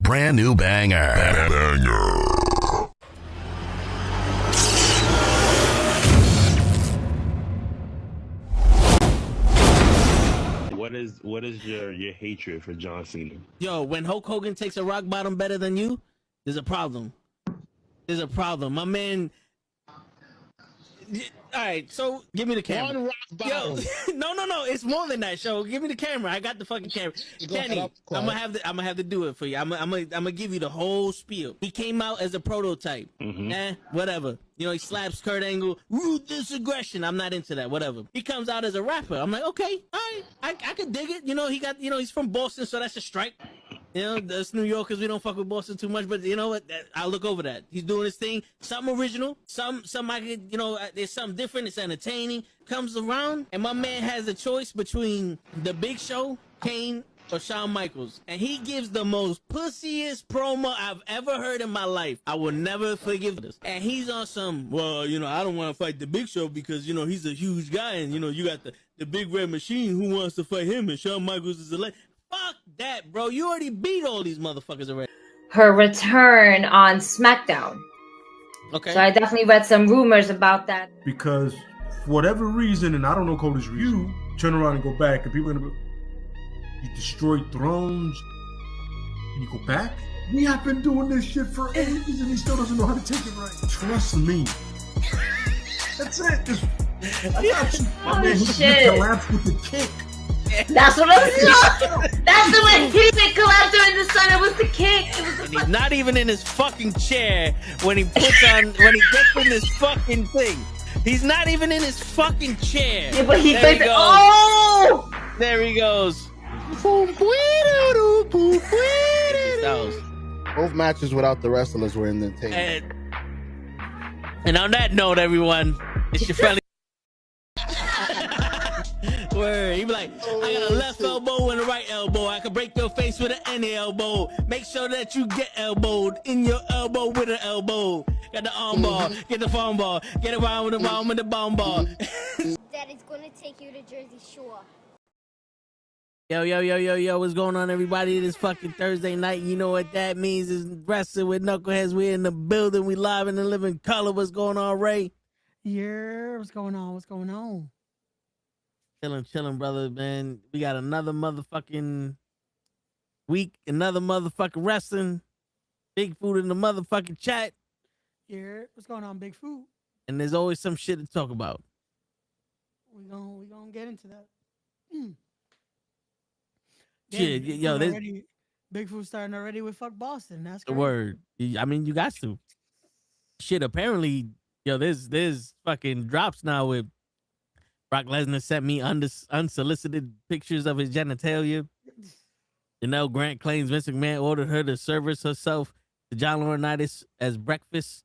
Brand new banger. What is your hatred for John Cena? Yo, when Hulk Hogan takes a rock bottom better than you, there's a problem. There's a problem. My man. All right, so give me the camera. One rock bottom. Yo, no, it's more than that. Show, give me the camera. I got the fucking camera. Kenny, I'm gonna have to do it for you. I'm gonna give you the whole spiel. He came out as a prototype. Whatever. You know, he slaps Kurt Angle. Ruthless aggression. I'm not into that. Whatever. He comes out as a rapper. I'm like, okay, all right, I could dig it. You know, he's from Boston, so that's a strike. You know, us New Yorkers, we don't fuck with Boston too much, but you know what? I'll look over that. He's doing his thing. Something original. Some I could, you know, there's something different. It's entertaining. Comes around, and my man has a choice between The Big Show, Kane, or Shawn Michaels. And he gives the most pussiest promo I've ever heard in my life. I will never forgive this. And he's on some, well, you know, I don't want to fight The Big Show because, you know, he's a huge guy. And, you know, you got the Big Red Machine who wants to fight him. And Shawn Michaels is a legend. Fuck that, bro. You already beat all these motherfuckers already. Her return on SmackDown. Okay. So I definitely read some rumors about that. Because for whatever reason, and I don't know Cody's reason, you turn around and go back, and people are gonna be, you destroyed thrones, and you go back? We have been doing this shit for ages, and he still doesn't know how to take it right. Trust me. That's it. Just, my man, he collapsed with the kick. That's what I'm saying. That's the way he didn't collapse during the sun. It was the kick. And he's not even in his fucking chair when he gets in this fucking thing. He's not even in his fucking chair. Yeah, but he there goes, oh! There he goes. Both matches without the wrestlers were entertaining. And on that note, everyone, it's your friendly. Word. He be like, I got a left elbow and a right elbow. I can break your face with an any elbow. Make sure that you get elbowed in your elbow with an elbow. Got the arm ball, get the phone ball, get around with the bomb with the bomb ball. Daddy's gonna take you to Jersey Shore. Yo, what's going on, everybody? This fucking Thursday night. You know what that means is wrestling with Knuckleheads. We're in the building. We live in the living color. What's going on, Ray? Yeah, what's going on? Chilling, brother, man. We got another motherfucking week, another motherfucking wrestling. Big Food in the motherfucking chat. Yeah, what's going on, Big Food? And there's always some shit to talk about. We gonna get into that. Shit, yo, this Big Food starting already with fuck Boston. That's the crazy. word. I mean, you got to. Shit, apparently, yo, there's fucking drops now with Brock Lesnar sent me unsolicited pictures of his genitalia. Janelle Grant claims Vince McMahon ordered her to service herself to John Laurinaitis as breakfast.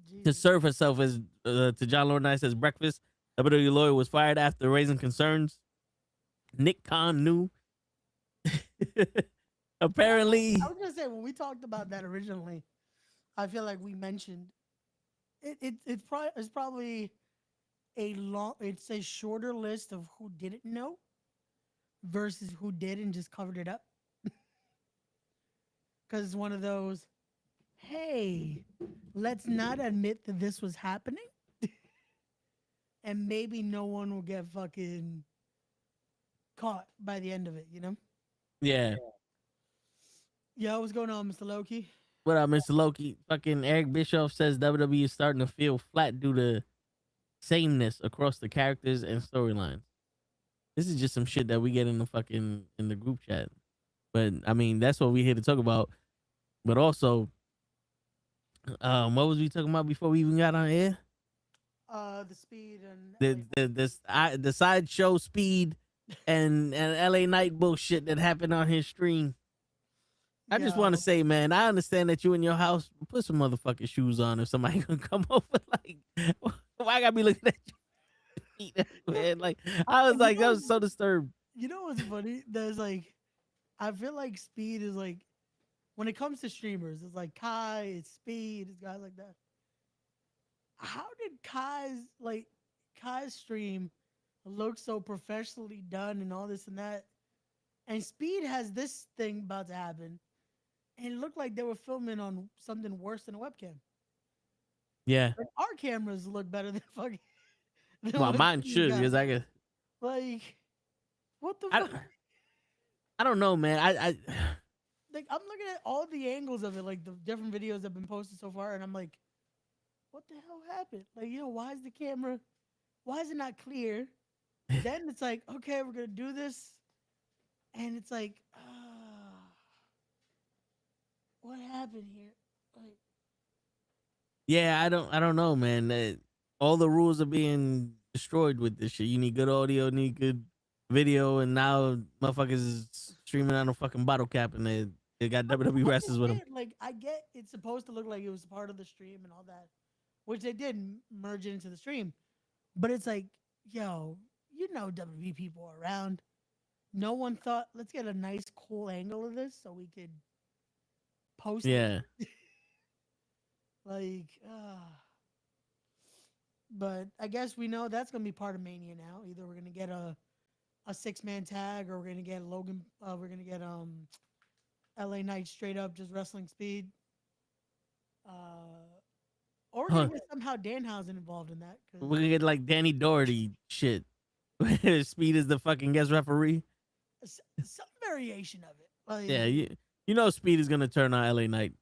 Jesus. To serve herself as to John Laurinaitis as breakfast. WWE lawyer was fired after raising concerns. Nick Khan knew. Apparently, I was gonna say when we talked about that originally, I feel like we mentioned it's probably it's a shorter list of who didn't know versus who did and just covered it up. Because it's one of those, hey, let's not admit that this was happening. And maybe no one will get fucking caught by the end of it, you know? yeah. Yo, what's going on, Mr. Loki? What up, Mr. Loki? Fucking Eric Bischoff says WWE is starting to feel flat due to sameness across the characters and storylines. This is just some shit that we get in the group chat. But I mean, that's what we're here to talk about. But also, what was we talking about before we even got on air? The Speed and the sideshow Speed and LA Knight bullshit that happened on his stream. I just want to say, man, I understand that you in your house, put some motherfucking shoes on if somebody gonna come over. Like, why I gotta be looking at your feet, man? Like, I was like, that was so disturbed. You know what's funny? There's like, I feel like Speed is like, when it comes to streamers, it's like Kai, it's Speed, it's guys like that. How did Kai's stream look so professionally done and all this and that? And Speed has this thing about to happen. and it looked like they were filming on something worse than a webcam. Yeah. Like, our cameras look better than fucking. Than Well, what mine Speed should got. because I could. Like, what the I, fuck? I don't know, man. I Like, I'm looking at all the angles of it, like the different videos that have been posted so far, and I'm like, what the hell happened? Like, why is the camera, why is it not clear? Then it's like, okay, we're gonna do this, and it's like, what happened here? Like, yeah, I don't know, man. All the rules are being destroyed with this shit. You need good audio, need good video, and now motherfuckers is streaming on a fucking bottle cap, and they got WWE wrestlers with them. understand, like, I get it's supposed to look like it was part of the stream and all that, which they did merge it into the stream, but it's like, yo, WWE people are around. No one thought, let's get a nice, cool angle of this so we could post it. Yeah, Like, but I guess we know that's gonna be part of Mania now. Either we're gonna get a 6-man tag, or we're gonna get Logan. We're gonna get LA Knight straight up just wrestling Speed. Or we're gonna get somehow Danhausen involved in that. we're gonna get like Danny Doherty shit. Speed is the fucking guest referee. Some variation of it. Like, Yeah, you know Speed is gonna turn on LA Knight.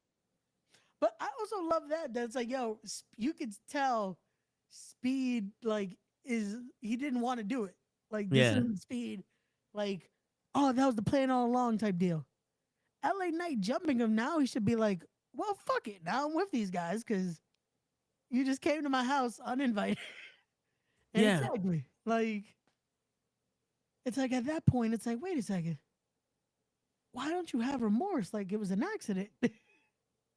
But I also love that. That's like, yo, you could tell Speed he didn't want to do it. Like, this isn't Speed. Like, oh, that was the plan all along type deal. LA Knight jumping him now, he should be like, well, fuck it. Now I'm with these guys because you just came to my house uninvited. And Yeah. exactly. Like, it's like at that point, it's like, wait a second. Why don't you have remorse? Like, it was an accident.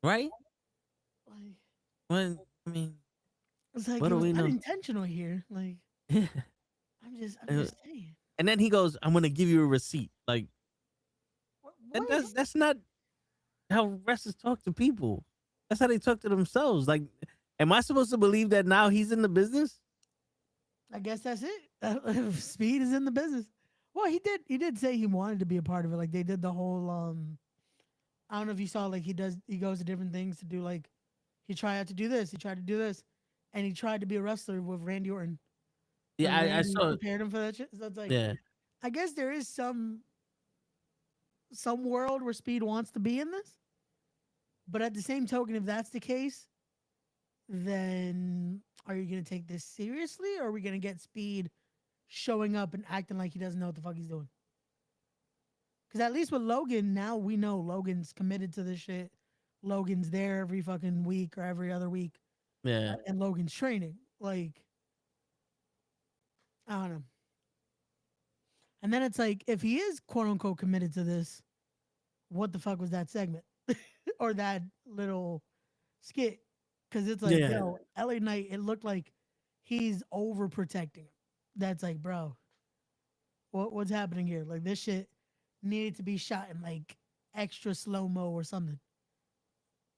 Right? Like, When I mean, it's like, what it do was we know? unintentional here. Like, and I'm just saying. then he goes, "I'm gonna give you a receipt." Like, What- that's not how wrestlers talk to people. That's how they talk to themselves. Like, am I supposed to believe that now he's in the business? I guess that's it. Speed is in the business. Well, he did say he wanted to be a part of it. Like, they did the whole I don't know if you saw, like, he goes to different things to do, like, he tried to do this, he tried to do this, and he tried to be a wrestler with Randy Orton. Yeah, When I Randy saw. prepared him for that shit. So it's like, Yeah, I guess there is some world where Speed wants to be in this, but at the same token, if that's the case, then are you gonna take this seriously, or are we gonna get Speed showing up and acting like he doesn't know what the fuck he's doing? Because at least with Logan, now we know Logan's committed to this shit. Logan's there every fucking week or every other week, yeah. and Logan's training. Like, I don't know. And then it's like, if he is quote unquote committed to this, what the fuck was that segment or that little skit? Because it's like, Yeah. yo, LA Knight, it looked like he's overprotecting him. That's like, bro, what's happening here? Like, this shit needed to be shot in like extra slow mo or something.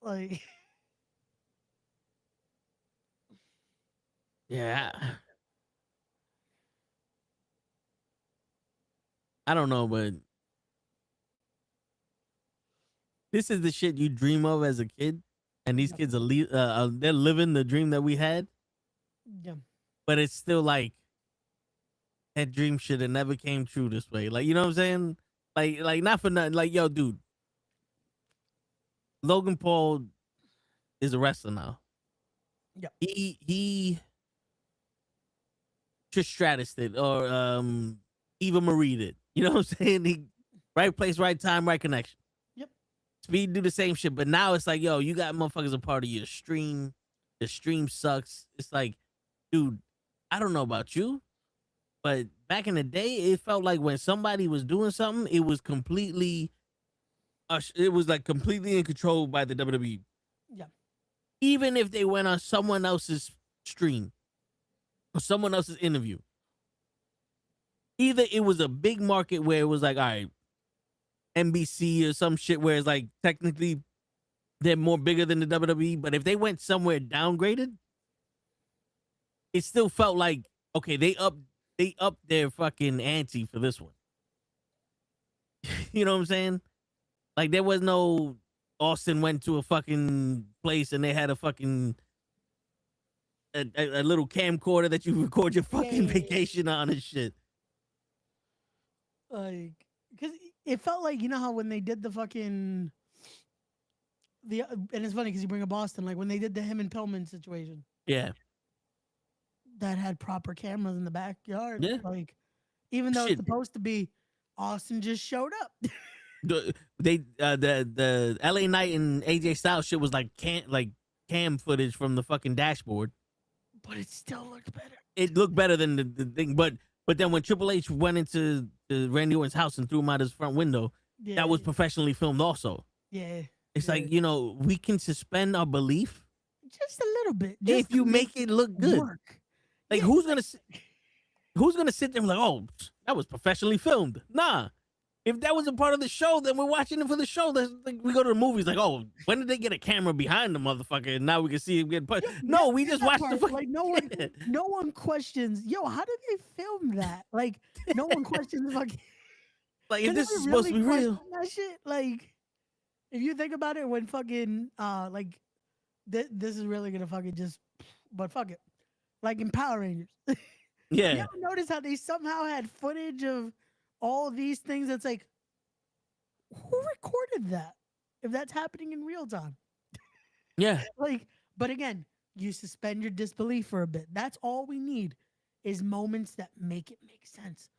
Like, Yeah. I don't know, but this is the shit you dream of as a kid, and these kids are they're living the dream that we had, yeah. but it's still like that dream should have never came true this way. Like, you know what I'm saying? Like not for nothing. Like, yo, dude, Logan Paul is a wrestler now. Yeah. He Trish Stratus did, or Eva Marie did. You know what I'm saying? He right place, right time, right connection. Yep. Speed do the same shit, but now it's like, yo, you got motherfuckers a part of your stream. The stream sucks. It's like, dude, I don't know about you, but back in the day, it felt like when somebody was doing something, it was completely, completely in control by the WWE. Yeah. Even if they went on someone else's stream or someone else's interview. Either it was a big market where it was like, all right, NBC or some shit where it's like technically they're more bigger than the WWE, but if they went somewhere downgraded, it still felt like, okay, they upped their fucking ante for this one. You know what I'm saying? Like, there was no Austin went to a fucking place and they had a fucking a little camcorder that you record your fucking vacation on and shit. Like, because it felt like, you know how when they did the fucking and it's funny because you bring up Boston, like when they did the him and Pillman situation. Yeah. That had proper cameras in the backyard. Yeah. Like, even though it's supposed to be Austin just showed up. The LA Knight and AJ Styles shit was like cam footage from the fucking dashboard. But it still looked better. It looked better than the thing, but then when Triple H went into Randy Orton's house and threw him out his front window, that was professionally filmed also. Yeah. It's like, you know, we can suspend our belief just a little bit. If you make it look good. Work. Like, who's gonna sit there and be like, oh, that was professionally filmed? Nah. If that was a part of the show, then we're watching it for the show. That's like, we go to the movies like, oh, when did they get a camera behind the motherfucker and now we can see him get put? No, we just watched the fucking... Like, no one questions, yo, how did they film that? Like, no one questions fucking... Like, if this is supposed to be real. That shit, like, if you think about it, when fucking, like, this is really gonna fucking just... But fuck it. Like in Power Rangers. Yeah. You ever notice how they somehow had footage of all these things that's like, who recorded that? If that's happening in real time. Yeah. Like, but again, you suspend your disbelief for a bit. That's all we need is moments that make it make sense.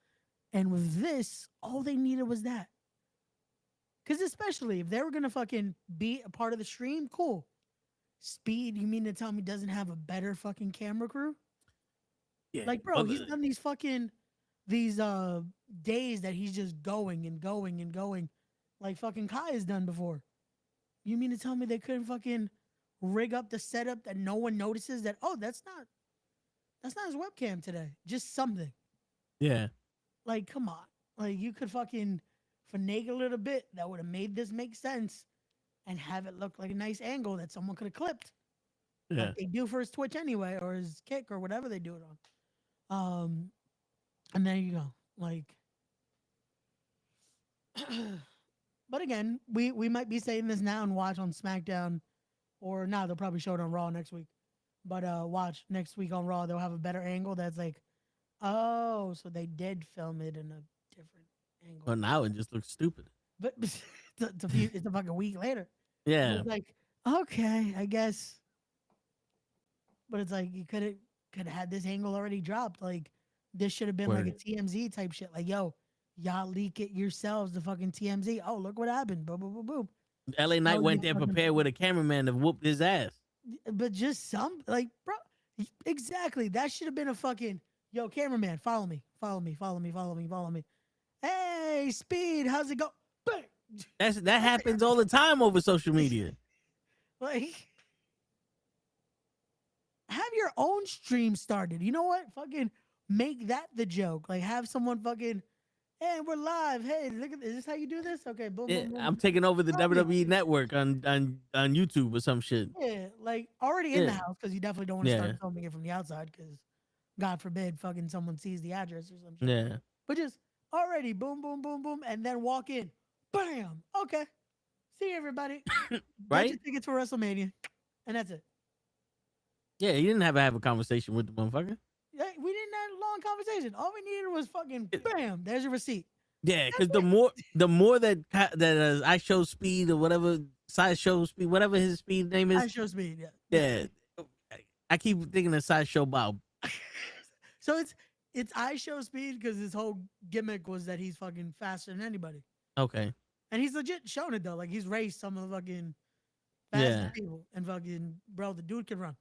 And with this, all they needed was that. Because especially if they were going to fucking be a part of the stream, cool. Speed, you mean to tell me doesn't have a better fucking camera crew? Yeah. Like, bro, he's done these days that he's just going and going and going, like fucking Kai has done before. You mean to tell me they couldn't fucking rig up the setup that no one notices that, oh, that's not his webcam today. Just something. Yeah. Like, come on. Like, you could fucking finagle it a bit. That would have made this make sense and have it look like a nice angle that someone could have clipped. Yeah. Like they do for his Twitch anyway, or his Kick, or whatever they do it on. And there you go. Like, but again, we might be saying this now and watch on SmackDown, or now they'll probably show it on Raw next week. But watch next week on Raw, they'll have a better angle that's like, oh, so they did film it in a different angle. Well, now it just looks stupid. But it's a fucking week later. Yeah. It's like, okay, I guess. But it's like you could have had this angle already dropped. Like, this should have been like a TMZ type shit. Like, yo, y'all leak it yourselves to fucking TMZ. Oh, look what happened. Boom, boom, boom, boom. LA Knight went there prepared with a cameraman to whoop his ass. But just like, bro, exactly. That should have been a fucking, yo, cameraman, follow me. Hey, Speed, how's it go? Bang! That happens all the time over social media. Like, have your own stream started. You know what? Fucking make that the joke. Like, have someone fucking, hey, we're live. Hey, look at this. Is this how you do this? Okay, boom, boom, boom. I'm taking over the WWE network on YouTube or some shit. Yeah, like already in the house, because you definitely don't want to start filming it from the outside, because God forbid fucking someone sees the address or some shit. Yeah. But just already boom, boom, boom, boom, and then walk in. Bam. Okay. See you, everybody. Right? Get your tickets for WrestleMania. And that's it. Yeah, you didn't have a conversation with the motherfucker. Yeah, we didn't have a long conversation. All we needed was fucking bam. There's your receipt. Yeah, because the more that I show Speed or whatever Sideshow Speed, whatever his speed name is. Sideshow Speed, yeah. Yeah, I keep thinking of Sideshow Bob. So it's I Show Speed because his whole gimmick was that he's fucking faster than anybody. Okay. And he's legit shown it though. Like, he's raced some of the fucking fastest people, and fucking bro, the dude can run.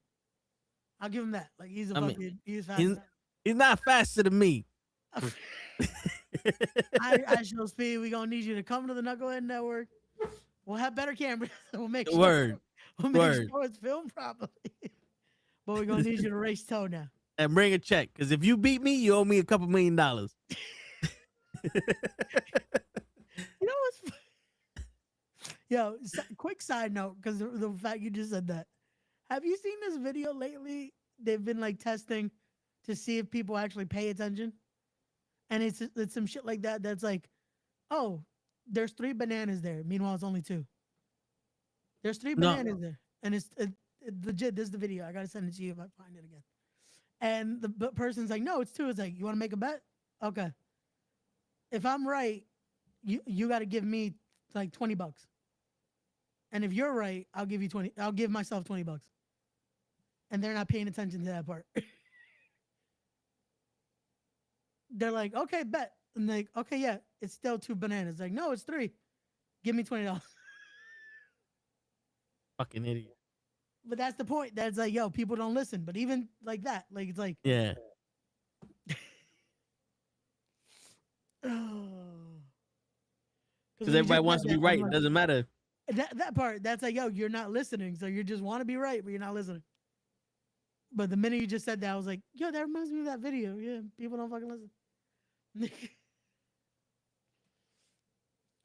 I'll give him that. Like, he's he's fast. He's not faster than me. I Show Speed. We gonna need you to come to the Nukkle Hedd Network. We'll have better cameras. We'll make sure. We'll make sure it's filmed properly. But we're gonna need you to race toe now. And bring a check, because if you beat me, you owe me $2 million. You know what's? Yo, quick side note, because the fact you just said that. Have you seen this video lately? They've been like testing to see if people actually pay attention, and it's some shit like that. That's like, oh, there's 3 bananas there. Meanwhile, it's only 2. There's 3 No. bananas there, and it's legit. This is the video. I gotta send it to you if I find it again. And the person's like, "No, it's 2." It's like, "You want to make a bet? Okay. If I'm right, you got to give me like $20, and if you're right, I'll give you 20. I'll give myself $20." And they're not paying attention to that part. They're like, "Okay, bet." And like, "Okay, yeah, it's still 2 bananas." Like, "No, it's 3. Give me $20." Fucking idiot. But that's the point. That's like, yo, people don't listen. But even like that, like it's like, Yeah. Because everybody wants to be right. It doesn't matter. That part, that's like, yo, you're not listening. So you just want to be right, but you're not listening. But the minute you just said that, I was like, yo, that reminds me of that video. Yeah, people don't fucking listen.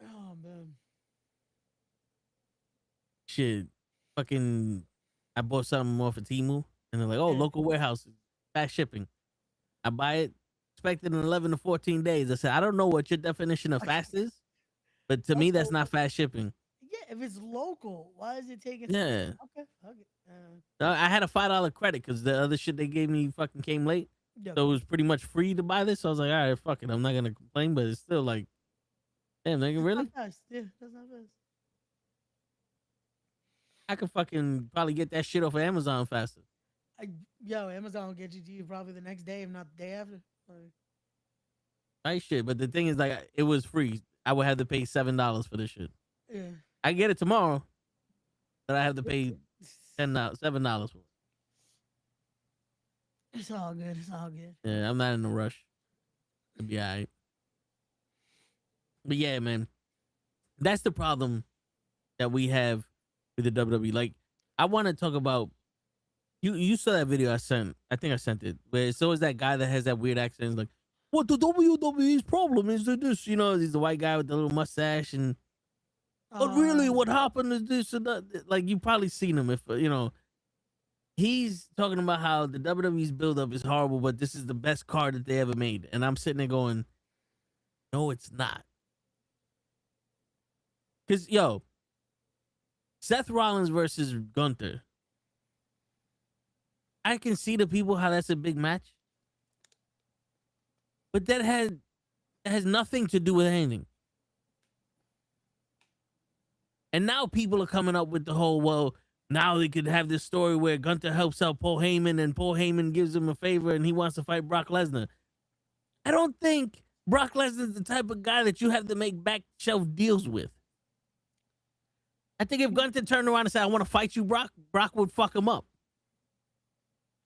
Oh, man. Shit. Fucking, I bought something off of Temu, and they're like, oh, local warehouse, fast shipping. I buy it, expected in 11 to 14 days. I said, I don't know what your definition of fast is, but to me, that's not fast shipping. Yeah, if it's local, why is it taking? Yeah. Okay. I had a $5 credit because the other shit they gave me fucking came late. Yep. So it was pretty much free to buy this. So I was like, all right, fuck it. I'm not going to complain, but it's still like, damn, nigga, really? That's not fast. Yeah, that's not fast. I could fucking probably get that shit off of Amazon faster. Amazon will get you to you probably the next day, if not the day after. Right shit. But the thing is, like, it was free. I would have to pay $7 for this shit. Yeah. I get it tomorrow, but I have to pay $7 for it. It's all good. It's all good. Yeah, I'm not in a rush. It'll be all right. But yeah, man, that's the problem that we have with the WWE. Like, I want to talk about you saw that video I sent. I think I sent it. Where so is that guy that has that weird accent. He's like, what the WWE's problem is that this, he's the white guy with the little mustache and but really what happened is this and that. Like, you probably seen him if he's talking about how the WWE's buildup is horrible, but this is the best card that they ever made. And I'm sitting there going, no, it's not. Because, Seth Rollins versus Gunther. I can see the people how that's a big match. But that has nothing to do with anything. And now people are coming up with the whole, well, now they could have this story where Gunther helps out Paul Heyman and Paul Heyman gives him a favor and he wants to fight Brock Lesnar. I don't think Brock Lesnar is the type of guy that you have to make back shelf deals with. I think if Gunther turned around and said, I want to fight you, Brock would fuck him up.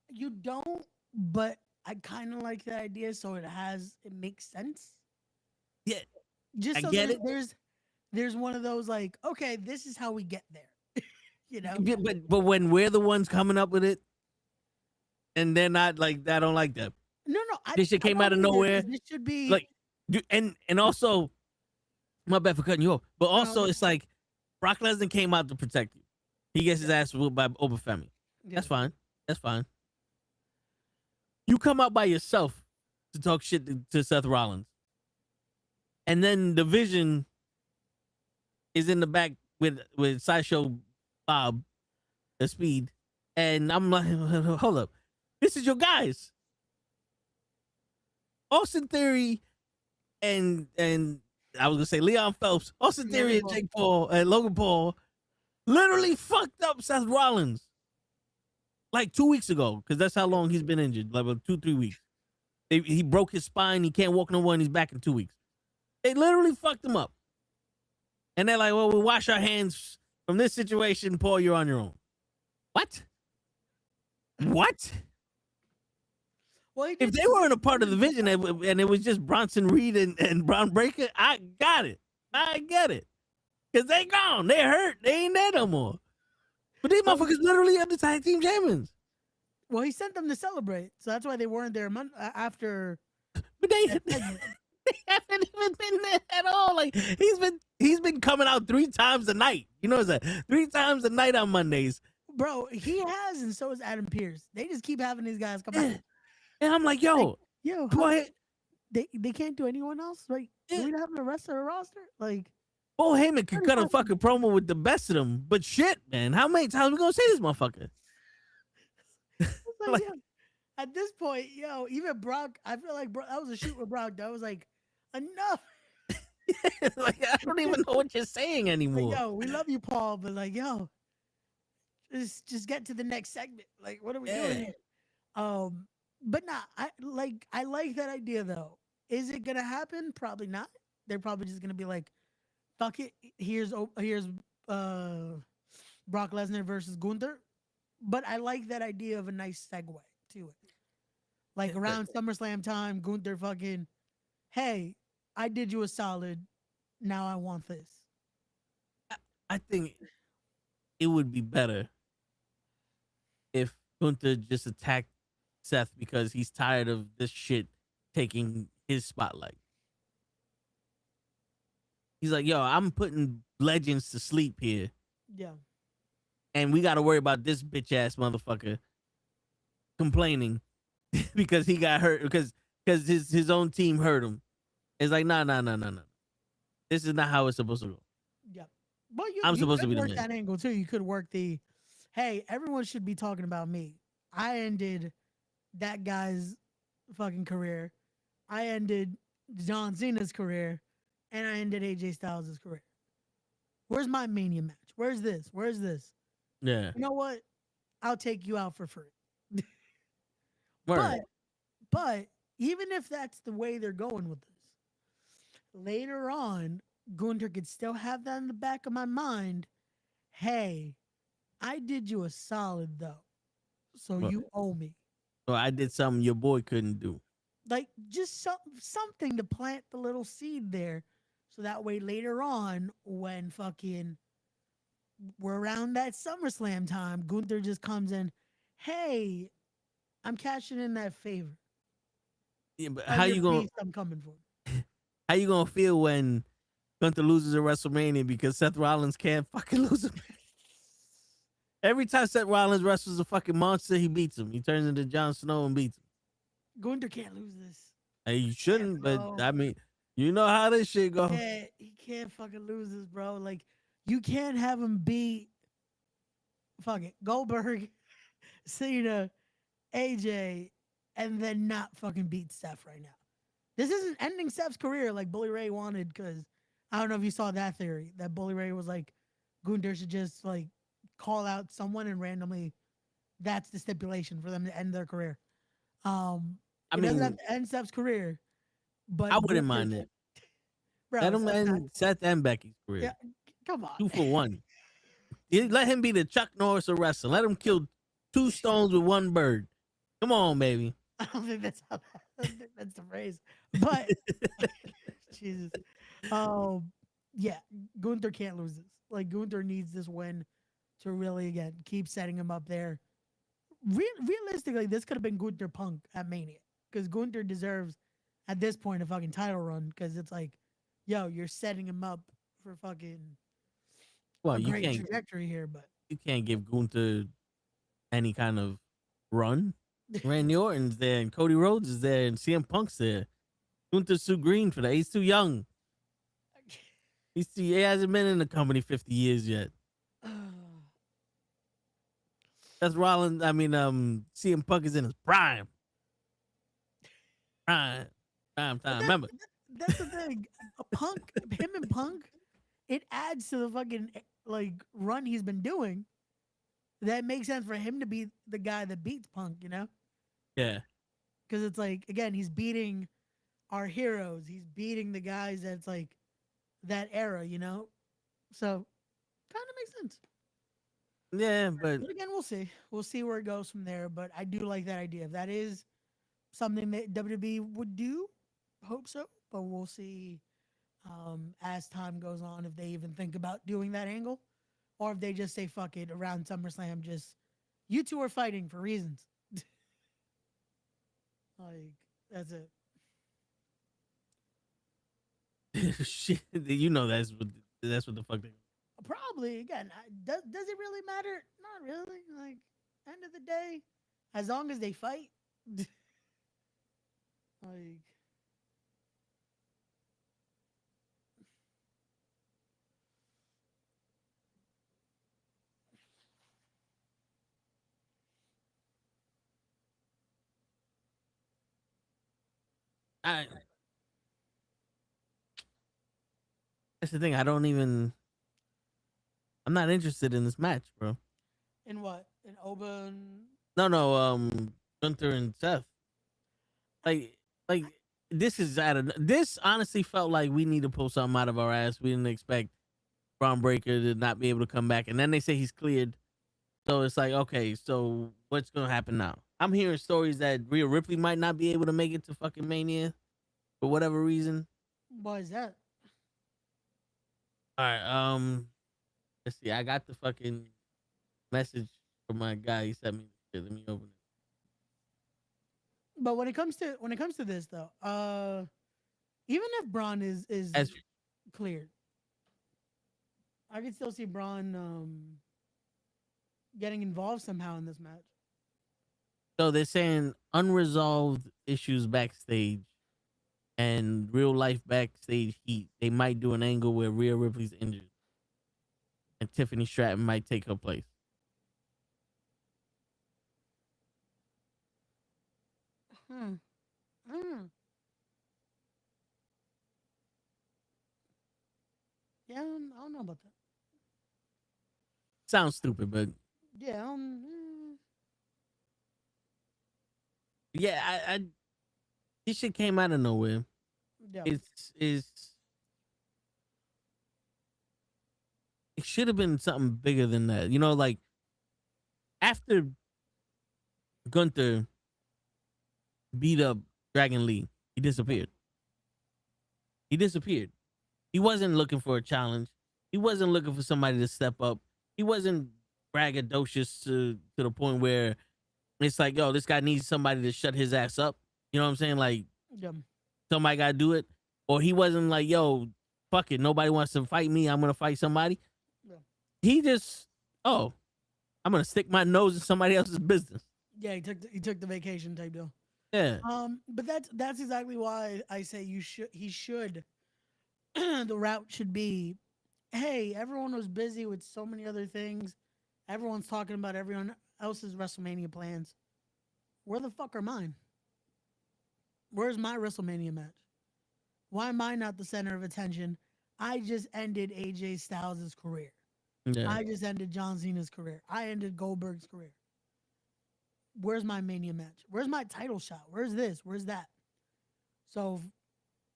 You don't, but I kind of like the idea, so it makes sense. Yeah. Just so I get it. There's one of those like, okay, this is how we get there. Yeah, but when we're the ones coming up with it, and they're not like, I don't like that. No. This shit came out of nowhere. This should be like, and also, my bad for cutting you off, but also it's like Brock Lesnar came out to protect you. He gets his ass whooped by Obafemi. Yeah. That's fine. You come out by yourself to talk shit to Seth Rollins, and then the Vision is in the back with Sideshow Bob, the Speed, and I'm like, hold up, this is your guys, Austin Theory, and I was gonna say Leon Phelps, Austin Theory, and Jake Paul and Logan Paul, literally fucked up Seth Rollins like 2 weeks ago, because that's how long he's been injured, like 2-3 weeks. He broke his spine, he can't walk no more, and he's back in 2 weeks. They literally fucked him up. And they're like, well, we'll wash our hands from this situation, Paul, you're on your own. What? Well, if they weren't a part of the Vision and it was just Bronson Reed and Braun Breaker, I got it. I get it. Because they gone. They hurt. They ain't there no more. But these motherfuckers literally are the tag team champions. Well, he sent them to celebrate. So that's why they weren't there after. But they haven't even been there at all. Like, he's been coming out 3 times a night. You know what I'm saying? 3 times a night on Mondays. Bro, he has, and so is Adam Pearce. They just keep having these guys come out. And I'm like, yo, go ahead. They can't do anyone else? Like, we don't have the rest of the roster? Like, Paul Heyman could cut a fucking promo with the best of them, but shit, man, how many times we gonna say this motherfucker? Like, yeah. At this point, even Brock, I feel like that was a shoot with Brock. That was like, enough. Like, I don't even know what you're saying anymore. Like, we love you, Paul, but like, just get to the next segment. Like, what are we doing here? But nah, I like that idea though. Is it gonna happen? Probably not. They're probably just gonna be like, fuck it. Here's Brock Lesnar versus Gunther. But I like that idea of a nice segue to it. Like around SummerSlam time, Gunther fucking, hey, I did you a solid. Now I want this. I think it would be better if Gunther just attacked Seth because he's tired of this shit taking his spotlight. He's like, yo, I'm putting legends to sleep here. Yeah. And we got to worry about this bitch ass motherfucker complaining because he got hurt because his own team hurt him. It's like, no. This is not how it's supposed to go. Yeah. But I'm supposed to be the work man. that angle too. You could work the, hey, everyone should be talking about me. I ended that guy's fucking career. I ended John Cena's career. And I ended AJ Styles' career. Where's my Mania match? Where's this? Where's this? Yeah. You know what? I'll take you out for free. Word. But even if that's the way they're going with this, later on, Gunther could still have that in the back of my mind. Hey, I did you a solid though. So you owe me. So I did something your boy couldn't do. Like just something to plant the little seed there. So that way later on, when fucking we're around that SummerSlam time, Gunther just comes in, hey, I'm cashing in that favor. Yeah, but how you gonna? I'm coming for. How you gonna feel when Gunther loses at WrestleMania because Seth Rollins can't fucking lose him? Every time Seth Rollins wrestles a fucking monster, he beats him. He turns into Jon Snow and beats him. Gunther can't lose this. Hey, you shouldn't, but I mean, you know how this shit goes. He can't fucking lose this, bro. Like, you can't have him beat Goldberg, Cena, AJ, and then not fucking beat Seth right now. This isn't ending Seth's career like Bully Ray wanted, because I don't know if you saw that theory, that Bully Ray was like, Gunther should just like call out someone and randomly, that's the stipulation for them to end their career. I mean, doesn't have to end Seth's career, but I wouldn't mind it. Bro, let him end Seth and Becky's career. Yeah, come on. 2 for 1. Let him be the Chuck Norris of wrestling. Let him kill 2 stones with 1 bird. Come on, baby. I don't think that's how that's the phrase. But Jesus. Yeah, Gunther can't lose this. Like, Gunther needs this win to really, again, keep setting him up there. Realistically, this could have been Gunther Punk at Mania, because Gunther deserves, at this point, a fucking title run, because it's like, yo, you're setting him up for fucking a great trajectory here, but you can't give Gunther any kind of run. Randy Orton's there, and Cody Rhodes is there, and CM Punk's there. Gunther's too green for that. He's too young. He hasn't been in the company 50 years yet. That's Rollins. I mean, CM Punk is in his prime. Prime time. Remember? That's the thing. Him and Punk, it adds to the fucking like run he's been doing. That makes sense for him to be the guy that beats Punk, you know? Yeah. Because it's like, again, he's beating our heroes. He's beating the guys that's like that era, you know? So, kind of makes sense. Yeah, but again, we'll see. We'll see where it goes from there. But I do like that idea. If that is something that WWE would do, hope so. But we'll see as time goes on if they even think about doing that angle. Or if they just say, fuck it, around SummerSlam, just, you two are fighting for reasons. Like, that's it. Shit, you know that's what the fuck they. Probably, again, does it really matter? Not really. Like, end of the day, as long as they fight. Like, That's the thing. I'm not interested in this match, bro. In what? In Oba and... No, Gunther and Seth. Like this honestly felt like we need to pull something out of our ass. We didn't expect Braun Breaker to not be able to come back, and then they say he's cleared. So it's like, okay, so what's gonna happen now? I'm hearing stories that Rhea Ripley might not be able to make it to fucking Mania for whatever reason. Why is that? All right, let's see. I got the fucking message from my guy. He sent me. Let me open it. But when it comes to this though, even if Braun is cleared, I could still see Braun getting involved somehow in this match. So they're saying unresolved issues backstage and real life backstage heat. They might do an angle where Rhea Ripley's injured and Tiffany Stratton might take her place. Yeah, I don't know about that. Sounds stupid, but Yeah, yeah, I this shit came out of nowhere. yeah. It should have been something bigger than that. You know, like after Gunther beat up Dragon Lee, he disappeared. He wasn't looking for a challenge. He wasn't looking for somebody to step up. He wasn't braggadocious to the point where it's like, yo, this guy needs somebody to shut his ass up. You know what I'm saying? Like, somebody got to do it. Or he wasn't like, yo, fuck it. Nobody wants to fight me. I'm going to fight somebody. Yeah. He just, I'm going to stick my nose in somebody else's business. Yeah, he took the vacation type deal. Yeah. But that's exactly why I say he should the route should be, hey, everyone was busy with so many other things. Everyone's talking about everyone else's WrestleMania plans. Where the fuck are mine? Where's my WrestleMania match? Why am I not the center of attention? I just ended AJ Styles' career. Yeah. I just ended John Cena's career. I ended Goldberg's career. Where's my Mania match? Where's my title shot? Where's this? Where's that? So,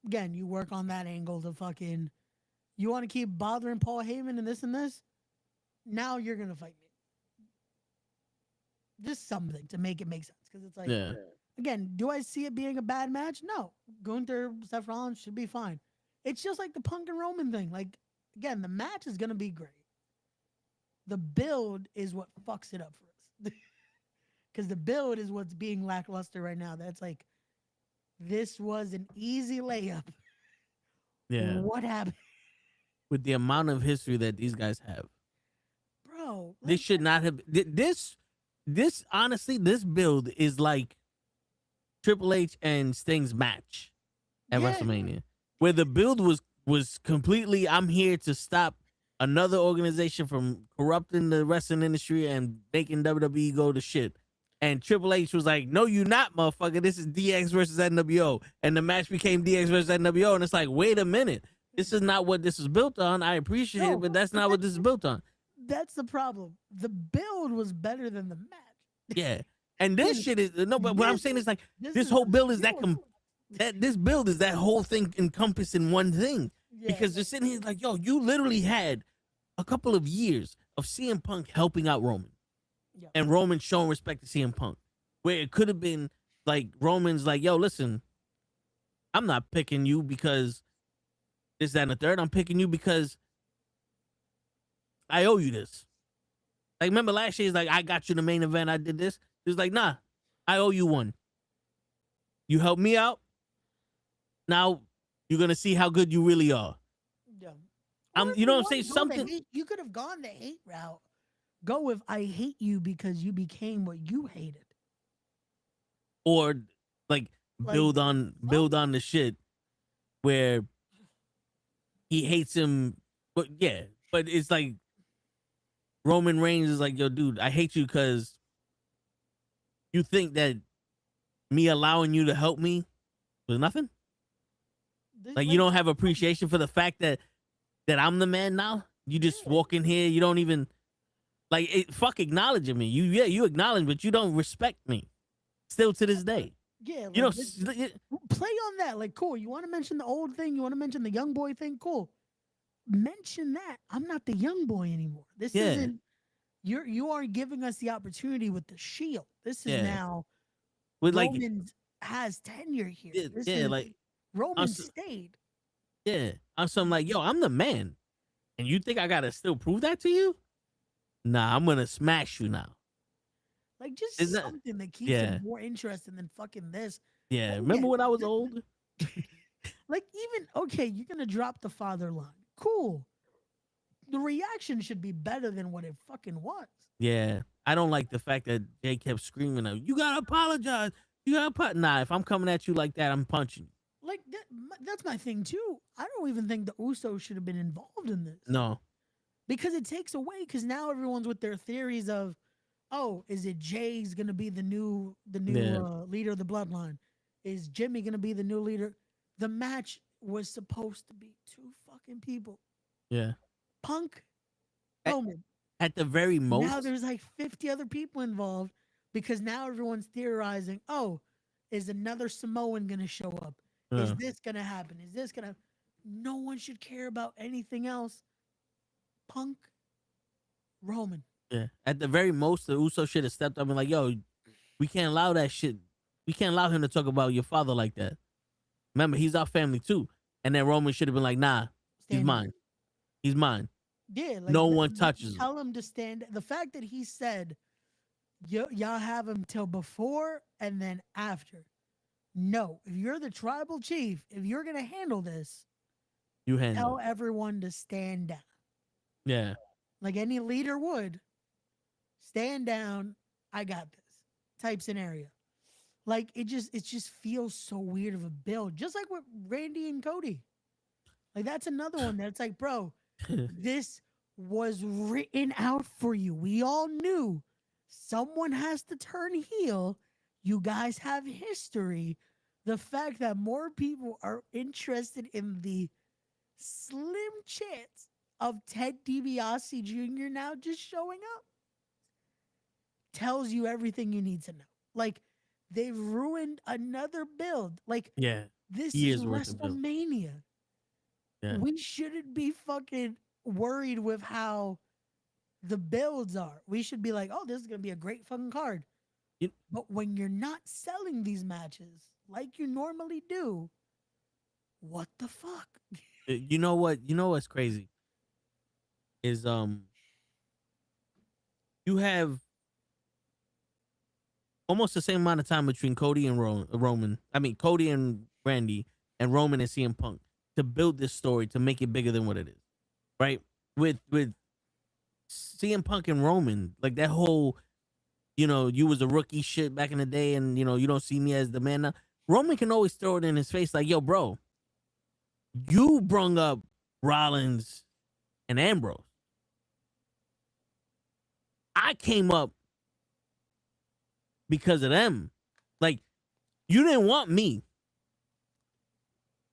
again, you work on that angle to fucking... You want to keep bothering Paul Heyman and this? Now you're going to fight me. Just something to make it make sense. Because it's like, again, do I see it being a bad match? No. Gunther, Seth Rollins should be fine. It's just like the Punk and Roman thing. Like, again, the match is going to be great. The build is what fucks it up for us. Because the build is what's being lackluster right now. That's like, this was an easy layup. Yeah. What happened? With the amount of history that these guys have. Bro. This should not have... This honestly, this build is like Triple H and Sting's match at WrestleMania. Where the build was completely, I'm here to stop another organization from corrupting the wrestling industry and making WWE go to shit. And Triple H was like, no, you not, motherfucker. This is DX versus NWO. And the match became DX versus NWO. And it's like, wait a minute. This is not what this is built on. I appreciate it, but that's not what this is built on. That's the problem. The build was better than the match. Yeah. And this shit is, no, but what I'm saying is like, this whole build is this build is that whole thing encompassed in one thing. Yeah. Because they're sitting here like, yo, you literally had a couple of years of CM Punk helping out Roman. Yeah. And Roman showing respect to CM Punk. Where it could have been like Roman's like, yo, listen, I'm not picking you because this, that, and the third. I'm picking you because I owe you this. Like, remember last year, he's like, I got you the main event. I did this. He's like, nah, I owe you one. You helped me out. Now you're going to see how good you really are. Yeah. You know what I'm saying? Something. You could have gone the hate route. Go with, I hate you because you became what you hated. Or like build on the shit where he hates him. But yeah, but it's like Roman Reigns is like, yo, dude, I hate you because you think that me allowing you to help me was nothing. Like you don't have appreciation for the fact that I'm the man now. You just walk in here. You don't even fuck acknowledging me. You acknowledge, but you don't respect me. Still to this day. Yeah, you know, play on that. Like, cool. You want to mention the old thing? You want to mention the young boy thing? Cool. Mention that. I'm not the young boy anymore. This isn't. You are giving us the opportunity with the Shield. This is now. With Roman has tenure here. Roman stayed. Yeah, I'm something like, yo, I'm the man, and you think I gotta still prove that to you? Nah, I'm gonna smash you now. Like just something that keeps it more interesting than fucking this. Yeah, remember when I was old? Like even you're gonna drop the father line. Cool. The reaction should be better than what it fucking was. Yeah, I don't like the fact that Jay kept screaming, "You gotta apologize. You gotta Nah, if I'm coming at you like that, I'm punching you." Like that's my thing too. I don't even think the Usos should have been involved in this. No, because it takes away. Because now everyone's with their theories of, oh, is it Jay's gonna be the new leader of the bloodline? Is Jimmy gonna be the new leader? The match was supposed to be two fucking people. Yeah, Punk, Roman. At the very most, now there's like 50 other people involved because now everyone's theorizing. Oh, is another Samoan gonna show up? Is this gonna happen? Is this gonna? No one should care about anything else. Punk, Roman. Yeah. At the very most, the Uso should have stepped up and like, yo, we can't allow that shit. We can't allow him to talk about your father like that. Remember, he's our family too. And then Roman should have been like, nah, he's mine. He's mine. Yeah. Like no one touches him. Tell him to stand. The fact that he said, y'all have him till before and then after. No, if you're the tribal chief, if you're going to handle this, tell everyone to stand down. Yeah. Like any leader would. Stand down. I got this type scenario. Like it just feels so weird of a build. Just like with Randy and Cody. Like that's another one that's like, bro, this was written out for you. We all knew someone has to turn heel. You guys have history. The fact that more people are interested in the slim chance of Ted DiBiase Jr. now just showing up tells you everything you need to know. Like, they've ruined another build. Like, this is WrestleMania. Yeah. We shouldn't be fucking worried with how the builds are. We should be like, oh, this is going to be a great fucking card. But when you're not selling these matches like you normally do, what the fuck? You know what? You know what's crazy? Is you have almost the same amount of time between Cody and Roman. I mean, Cody and Randy and Roman and CM Punk to build this story to make it bigger than what it is, right? With CM Punk and Roman, like that whole, you was a rookie shit back in the day, and you don't see me as the man now. Roman can always throw it in his face like, yo, bro, you brung up Rollins and Ambrose. I came up because of them. Like, you didn't want me.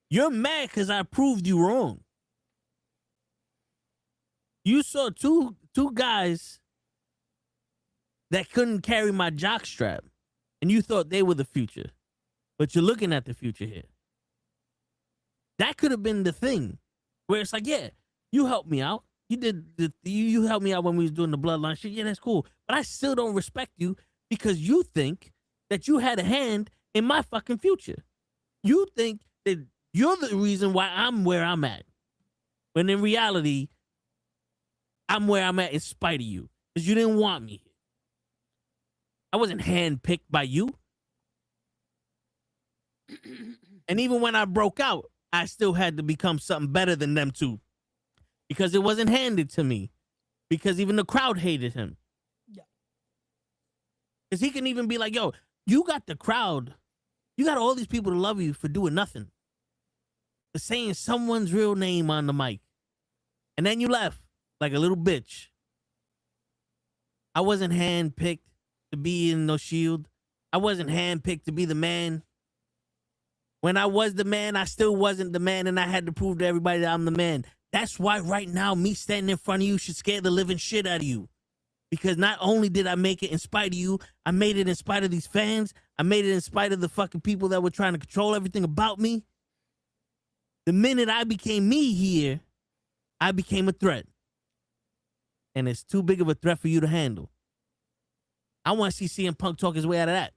You're mad because I proved you wrong. You saw two guys that couldn't carry my jockstrap, and you thought they were the future. But you're looking at the future here. That could have been the thing where it's like, yeah, you helped me out. You helped me out when we was doing the bloodline shit. Yeah, that's cool. But I still don't respect you because you think that you had a hand in my fucking future. You think that you're the reason why I'm where I'm at. When in reality, I'm where I'm at in spite of you. Because you didn't want me here. I wasn't handpicked by you. And even when I broke out, I still had to become something better than them two. Because it wasn't handed to me. Because even the crowd hated him. Yeah. Because he can even be like, yo, you got the crowd. You got all these people to love you for doing nothing. For saying someone's real name on the mic. And then you left like a little bitch. I wasn't handpicked to be in no Shield. I wasn't handpicked to be the man. When I was the man, I still wasn't the man, and I had to prove to everybody that I'm the man. That's why right now, me standing in front of you should scare the living shit out of you. Because not only did I make it in spite of you, I made it in spite of these fans. I made it in spite of the fucking people that were trying to control everything about me. The minute I became me here, I became a threat. And it's too big of a threat for you to handle. I want to see CM Punk talk his way out of that.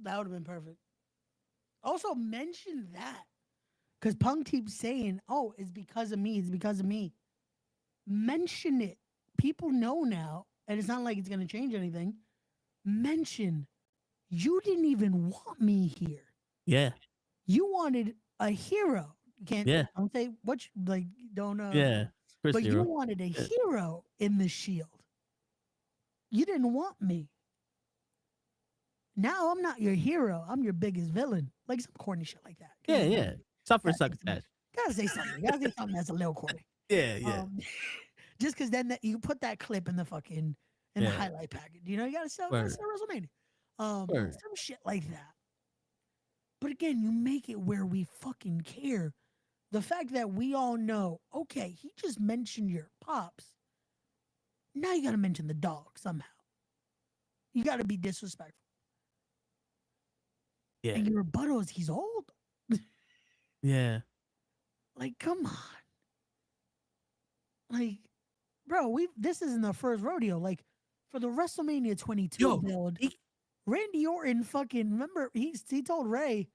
That would have been perfect. Also, mention that. Because Punk keeps saying, oh, it's because of me. It's because of me. Mention it. People know now, and it's not like it's going to change anything. Mention, you didn't even want me here. Yeah. You wanted a hero. You can't, don't say, don't know. Yeah. Chris but hero. you wanted a hero in the Shield. You didn't want me. Now I'm not your hero. I'm your biggest villain. Like some corny shit like that. Yeah. Suffer succotash. Gotta say something. Gotta say something that's a little corny. Yeah. Just because then you put that clip in the fucking the highlight package. You know, you gotta sell WrestleMania. Some shit like that. But again, you make it where we fucking care. The fact that we all know, okay, he just mentioned your pops. Now you gotta mention the dog somehow. You gotta be disrespectful. Yeah. And your rebuttal is he's old. Yeah. Like, come on. Like, bro, this isn't the first rodeo. Like, for the WrestleMania 22 build, Randy Orton fucking, remember, he told Ray,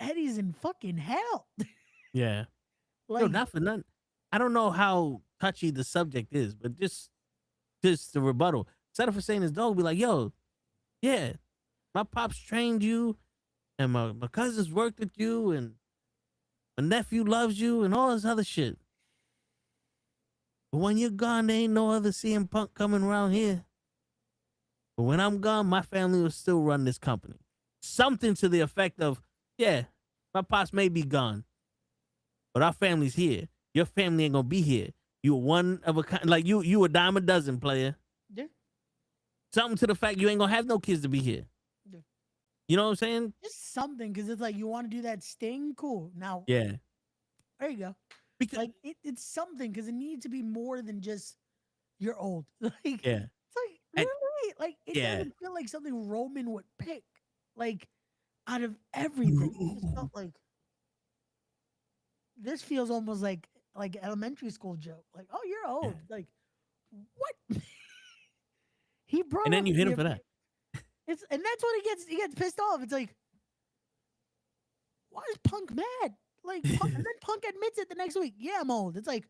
Eddie's in fucking hell. Yeah. Like, no, not for nothing. I don't know how touchy the subject is, but just the rebuttal. Instead of for saying his dog, be like, yo, yeah, my pops trained you, and my cousins worked with you, and my nephew loves you, and all this other shit. But when you're gone, there ain't no other CM Punk coming around here. But when I'm gone, my family will still run this company. Something to the effect of, yeah, my pops may be gone, but our family's here. Your family ain't gonna be here. You're one of a kind, like you a dime a dozen player. Yeah. Something to the fact you ain't gonna have no kids to be here. Yeah. You know what I'm saying? Just something, because it's like you want to do that sting, cool. Now, yeah, there you go. Because like it's something, because it needs to be more than just you're old. Like yeah, it's like really, like it doesn't feel like something Roman would pick. Like out of everything, it just felt like this feels almost like elementary school joke. Like, oh, you're old. Like, what? He brought, and then you hit him for that. And that's when he gets pissed off. It's like, why is Punk mad? Like, and then Punk admits it the next week. Yeah, I'm old. It's like,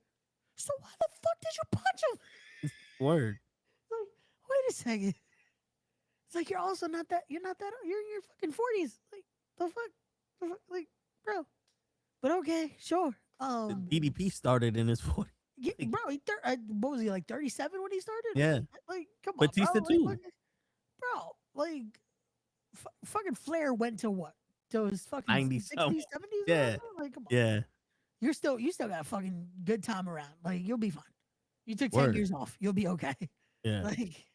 so why the fuck did you punch him? Word. Like, wait a second. It's like you're also not that. You're not that. You're in your fucking 40s. Like, the fuck, like, bro. But okay, sure. The DDP started in his 40s. Yeah, bro. What was he, like 37 when he started? Yeah. Like, come on, Batista bro. too. Like, bro, like, fucking Flair went to what? To his fucking 90s, 60s, 70s? Yeah. Like, come on. Yeah. You still got a fucking good time around. Like, you'll be fine. You took 10 Word. years off. You'll be okay. Yeah. Like,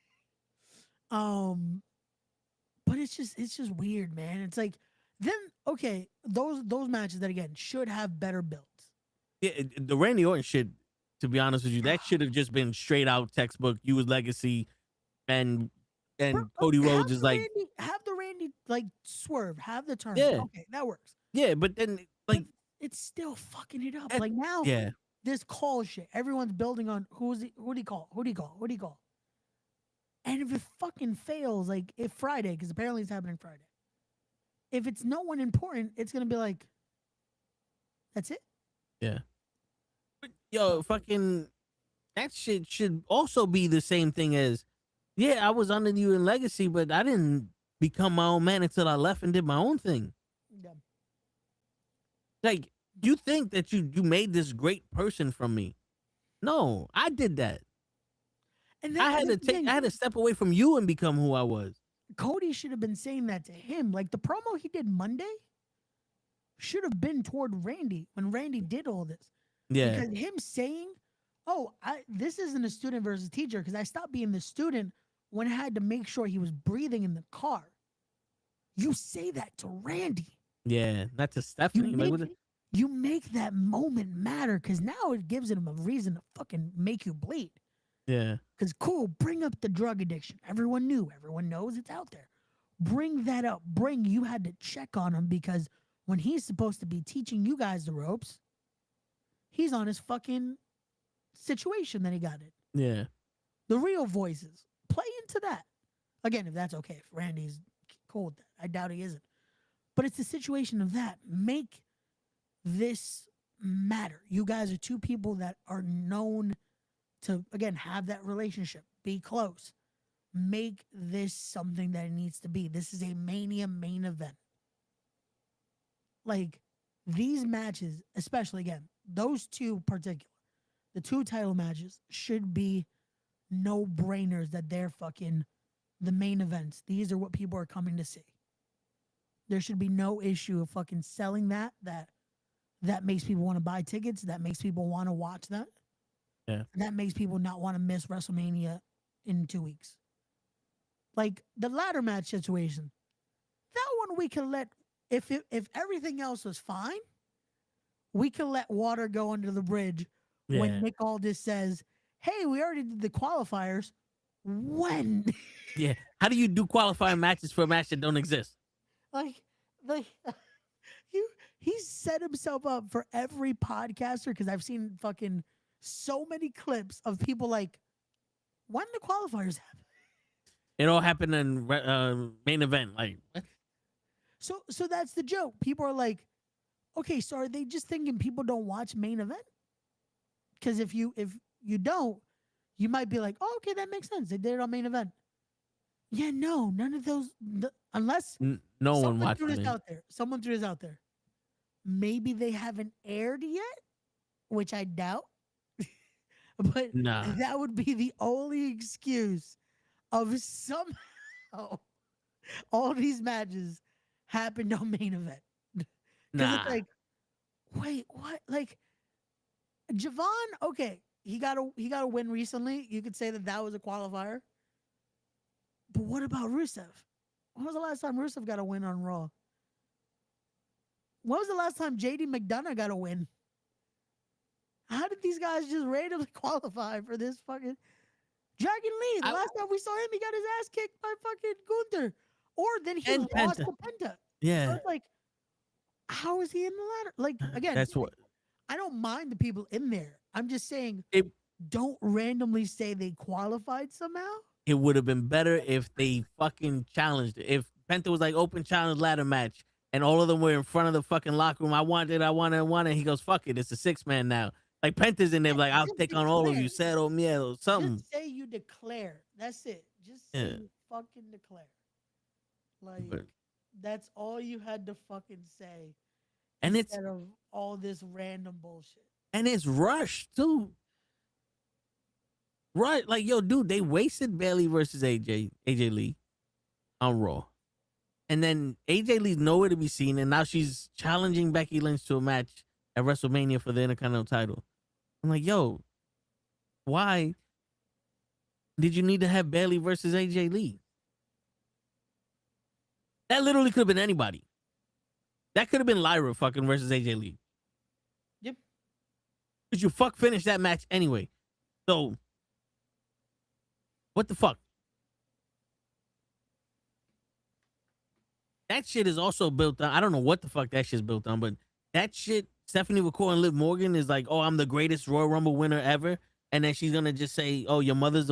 but it's just weird, man. It's like, then, okay, those matches that, again, should have better builds. Yeah, the Randy Orton shit, to be honest with you, that should have just been straight out textbook. You was legacy, and Bro, Cody Rhodes is like, have the Randy like swerve, have the turn. Yeah. Okay, that works. yeah, but then like It's still fucking it up. Like now, yeah, this call shit. Everyone's building on who'd he call? And if it fucking fails, like if Friday, because apparently it's happening Friday. If it's no one important, it's gonna be like, that's it. yeah. But, yo, fucking that shit should also be the same thing as, yeah, I was under you in legacy, but I didn't become my own man until I left and did my own thing. Yeah. Like, you think that you made this great person from me. No, I did that. And I had to step away from you and become who I was. Cody should have been saying that to him. Like the promo he did Monday should have been toward Randy when Randy did all this. Yeah. Because him saying, oh, this isn't a student versus teacher, because I stopped being the student when I had to make sure he was breathing in the car. You say that to Randy. Yeah, not to Stephanie. You make that moment matter because now it gives him a reason to fucking make you bleed. Yeah. Because cool, bring up the drug addiction. Everyone knows it's out there. Bring that up. You had to check on him because when he's supposed to be teaching you guys the ropes, he's on his fucking situation that he got in. Yeah. The real voices. Play into that. Again, if that's okay. If Randy's cool with that. I doubt he isn't. But it's the situation of that. Make this matter. You guys are two people that are known to, again, have that relationship. Be close. Make this something that it needs to be. This is a Mania main event. Like, these matches, especially, again, those two particular, the two title matches should be no-brainers that they're fucking the main events. These are what people are coming to see. There should be no issue of fucking selling that makes people want to buy tickets. That makes people want to watch that. Yeah. That makes people not want to miss WrestleMania in 2 weeks. Like the ladder match situation. That one we can let, if everything else was fine, we can let water go under the bridge when Nick Aldis says, hey, we already did the qualifiers. When? Yeah. How do you do qualifying matches for a match that don't exist? Like he's set himself up for every podcaster because I've seen fucking so many clips of people like, when the qualifiers happen? It all happened in main event. Like, what? So that's the joke. People are like, okay, so are they just thinking people don't watch main event? Because if you don't, you might be like, oh, okay, that makes sense. They did it on main event. Yeah, no, none of those, unless no one watched it. Someone threw this out there. Maybe they haven't aired yet, which I doubt. But that would be the only excuse of somehow all these matches happened on main event. It's like, wait, what? Like, Javon, okay, he got a win recently. You could say that was a qualifier. But what about Rusev? When was the last time Rusev got a win on Raw? When was the last time JD McDonough got a win? How did these guys just randomly qualify for this fucking Dragon Lee? The last time we saw him, he got his ass kicked by fucking Gunther. Or then he lost to Penta. Yeah. So it's like, how is he in the ladder? Like, again, that's what I don't mind the people in there. I'm just saying, don't randomly say they qualified somehow. It would have been better if they fucking challenged it. If Penta was like open challenge ladder match and all of them were in front of the fucking locker room. I want it. He goes, fuck it. It's a 6-man now. Like Penta's in there, like, I'll take on all of you. Settle me or something. Just say you declare. That's it. Just say you fucking declare. Like, that's all you had to fucking say. And instead of all this random bullshit. And it's rushed too. Right, like, yo, dude, they wasted Bayley versus AJ Lee on Raw. And then AJ Lee's nowhere to be seen, and now she's challenging Becky Lynch to a match at WrestleMania for the Intercontinental title. I'm like, yo, why did you need to have Bayley versus AJ Lee? That literally could have been anybody. That could have been Lyra fucking versus AJ Lee. Yep. Because you finished that match anyway. So, what the fuck? That shit is also built on. I don't know what the fuck that shit's built on, but that shit, Stephanie McCoy and Liv Morgan is like, oh, I'm the greatest Royal Rumble winner ever. And then she's gonna just say, oh, your mother's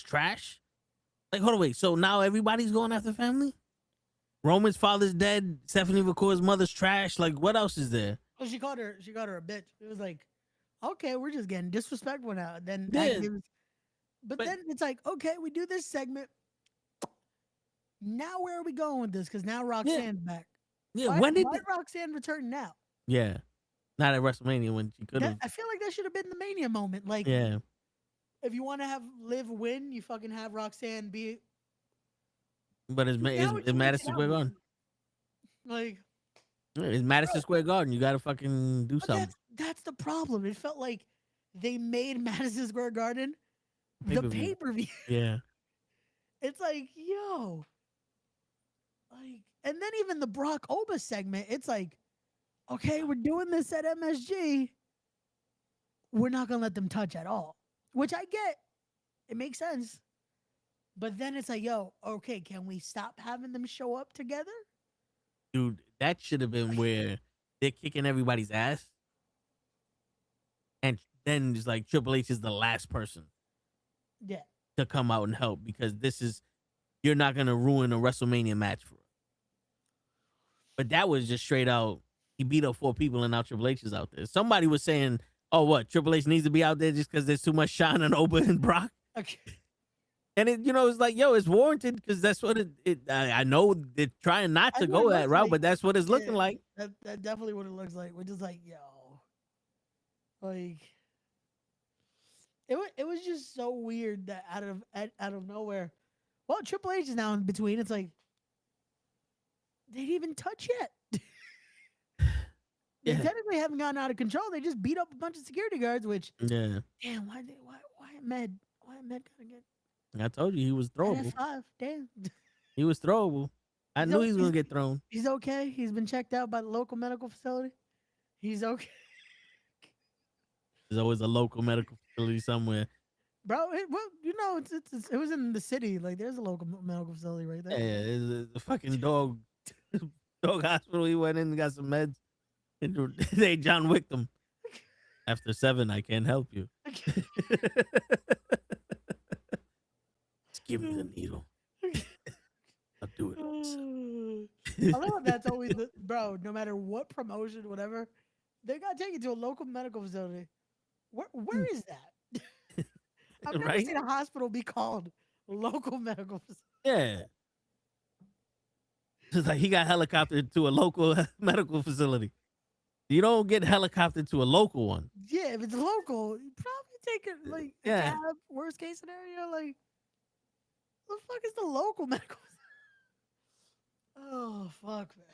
trash. Like, hold on, wait. So now everybody's going after family? Roman's father's dead. Stephanie McCoy's mother's trash. Like, what else is there? Well, she called her a bitch. It was like, okay, we're just getting disrespectful now. Then But then it's like, okay, we do this segment. Now where are we going with this? Because now Roxanne's back. Yeah, why did Roxanne return now? Yeah, not at WrestleMania when she could have. I feel like that should have been the Mania moment. Like, yeah, if you want to have Liv win, you fucking have Roxanne be. But it's Madison Square Garden. Like, it's Madison Square Garden. You got to fucking do something. That's the problem. It felt like they made Madison Square Garden the pay-per-view. Yeah. It's like, yo, like, And then even the Brock Oba segment, it's like, okay, we're doing this at MSG. We're not gonna let them touch at all, which I get. It makes sense. But then it's like, yo, okay, can we stop having them show up together? Dude, that should have been where they're kicking everybody's ass. And then it's like Triple H is the last person Yeah. to come out and help because you're not going to ruin a WrestleMania match for it. But that was just straight out, he beat up 4 people and now Triple H is out there. Somebody was saying, oh, what? Triple H needs to be out there just because there's too much shine on Oba and Brock? Okay. And it's like, yo, it's warranted because that's what I know they're trying not to go that route, but that's what it's looking like. That definitely what it looks like. We're just like, yo, like it was just so weird that out of nowhere. Well, Triple H is now in between. It's like they didn't even touch yet. They technically haven't gotten out of control. They just beat up a bunch of security guards. Which damn, why Med gotta get? I told you he was throwable. 5, damn. He was throwable. I knew he was gonna get thrown. He's okay. He's been checked out by the local medical facility. He's okay. There's always a local medical facility somewhere. Bro, it was in the city. Like, there's a local medical facility right there. Yeah, it's a fucking dog hospital. He went in and got some meds. And they John Wicked him. After 7, I can't help you. Just give me the needle. I'll do it. I love that's always bro. No matter what promotion, whatever, they gotta take you to a local medical facility. Where is that? I've never seen a hospital be called local medical facility. Yeah. It's like he got helicoptered to a local medical facility. You don't get helicoptered to a local one. Yeah, if it's local, you probably take it like a cab, worst case scenario. Like, the fuck is the local medical? Oh fuck, man.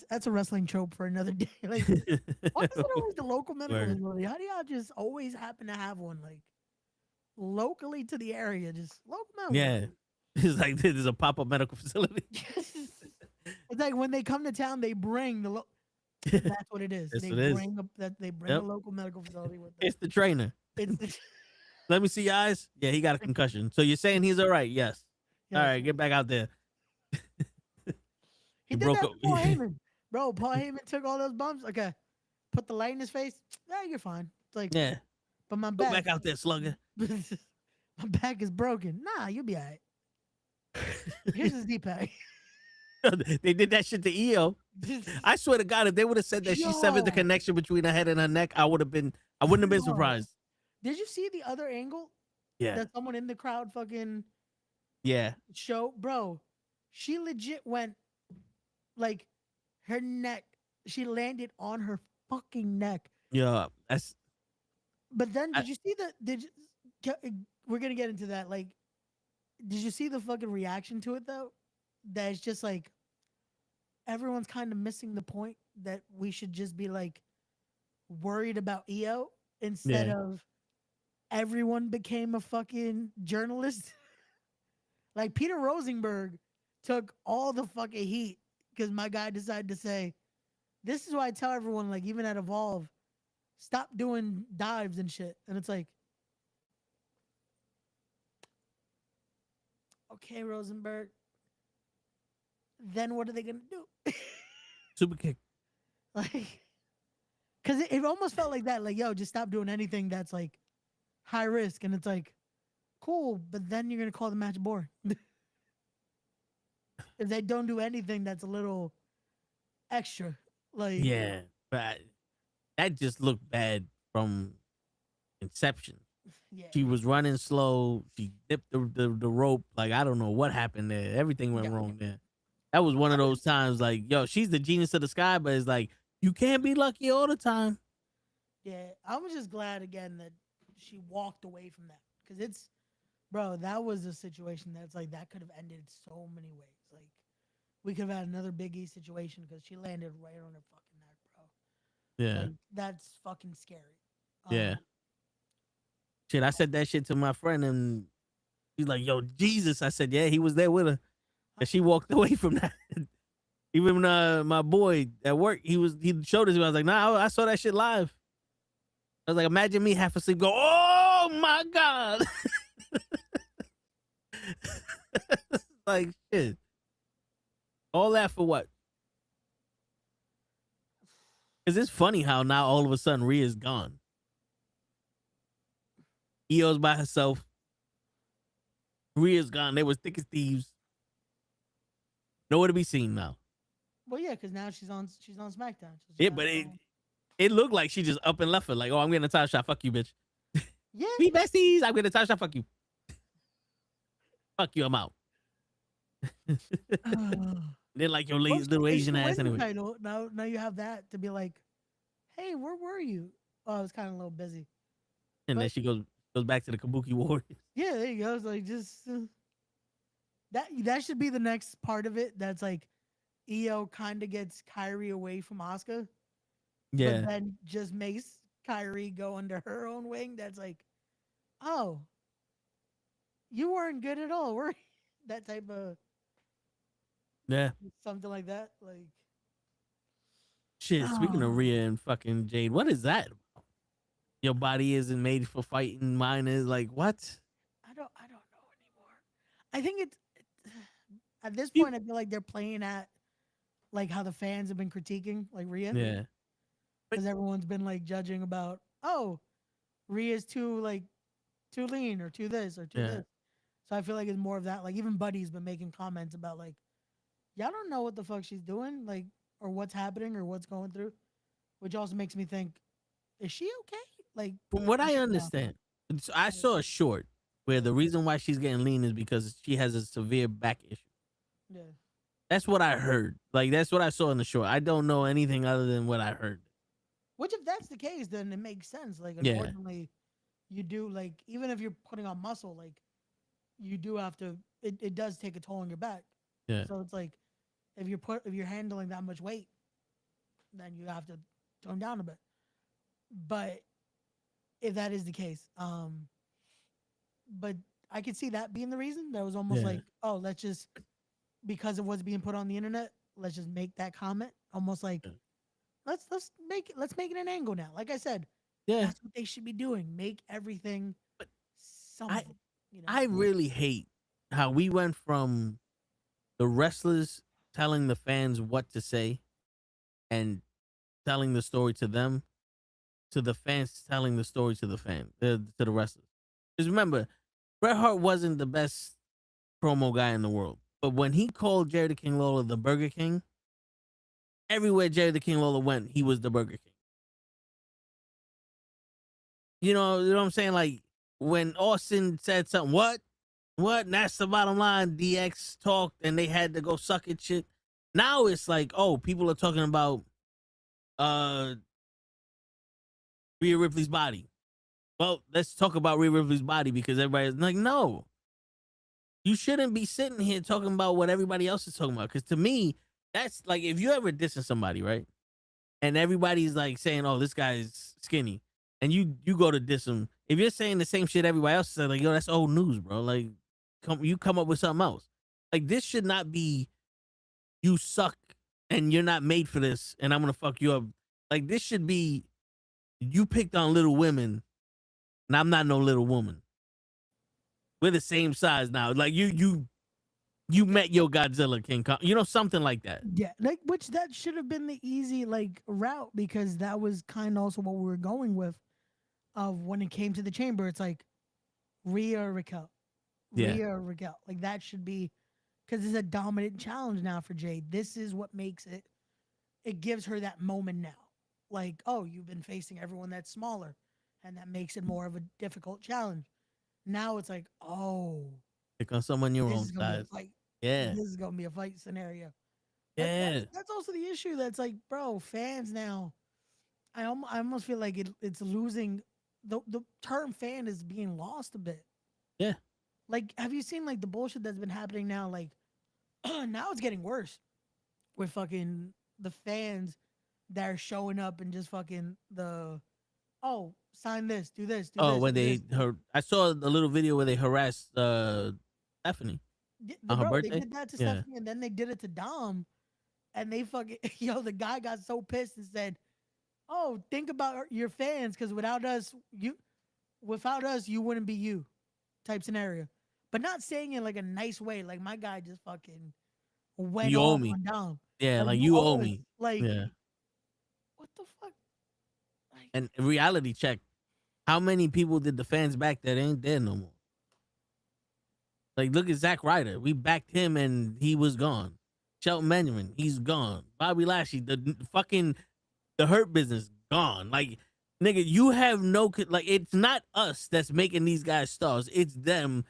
That's a wrestling trope for another day. Like, why is it always the local medical facility? How do y'all just always happen to have one like locally to the area? Just local medical. Yeah, it's like there's a pop-up medical facility. It's like when they come to town, they bring the that's what it is. They bring a local medical facility with them. It's the trainer. Let me see your eyes. Yeah, he got a concussion. So you're saying he's all right? Yes. All right, get back out there. He broke up. Paul Heyman. Bro, Paul Heyman took all those bumps. Okay. Put the light in his face. Yeah, you're fine. It's like, yeah. But my back. Go back out there, slugger. My back is broken. Nah, you'll be all right. Here's his D-pad. They did that shit to EO. I swear to God, if they would have said that she severed the connection between her head and her neck, I wouldn't have been surprised. Did you see the other angle? Yeah. That someone in the crowd fucking show? Bro, she legit went like her neck. She landed on her fucking neck. Yeah. But then did you see we're gonna get into that. Like, did you see the fucking reaction to it though? That it's just like everyone's kind of missing the point that we should just be like worried about EO instead of everyone became a fucking journalist. Like Peter Rosenberg took all the fucking heat because my guy decided to say, this is why I tell everyone, like, even at Evolve, stop doing dives and shit. And it's like, okay, Rosenberg, then what are they gonna do? Super kick. Like, because it almost felt like that. Like, yo, just stop doing anything that's like high risk. And it's like, cool, but then you're gonna call the match boring. If they don't do anything that's a little extra, like, yeah, but that just looked bad from inception. Yeah. She was running slow. She dipped the rope. Like, I don't know what happened there. Everything went wrong there. That was one of those times, like, yo, she's the genius of the sky, but it's like, you can't be lucky all the time. Yeah, I was just glad, again, that she walked away from that. Because it's, bro, that was a situation that's like, that could have ended so many ways. Like, we could have had another Big E situation because she landed right on her fucking neck, bro. Yeah. Like, that's fucking scary. Yeah. Shit, I said that shit to my friend, and he's like, yo, Jesus. I said, yeah, he was there with her. and she walked away from that. Even my boy at work, he showed us. I was like, nah, I saw that shit live. I was like, imagine me half asleep, go, oh my god, like shit. All that for what? Because it's funny how now all of a sudden Rhea's gone. Io's by herself. Rhea's gone. They was thick as thieves. Nowhere to be seen now. Well, yeah, because now she's on SmackDown. Yeah, but it looked like she just up and left her. Like, oh, I'm getting a title shot. Fuck you, bitch. Yeah. We besties. I'm getting a title shot. Fuck you. Fuck you. I'm out. Then like your little Asian ass anyway. Title. Now you have that to be like, hey, where were you? Oh, I was kind of a little busy. And then she goes back to the Kabuki Warriors. Yeah, there you go. It's like just that should be the next part of it. That's like Io kind of gets Kyrie away from Asuka. Yeah. But then just makes Kyrie go under her own wing. That's like, oh, you weren't good at all, were you? That type of something like that. Like shit. Speaking of Rhea and fucking Jade, what is that? Your body isn't made for fighting. Mine is. Like what? I don't know anymore. I think it's at this point. I feel like they're playing at like how the fans have been critiquing like Rhea. Yeah. Because everyone's been like judging about, oh, Rhea's too lean or too this or too this. So I feel like it's more of that. Like even Buddy's been making comments about like, y'all don't know what the fuck she's doing, like, or what's happening or what's going through, which also makes me think, is she okay? Like from what I understand, I saw a short where the reason why she's getting lean is because she has a severe back issue. Yeah. That's what I heard. Like that's what I saw in the short. I don't know anything other than what I heard. Which, if that's the case, then it makes sense. Like, unfortunately, you do, like, even if you're putting on muscle, like, you do have to, it does take a toll on your back. Yeah. So it's like, if you're handling that much weight, then you have to tone down a bit. But if that is the case, but I could see that being the reason. That was almost like, oh, let's just, because of what's being put on the internet, let's just make that comment. Almost like, let's make it an angle now. Like I said, that's what they should be doing. Make everything something. I really hate how we went from the wrestlers telling the fans what to say and telling the story to them to the fans telling the story to the to the wrestlers. Because remember, Bret Hart wasn't the best promo guy in the world, but when he called Jerry the King Lawler the Burger King, everywhere Jerry the King Lawler went, he was the Burger King. You know what I'm saying? Like when Austin said something, what? And that's the bottom line. DX talked and they had to go suck it shit. Now it's like, oh, people are talking about Rhea Ripley's body. Well, let's talk about Rhea Ripley's body because everybody's like, no. You shouldn't be sitting here talking about what everybody else is talking about. Because to me, that's like if you ever dissing somebody, right? And everybody's like saying, oh, this guy's skinny. And you go to diss him. If you're saying the same shit everybody else said, like, yo, that's old news, bro. Like, come up with something else. Like, this should not be you suck and you're not made for this and I'm going to fuck you up. Like, this should be you picked on little women and I'm not no little woman. We're the same size now. Like, you met your Godzilla King Kong, something like that. Yeah, like which that should have been the easy like route because that was kind of also what we were going with. Of when it came to the chamber, it's like Rhea or Raquel, like that should be because it's a dominant challenge now for Jade. This is what makes it. It gives her that moment now, like oh, you've been facing everyone that's smaller, and that makes it more of a difficult challenge. Now it's like oh. Pick on someone your own size. Yeah. This is gonna be a fight scenario. Yeah. That's also the issue. That's like, bro, fans now. I almost feel like it's losing the term fan is being lost a bit. Yeah. Like, have you seen like the bullshit that's been happening now? Like now it's getting worse with fucking the fans that are showing up and just fucking sign this, do this, do this. Oh, when I saw a little video where they harassed Stephanie. On her Bro, they birthday? did that to Yeah. Stephanie, and then they did it to Dom, and they fucking the guy got so pissed and said, "Oh, think about your fans, because without us, you wouldn't be you," type scenario, but not saying it like a nice way. Like my guy just fucking went You owe off me. on Dom. Yeah, like you owe us. me. Like, Yeah. what the fuck? Like, And reality check. How many people did the fans back that ain't there no more? Like, look at Zack Ryder. We backed him and he was gone. Shelton Benjamin, he's gone. Bobby Lashley, the Hurt Business, gone. Like, nigga, you have like, it's not us that's making these guys stars. It's them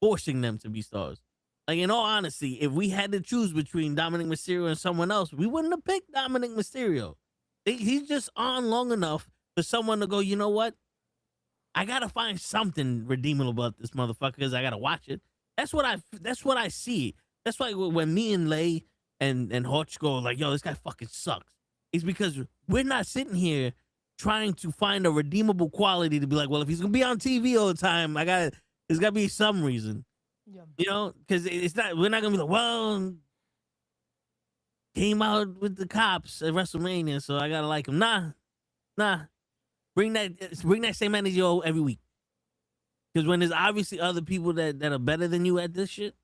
forcing them to be stars. Like, in all honesty, if we had to choose between Dominic Mysterio and someone else, we wouldn't have picked Dominic Mysterio. He's just on long enough for someone to go, you know what? I gotta find something redeemable about this motherfucker because I gotta watch it. That's what I see. That's why when me and Lay and Hotch go like, yo, this guy fucking sucks. It's because we're not sitting here trying to find a redeemable quality to be like, well, if he's gonna be on TV all the time, there's gotta be some reason. yeah. You know, because we're not gonna be like, well, came out with the cops at WrestleMania, so I gotta like him. Nah. Bring that same energy every week. Because when there's obviously other people that are better than you at this shit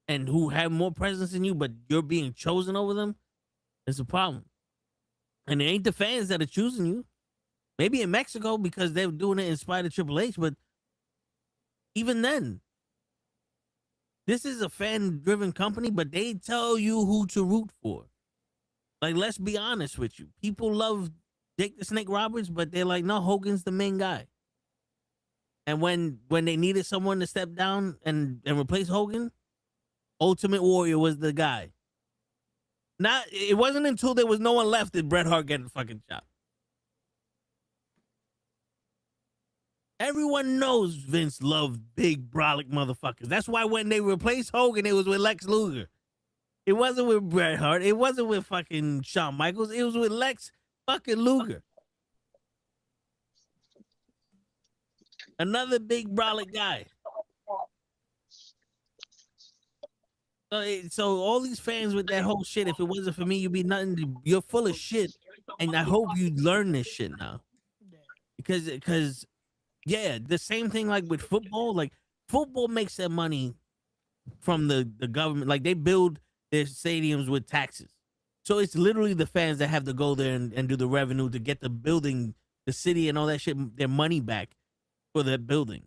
and who have more presence than you, but you're being chosen over them, it's a problem. And it ain't the fans that are choosing you. Maybe in Mexico because they're doing it in spite of Triple H, but even then, this is a fan-driven company, but they tell you who to root for. Like, let's be honest with you. People love Jake the Snake Roberts, but they're like, no, Hogan's the main guy. And when they needed someone to step down and replace Hogan, Ultimate Warrior was the guy. It wasn't until there was no one left that Bret Hart got the fucking job. Everyone knows Vince loved big, brolic motherfuckers. That's why when they replaced Hogan, it was with Lex Luger. It wasn't with Bret Hart. It wasn't with fucking Shawn Michaels. It was with Lex fucking Luger. Another big, brolic guy. So all these fans with that whole shit, if it wasn't for me, you'd be nothing. You're full of shit. And I hope you learn this shit now. Because yeah, the same thing like with football. Like, football makes their money from the government. Like, they build their stadiums with taxes. So it's literally the fans that have to go there and do the revenue to get the building, the city and all that shit, their money back for that building.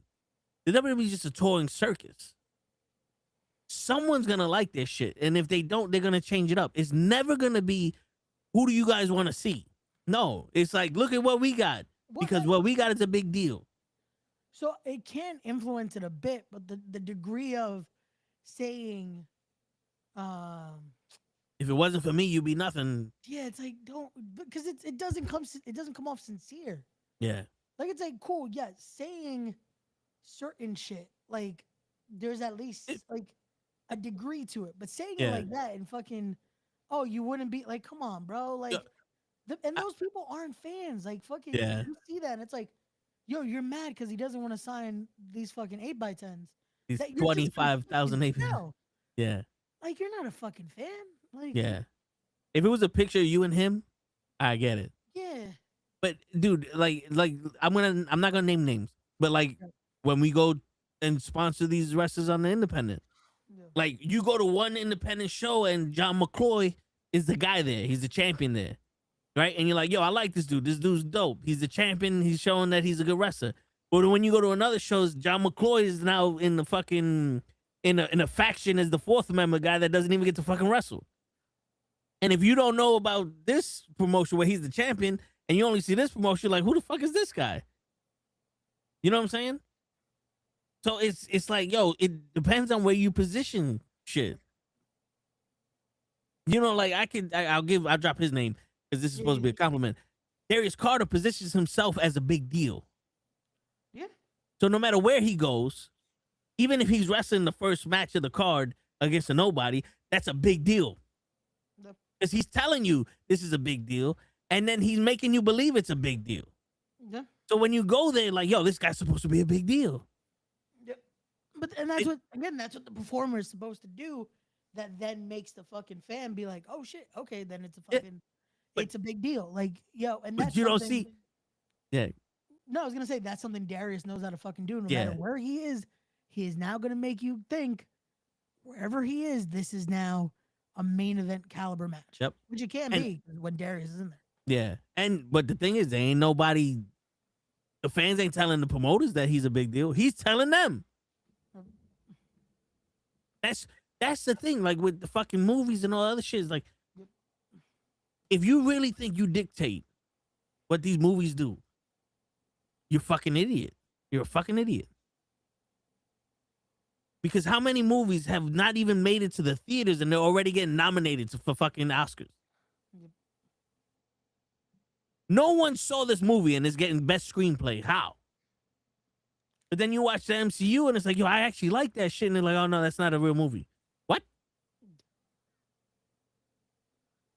The WWE is just a touring circus. Someone's going to like their shit. And if they don't, they're going to change it up. It's never going to be, who do you guys want to see? No, it's like, look at what we got. Because what we got is a big deal. So it can influence it a bit, but the degree of saying, if it wasn't for me, you'd be nothing. Yeah, it's like, don't, because it doesn't come off sincere. Yeah. Like, it's like, cool, yeah, saying certain shit, like, there's at least like a degree to it, but saying it like that and fucking, oh, you wouldn't be like, come on, bro, like, and those people aren't fans, like, fucking, you see that, and it's like, yo, you're mad because he doesn't want to sign these fucking 8x10s. These 25,000 8x10s. Yeah. Like, you're not a fucking fan. Like, yeah. If it was a picture of you and him, I get it. Yeah. But dude, like I'm not gonna name names, but like when we go and sponsor these wrestlers on the independent, like you go to one independent show and John McCloy is the guy there. He's the champion there. Right? And you're like, yo, I like this dude. This dude's dope. He's the champion. He's showing that he's a good wrestler. But when you go to another show, John McCloy is now in the fucking in a faction as the fourth member guy that doesn't even get to fucking wrestle. And if you don't know about this promotion where he's the champion and you only see this promotion, like, who the fuck is this guy? You know what I'm saying? So it's like, yo, it depends on where you position shit. You know, like I'll drop his name because this is supposed to be a compliment. Darius Carter positions himself as a big deal. Yeah. So no matter where he goes, even if he's wrestling the first match of the card against a nobody, that's a big deal. Because he's telling you this is a big deal, and then he's making you believe it's a big deal. Yeah. So when you go there, like, yo, this guy's supposed to be a big deal. Yeah. that's what the performer is supposed to do. That then makes the fucking fan be like, oh shit, okay, then it's a fucking, it's a big deal. Like, yo, and that's you don't see. Yeah. No, I was gonna say that's something Darius knows how to fucking do. No matter where he is now gonna make you think wherever he is, this is now a main event caliber match. Yep. Which it can be when Darius is in there. Yeah. But the thing is, there ain't nobody. The fans ain't telling the promoters that he's a big deal. He's telling them. That's the thing. Like with the fucking movies and all other shit. It's like, if you really think you dictate what these movies do, you're a fucking idiot. You're a fucking idiot. Because how many movies have not even made it to the theaters and they're already getting nominated for fucking Oscars? No one saw this movie and it's getting best screenplay. How? But then you watch the MCU and it's like, yo, I actually like that shit. And they're like, oh, no, that's not a real movie. What?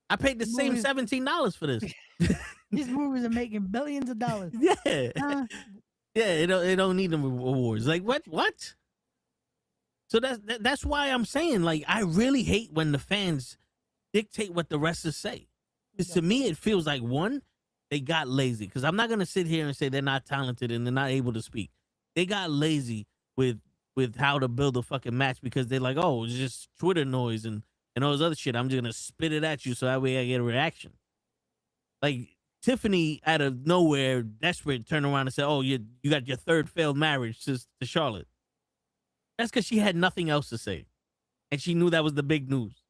I paid the same $17 for this. These movies are making billions of dollars. Yeah. Yeah, it don't need them awards. Like, what? So that's why I'm saying, like, I really hate when the fans dictate what the wrestlers say. Because to me, it feels like, one, they got lazy. Because I'm not going to sit here and say they're not talented and they're not able to speak. They got lazy with how to build a fucking match because they're like, oh, it's just Twitter noise and all this other shit. I'm just going to spit it at you so that way I get a reaction. Like, Tiffany, out of nowhere, desperate, turned around and said, oh, you got your third failed marriage to Charlotte. That's because she had nothing else to say. And she knew that was the big news.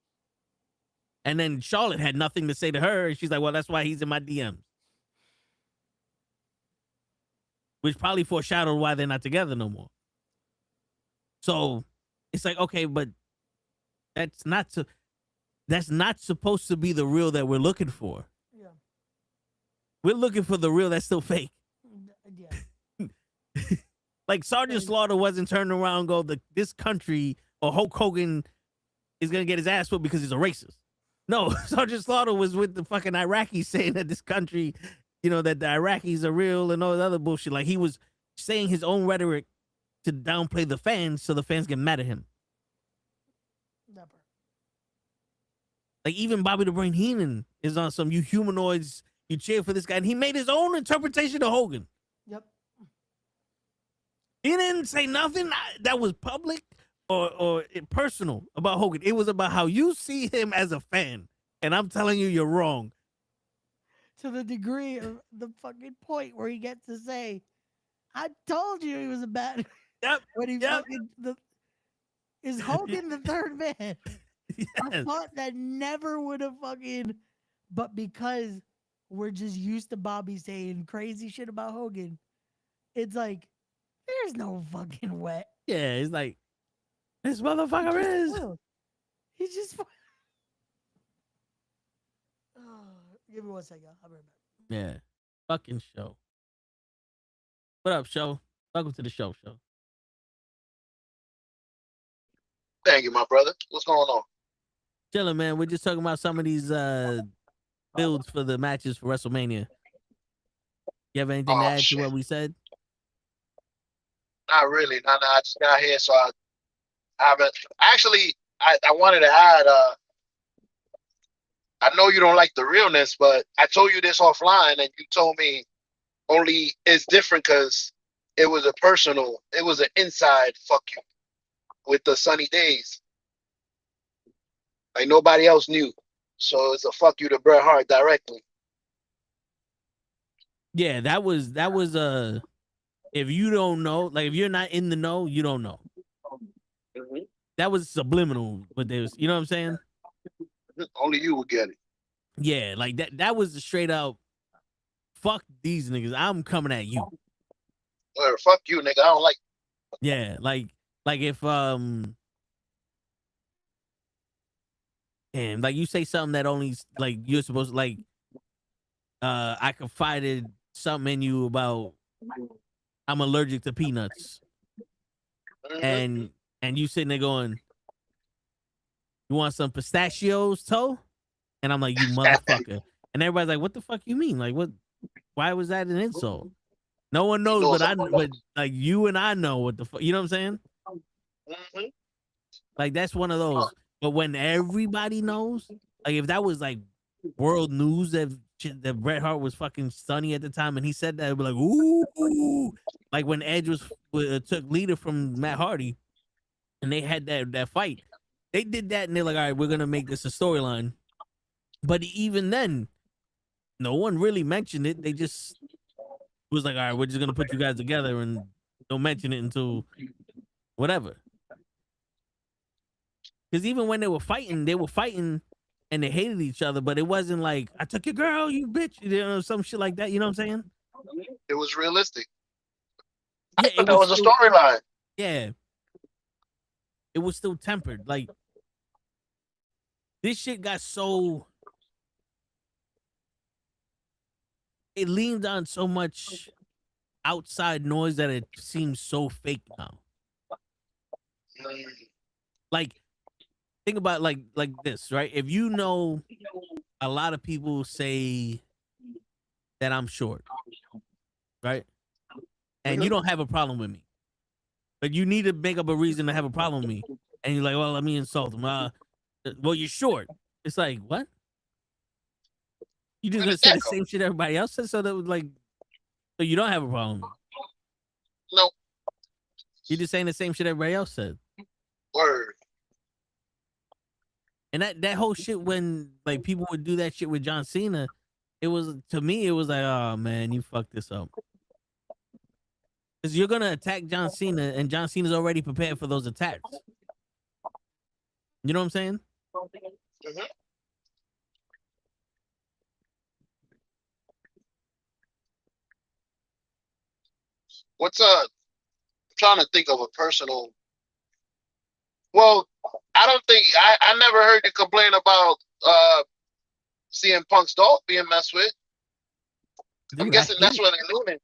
And then Charlotte had nothing to say to her. And she's like, well, that's why he's in my DMs. Which probably foreshadowed why they're not together no more. So it's like, okay, but that's not supposed to be the real that we're looking for. Yeah. We're looking for the real that's still fake. Yeah. Like Sergeant Slaughter wasn't turning around and go, this country or Hulk Hogan is going to get his ass whipped because he's a racist. No, Sergeant Slaughter was with the fucking Iraqis saying that this country, you know, that the Iraqis are real and all that other bullshit. Like he was saying his own rhetoric to downplay the fans so the fans get mad at him. Never. Like even Bobby the Brain Heenan is on some, you humanoids, you cheer for this guy. And he made his own interpretation of Hogan. Yep. He didn't say nothing that was public or personal about Hogan. It was about how you see him as a fan. And I'm telling you, you're wrong. To the degree of the fucking point where he gets to say, I told you he was a bad. Yep. When he fucking is Hogan the third man? Yes. I thought that never would have fucking, but because we're just used to Bobby saying crazy shit about Hogan, it's like, there's no fucking way. Yeah, it's like, this motherfucker is. He's just. Give me 1 second. I'll be right back. Yeah. Fucking show. What up, show? Welcome to the show. Thank you, my brother. What's going on? Chilling, man. We're just talking about some of these builds for the matches for WrestleMania. You have anything to add to what we said? Not really. No, I just got here, so I haven't. Actually, I wanted to add. I know you don't like the realness, but I told you this offline, and you told me only it's different because it was it was an inside fuck you with the sunny days. Like nobody else knew. So it's a fuck you to Bret Hart directly. Yeah, that was if you don't know, like if you're not in the know, you don't know. Mm-hmm. That was subliminal, but there was, you know what I'm saying? Only you would get it. Yeah, like that was the straight out fuck these niggas. I'm coming at you. Or fuck you, nigga. I don't like. Yeah, like if and like you say something that only like you're supposed to like I confided something in you about I'm allergic to peanuts. Mm-hmm. And you sitting there going, you want some pistachios, toe? And I'm like, you motherfucker. And everybody's like, what the fuck you mean? Like, what? Why was that an insult? No one knows, but like you and I know what the fuck. You know what I'm saying? Mm-hmm. Like that's one of those. But when everybody knows, like if that was like world news that Bret Hart was fucking sunny at the time, and he said that, it'd be like, ooh, like when Edge took leader from Matt Hardy, and they had that fight. They did that, and they're like, all right, we're gonna make this a storyline. But even then, no one really mentioned it. They just was like, all right, we're just gonna put you guys together and don't mention it until whatever. Because even when they were fighting and they hated each other, but it wasn't like, I took your girl, you bitch, some shit like that. You know what I'm saying? It was realistic. Yeah, that was a storyline. Yeah. It was still tempered. Like, this shit got so... It leaned on so much outside noise that it seems so fake now. Like, think about like this, right? If you know, a lot of people say that I'm short, right? And you don't have a problem with me, but you need to make up a reason to have a problem with me. And you're like, well, let me insult them. Well, you're short. It's like, what? You just gonna say the same shit everybody else says, so that was like, so you don't have a problem. No. You're just saying the same shit everybody else said. Word. And that whole shit, when like people would do that shit with John Cena, it was, to me, it was like, oh man, you fucked this up. Because you're gonna attack John Cena, and John Cena's already prepared for those attacks. You know what I'm saying? Mm-hmm. What's I'm trying to think of a personal. Well, I don't think I never heard you complain about CM Punk's dog being messed with. Dude, I'm guessing that's what they're doing.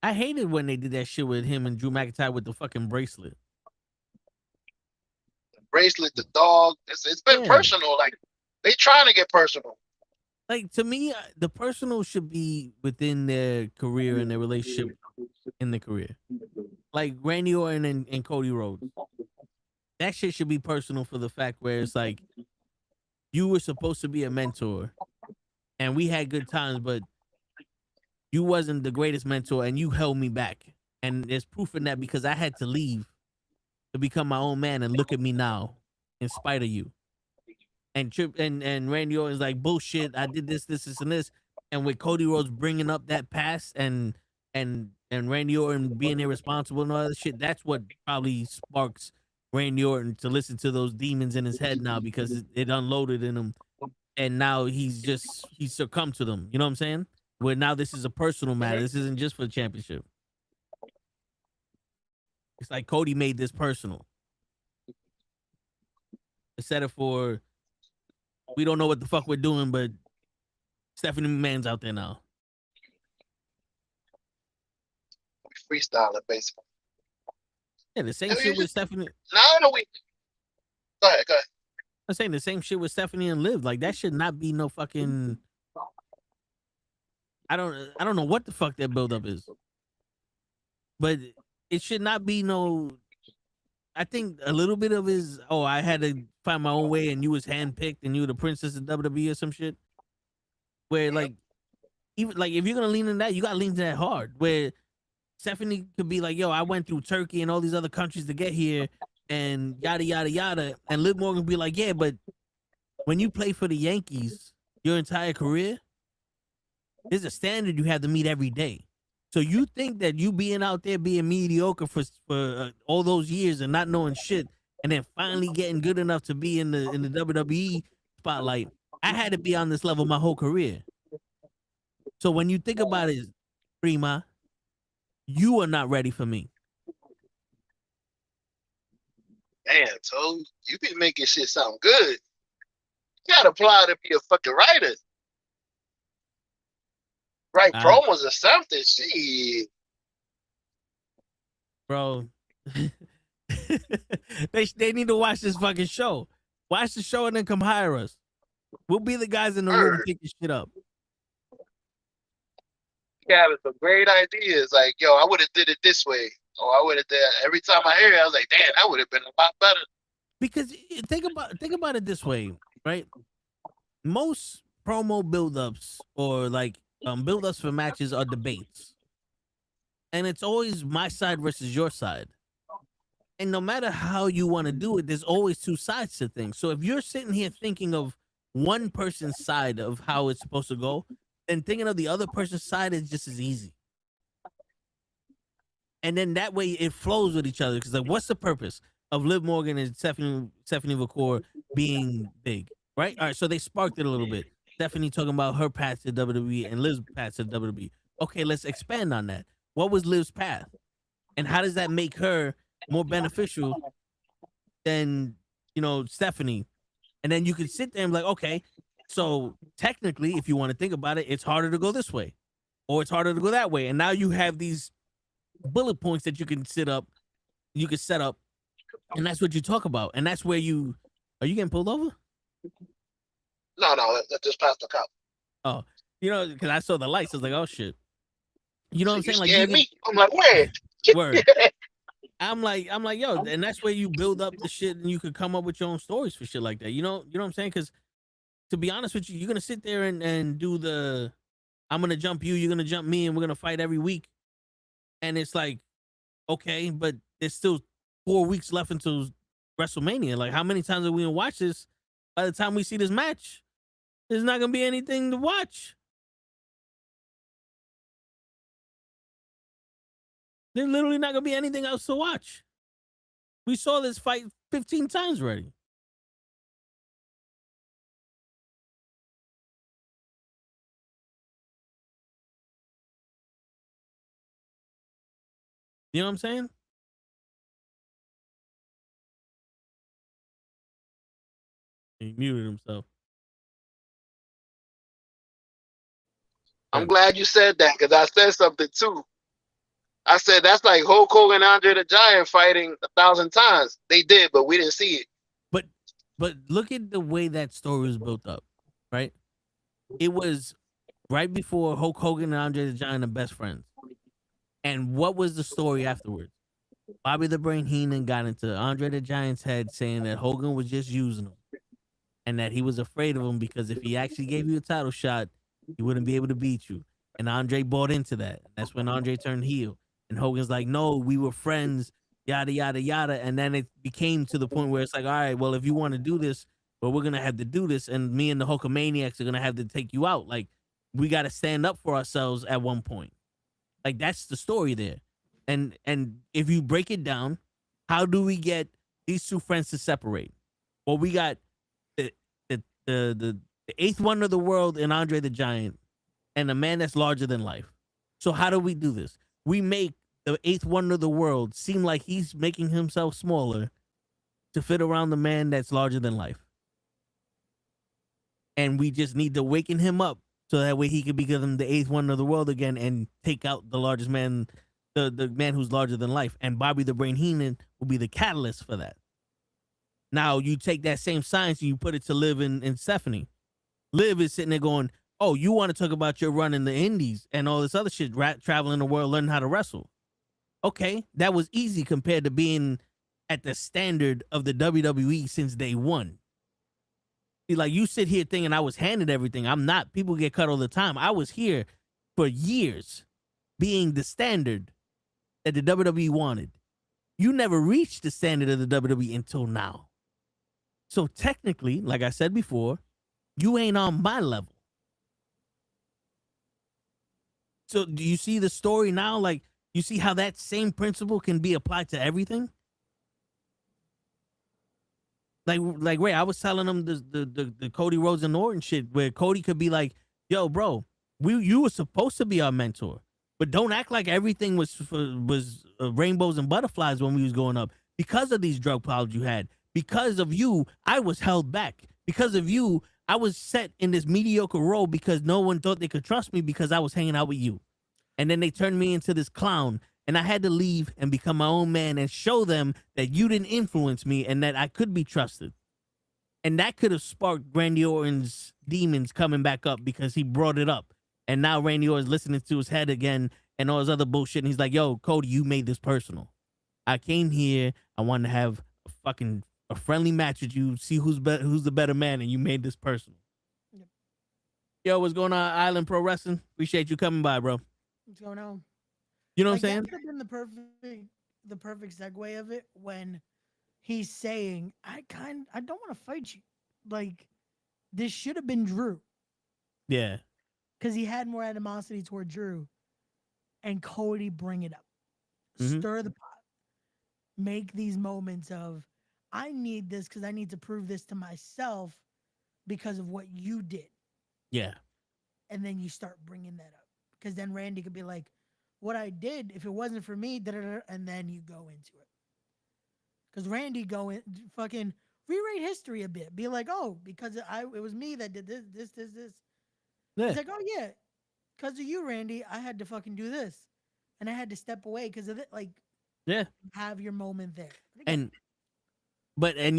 I hated when they did that shit with him and Drew McIntyre with the fucking bracelet. The bracelet, the dog. It's been personal. Like, they trying to get personal. Like, to me, the personal should be within their career and their relationship in the career. Like Randy Orton and Cody Rhodes. That shit should be personal for the fact where it's like, you were supposed to be a mentor and we had good times, but you wasn't the greatest mentor and you held me back. And there's proof in that because I had to leave to become my own man, and look at me now in spite of you. And Randy Orton's like, bullshit, I did this, and this. And with Cody Rhodes bringing up that past and Randy Orton being irresponsible and all that shit, that's what probably sparks Randy Orton to listen to those demons in his head now, because it unloaded in him. And now he's succumbed to them. You know what I'm saying? Where now this is a personal matter. This isn't just for the championship. It's like Cody made this personal. Instead of for, we don't know what the fuck we're doing, but Stephanie McMahon's out there now. Freestyling, basically. Yeah, the same shit with Stephanie. No, we. Go ahead. I'm saying the same shit with Stephanie and Liv. Like, that should not be no fucking. I don't know what the fuck that buildup is, but it should not be no. I think a little bit of his, I had to find my own way and you was handpicked and you were the princess of WWE or some shit. Where like, even like if you're gonna lean in that, you gotta lean to that hard. Where Stephanie could be like, yo, I went through Turkey and all these other countries to get here and yada yada yada. And Liv Morgan be like, yeah, but when you play for the Yankees your entire career, there's a standard you have to meet every day. So you think that you being out there being mediocre for all those years and not knowing shit, and then finally getting good enough to be in the WWE spotlight, I had to be on this level my whole career. So when you think about it, Prima, you are not ready for me. Man, so you be making shit sound good. You gotta apply to be a fucking writer. Right, promos or something. Shit. Bro. they need to watch this fucking show. Watch the show and then come hire us. We'll be the guys in the room picking shit up. Yeah, some great ideas. Like, yo, I would have did it this way. Oh, I would have done. Every time I hear it, I was like, damn, that would have been a lot better. Because think about it this way, right? Most promo buildups or like buildups for matches are debates, and it's always my side versus your side. And no matter how you want to do it, there's always two sides to things. So if you're sitting here thinking of one person's side of how it's supposed to go, then thinking of the other person's side is just as easy. And then that way it flows with each other. Because like, what's the purpose of Liv Morgan and Stephanie McCoy being big, right? All right, so they sparked it a little bit. Stephanie talking about her path to WWE and Liv's path to WWE. Okay, let's expand on that. What was Liv's path, and how does that make her more beneficial than Stephanie? And then you can sit there and be like, okay, so technically, if you want to think about it, it's harder to go this way, or it's harder to go that way. And now you have these bullet points that you can set up, and that's what you talk about. And that's where are you getting pulled over? No, that just passed the cop. Oh, because I saw the lights. I was like, oh shit. You know what I'm saying? Like, scared me. I'm like, where? Word. I'm like, yo, and that's where you build up the shit, and you could come up with your own stories for shit like that. You know what I'm saying? Because to be honest with you, you're gonna sit there and do the, I'm gonna jump you, you're gonna jump me, and we're gonna fight every week. And it's like, okay, but there's still 4 weeks left until WrestleMania. Like, how many times are we gonna watch this? By the time we see this match, there's not gonna be anything to watch. There's literally not gonna be anything else to watch. We saw this fight 15 times already. You know what I'm saying? He muted himself. I'm glad you said that, because I said something too. I said that's like Hulk Hogan and Andre the Giant fighting 1,000 times. They did, but we didn't see it. But look at the way that story was built up, right? It was right before Hulk Hogan and Andre the Giant are best friends. And what was the story afterwards? Bobby the Brain Heenan got into Andre the Giant's head saying that Hogan was just using him, and that he was afraid of him because if he actually gave you a title shot, he wouldn't be able to beat you. And Andre bought into that. That's when Andre turned heel. And Hogan's like, no, we were friends, yada, yada, yada. And then it became to the point where it's like, all right, well, if you want to do this, well, we're going to have to do this. And me and the Hulkamaniacs are going to have to take you out. Like, we got to stand up for ourselves at one point. Like, that's the story there. And if you break it down, how do we get these two friends to separate? Well, we got the eighth wonder of the world in Andre the Giant and a man that's larger than life. So how do we do this? We make the eighth wonder of the world seem like he's making himself smaller to fit around the man that's larger than life. And we just need to waken him up so that way he can become the eighth wonder of the world again and take out the largest man, the man who's larger than life. And Bobby the Brain Heenan will be the catalyst for that. Now, you take that same science and you put it to Liv and Stephanie. Liv is sitting there going, oh, you want to talk about your run in the indies and all this other shit, traveling the world, learning how to wrestle. Okay, that was easy compared to being at the standard of the WWE since day one. See, like, you sit here thinking I was handed everything. I'm not. People get cut all the time. I was here for years being the standard that the WWE wanted. You never reached the standard of the WWE until now. So technically, like I said before, you ain't on my level. So do you see the story now? Like, you see how that same principle can be applied to everything? Like Ray, I was telling him the Cody Rhodes and Orton shit, where Cody could be like, yo, bro, you were supposed to be our mentor, but don't act like everything was rainbows and butterflies when we was going up. Because of these drug problems you had, because of you, I was held back. Because of you, I was set in this mediocre role because no one thought they could trust me because I was hanging out with you. And then they turned me into this clown, and I had to leave and become my own man and show them that you didn't influence me and that I could be trusted. And that could have sparked Randy Orton's demons coming back up because he brought it up. And now Randy Orton's listening to his head again and all this other bullshit. And he's like, yo, Cody, you made this personal. I came here. I wanted to have a friendly match with you. See who's the better man, and you made this personal. Yep. Yo, what's going on, Island Pro Wrestling? Appreciate you coming by, bro. What's going on? You know what I'm saying? That would have been the perfect segue of it when he's saying, I don't want to fight you. Like, this should have been Drew. Yeah. Because he had more animosity toward Drew. And Cody bring it up. Stir the pot. Make these moments of, I need this because I need to prove this to myself because of what you did. Yeah. And then you start bringing that up. Because then Randy could be like, what I did, if it wasn't for me, and then you go into it. Because Randy fucking rewrite history a bit. Be like, oh, because it was me that did this. Yeah. It's like, oh, yeah. Because of you, Randy, I had to fucking do this. And I had to step away because of it. Like, yeah. Have your moment there. And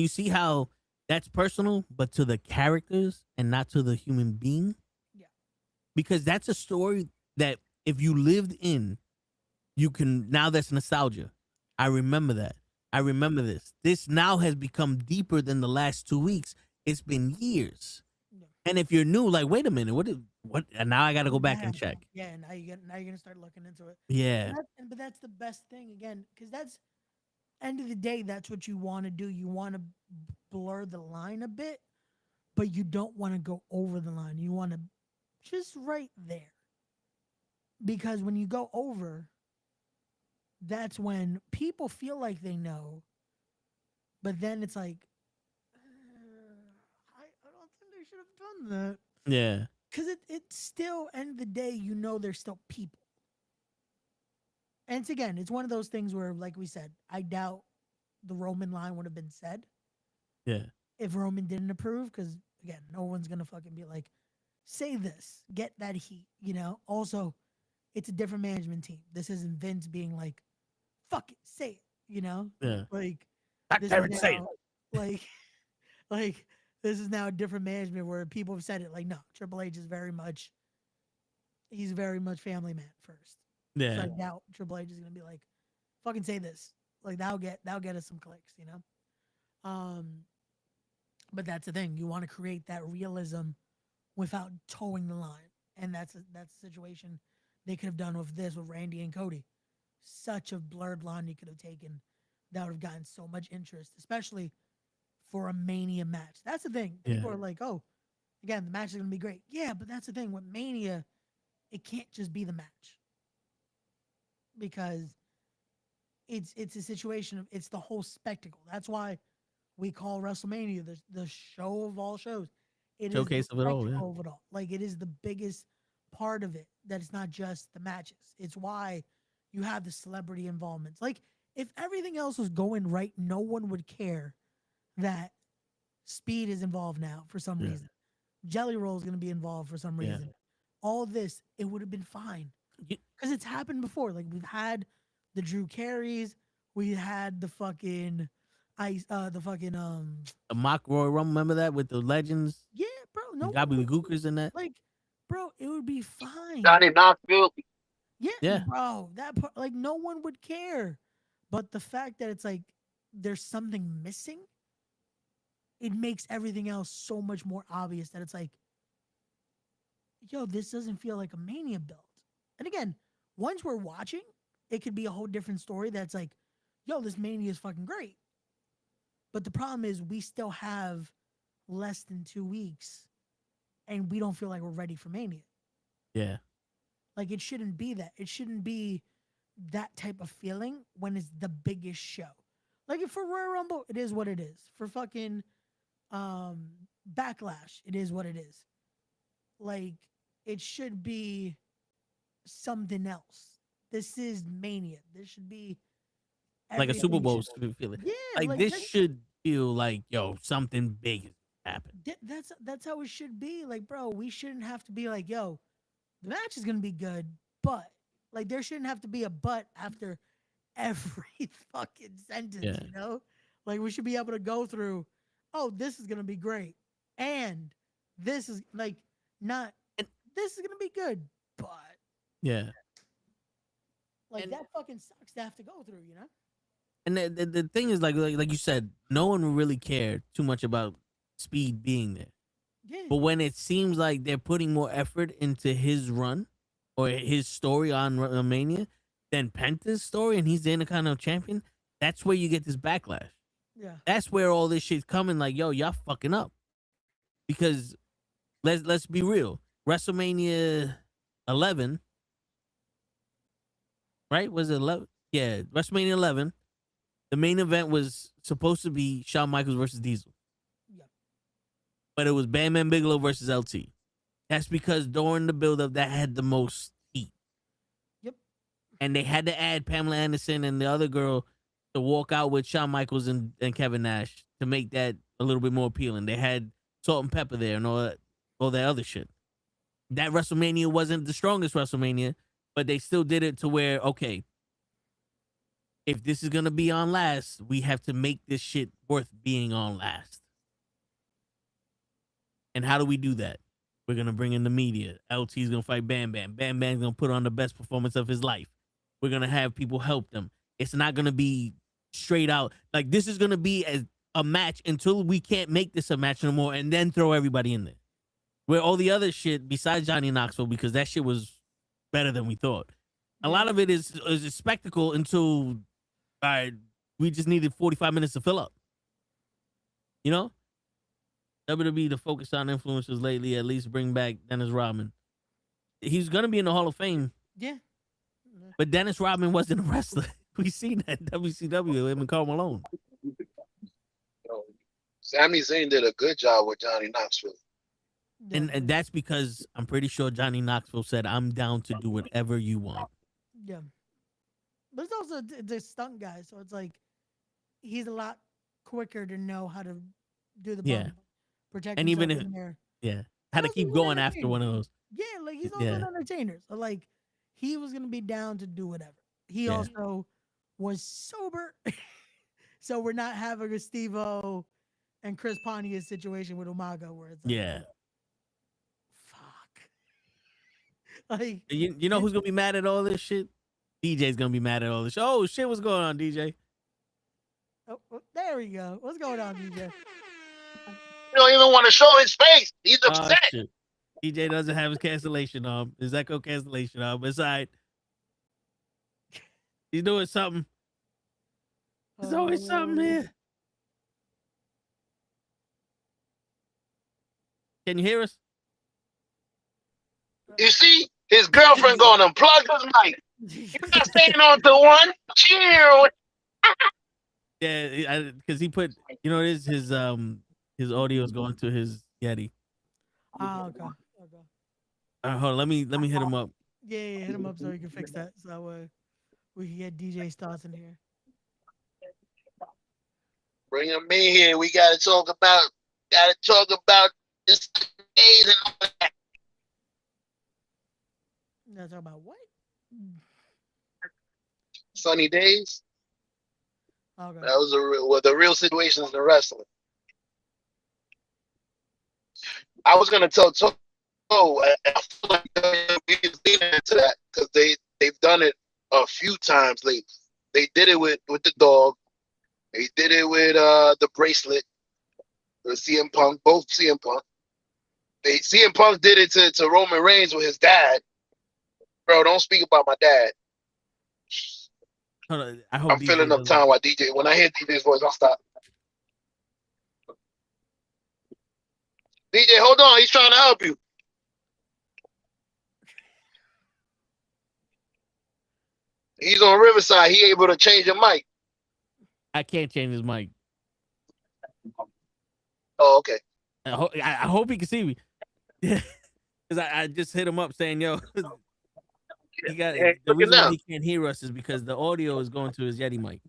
you see how that's personal, but to the characters and not to the human being? Yeah. Because that's a story that if you lived in, you can, now that's nostalgia. I remember that. I remember this. This now has become deeper than the last 2 weeks. It's been years. Yeah. And if you're new, like, wait a minute, what? And now I got to go back and check. Yeah, now you're gonna start looking into it. Yeah. But that's the best thing again, because that's end of the day. That's what you want to do. You want to blur the line a bit, but you don't want to go over the line. You want to just right there, because when you go over, that's when people feel like they know, but then it's like, I don't think they should have done that. Yeah. Because it's still, end of the day, you know there's still people. And it's one of those things where, like we said, I doubt the Roman line would have been said. Yeah. If Roman didn't approve, because, again, no one's going to fucking be like, say this, get that heat, you know? Also, it's a different management team. This isn't Vince being like, fuck it, say it, you know? Yeah. Like, say it. Like, this is now a different management where people have said it. Like, no, Triple H is he's very much family man first. Yeah. So I doubt Triple H is gonna be like, fucking say this. Like, that'll get us some clicks, you know? But that's the thing. You want to create that realism without towing the line. And that's the situation they could have done with Randy and Cody. Such a blurred line you could have taken that would have gotten so much interest, especially for a Mania match. That's the thing. People are like, oh, again, the match is going to be great. Yeah, but that's the thing. With Mania, it can't just be the match. Because it's a situation of, it's the whole spectacle. That's why we call WrestleMania the show of all shows. It Showcase is the of it all, yeah. of it all. Like, it is the biggest part of it, that it's not just the matches. It's why you have the celebrity involvements. Like, if everything else was going right, no one would care that Speed is involved now for some reason. Jelly Roll is going to be involved for some reason. All this, it would have been fine. Because it's happened before. Like, we've had the Drew Carries, we had the fucking a mock Royal Rumble, remember that with the legends? Yeah, bro. No, gobbledygookers in that. Like, bro, it would be fine. Johnny Knoxville. Yeah, bro. That part, like, no one would care. But the fact that it's like there's something missing, it makes everything else so much more obvious that it's like, yo, this doesn't feel like a Mania build. And again, once we're watching, it could be a whole different story that's like, yo, this Mania is fucking great. But the problem is we still have less than 2 weeks and we don't feel like we're ready for Mania. Yeah. Like, it shouldn't be that. It shouldn't be that type of feeling when it's the biggest show. Like, if for Royal Rumble, it is what it is. For fucking Backlash, it is what it is. Like, it should be something else. This is Mania. This should be like a Super Bowl feeling. Yeah, like this should feel like, yo, something big has happened. That's how it should be. Like, bro, we shouldn't have to be like, yo, the match is gonna be good, but like, there shouldn't have to be a but after every fucking sentence, you know? Like, we should be able to go through, oh, this is gonna be great, and this is like not, this is gonna be good, but Like that fucking sucks to have to go through, you know? And the thing is, like you said, no one really cared too much about Speed being there. Yeah. But when it seems like they're putting more effort into his run or his story on WrestleMania than Penta's story, and he's the Intercontinental Champion, that's where you get this backlash. Yeah. That's where all this shit's coming. Like, yo, y'all fucking up. Because let's be real, WrestleMania 11, right? Was it 11? Yeah, WrestleMania 11. The main event was supposed to be Shawn Michaels versus Diesel. Yep. But it was Bam Bam Bigelow versus LT. That's because during the build-up, that had the most heat. Yep. And they had to add Pamela Anderson and the other girl to walk out with Shawn Michaels and Kevin Nash to make that a little bit more appealing. They had Salt and Pepper there and all that other shit. That WrestleMania wasn't the strongest WrestleMania, but they still did it to where, okay, if this is going to be on last, we have to make this shit worth being on last. And how do we do that? We're going to bring in the media. LT's going to fight Bam Bam. Bam Bam's going to put on the best performance of his life. We're going to have people help them. It's not going to be straight out. Like, this is going to be a match until we can't make this a match no more and then throw everybody in there. Where all the other shit, besides Johnny Knoxville, because that shit was better than we thought. A lot of it is a spectacle until, all right, we just needed 45 minutes to fill up. You know? WWE to focus on influencers lately, at least bring back Dennis Rodman. He's going to be in the Hall of Fame. Yeah. But Dennis Rodman wasn't a wrestler. We seen that in WCW, him and Karl Malone. Sami Zayn did a good job with Johnny Knoxville. And that's because I'm pretty sure Johnny Knoxville said, I'm down to do whatever you want. Yeah. But it's also the stunt guy, so it's like he's a lot quicker to know how to do the bump, protect and himself even in there. Yeah. How to keep going after one of those. Yeah, like he's also an entertainer. So like he was gonna be down to do whatever. He also was sober. So we're not having a Steve-O and Chris Pontius situation with Umaga where it's like, fuck. Like you know who's gonna be mad at all this shit? DJ's gonna be mad at all this shit. Oh shit, what's going on, DJ? Oh, there we go. What's going on, DJ? You don't even want to show his face. He's upset. Shit. DJ doesn't have his cancellation his echo cancellation It's all right. He's doing something. There's always something here. Can you hear us? You see, his girlfriend going to unplug his mic. You're not staying on to one. Chill. Yeah, because he put, his audio is going to his Yeti. Oh, okay. All right, hold on. Let me hit him up. Yeah, hit him up so we can fix that. So we can get DJ's thoughts in here. Bring him in here. We gotta talk about this days and all that. You gotta talk about what? Sunny days. Okay. That was the real situations in wrestling. I was gonna tell I feel like he's leaning into that because they've done it a few times lately. They did it with the dog. They did it with the bracelet. With CM Punk, both CM Punk. CM Punk did it to Roman Reigns with his dad. Bro, don't speak about my dad. Hold on, I hope I'm filling up time while DJ. When I hear DJ's voice, I'll stop. DJ, hold on. He's trying to help you. He's on Riverside. He able to change your mic. I can't change his mic. Oh, okay. I hope he can see me. Because I just hit him up saying, yo, the reason why he can't hear us is because the audio is going to his Yeti mic.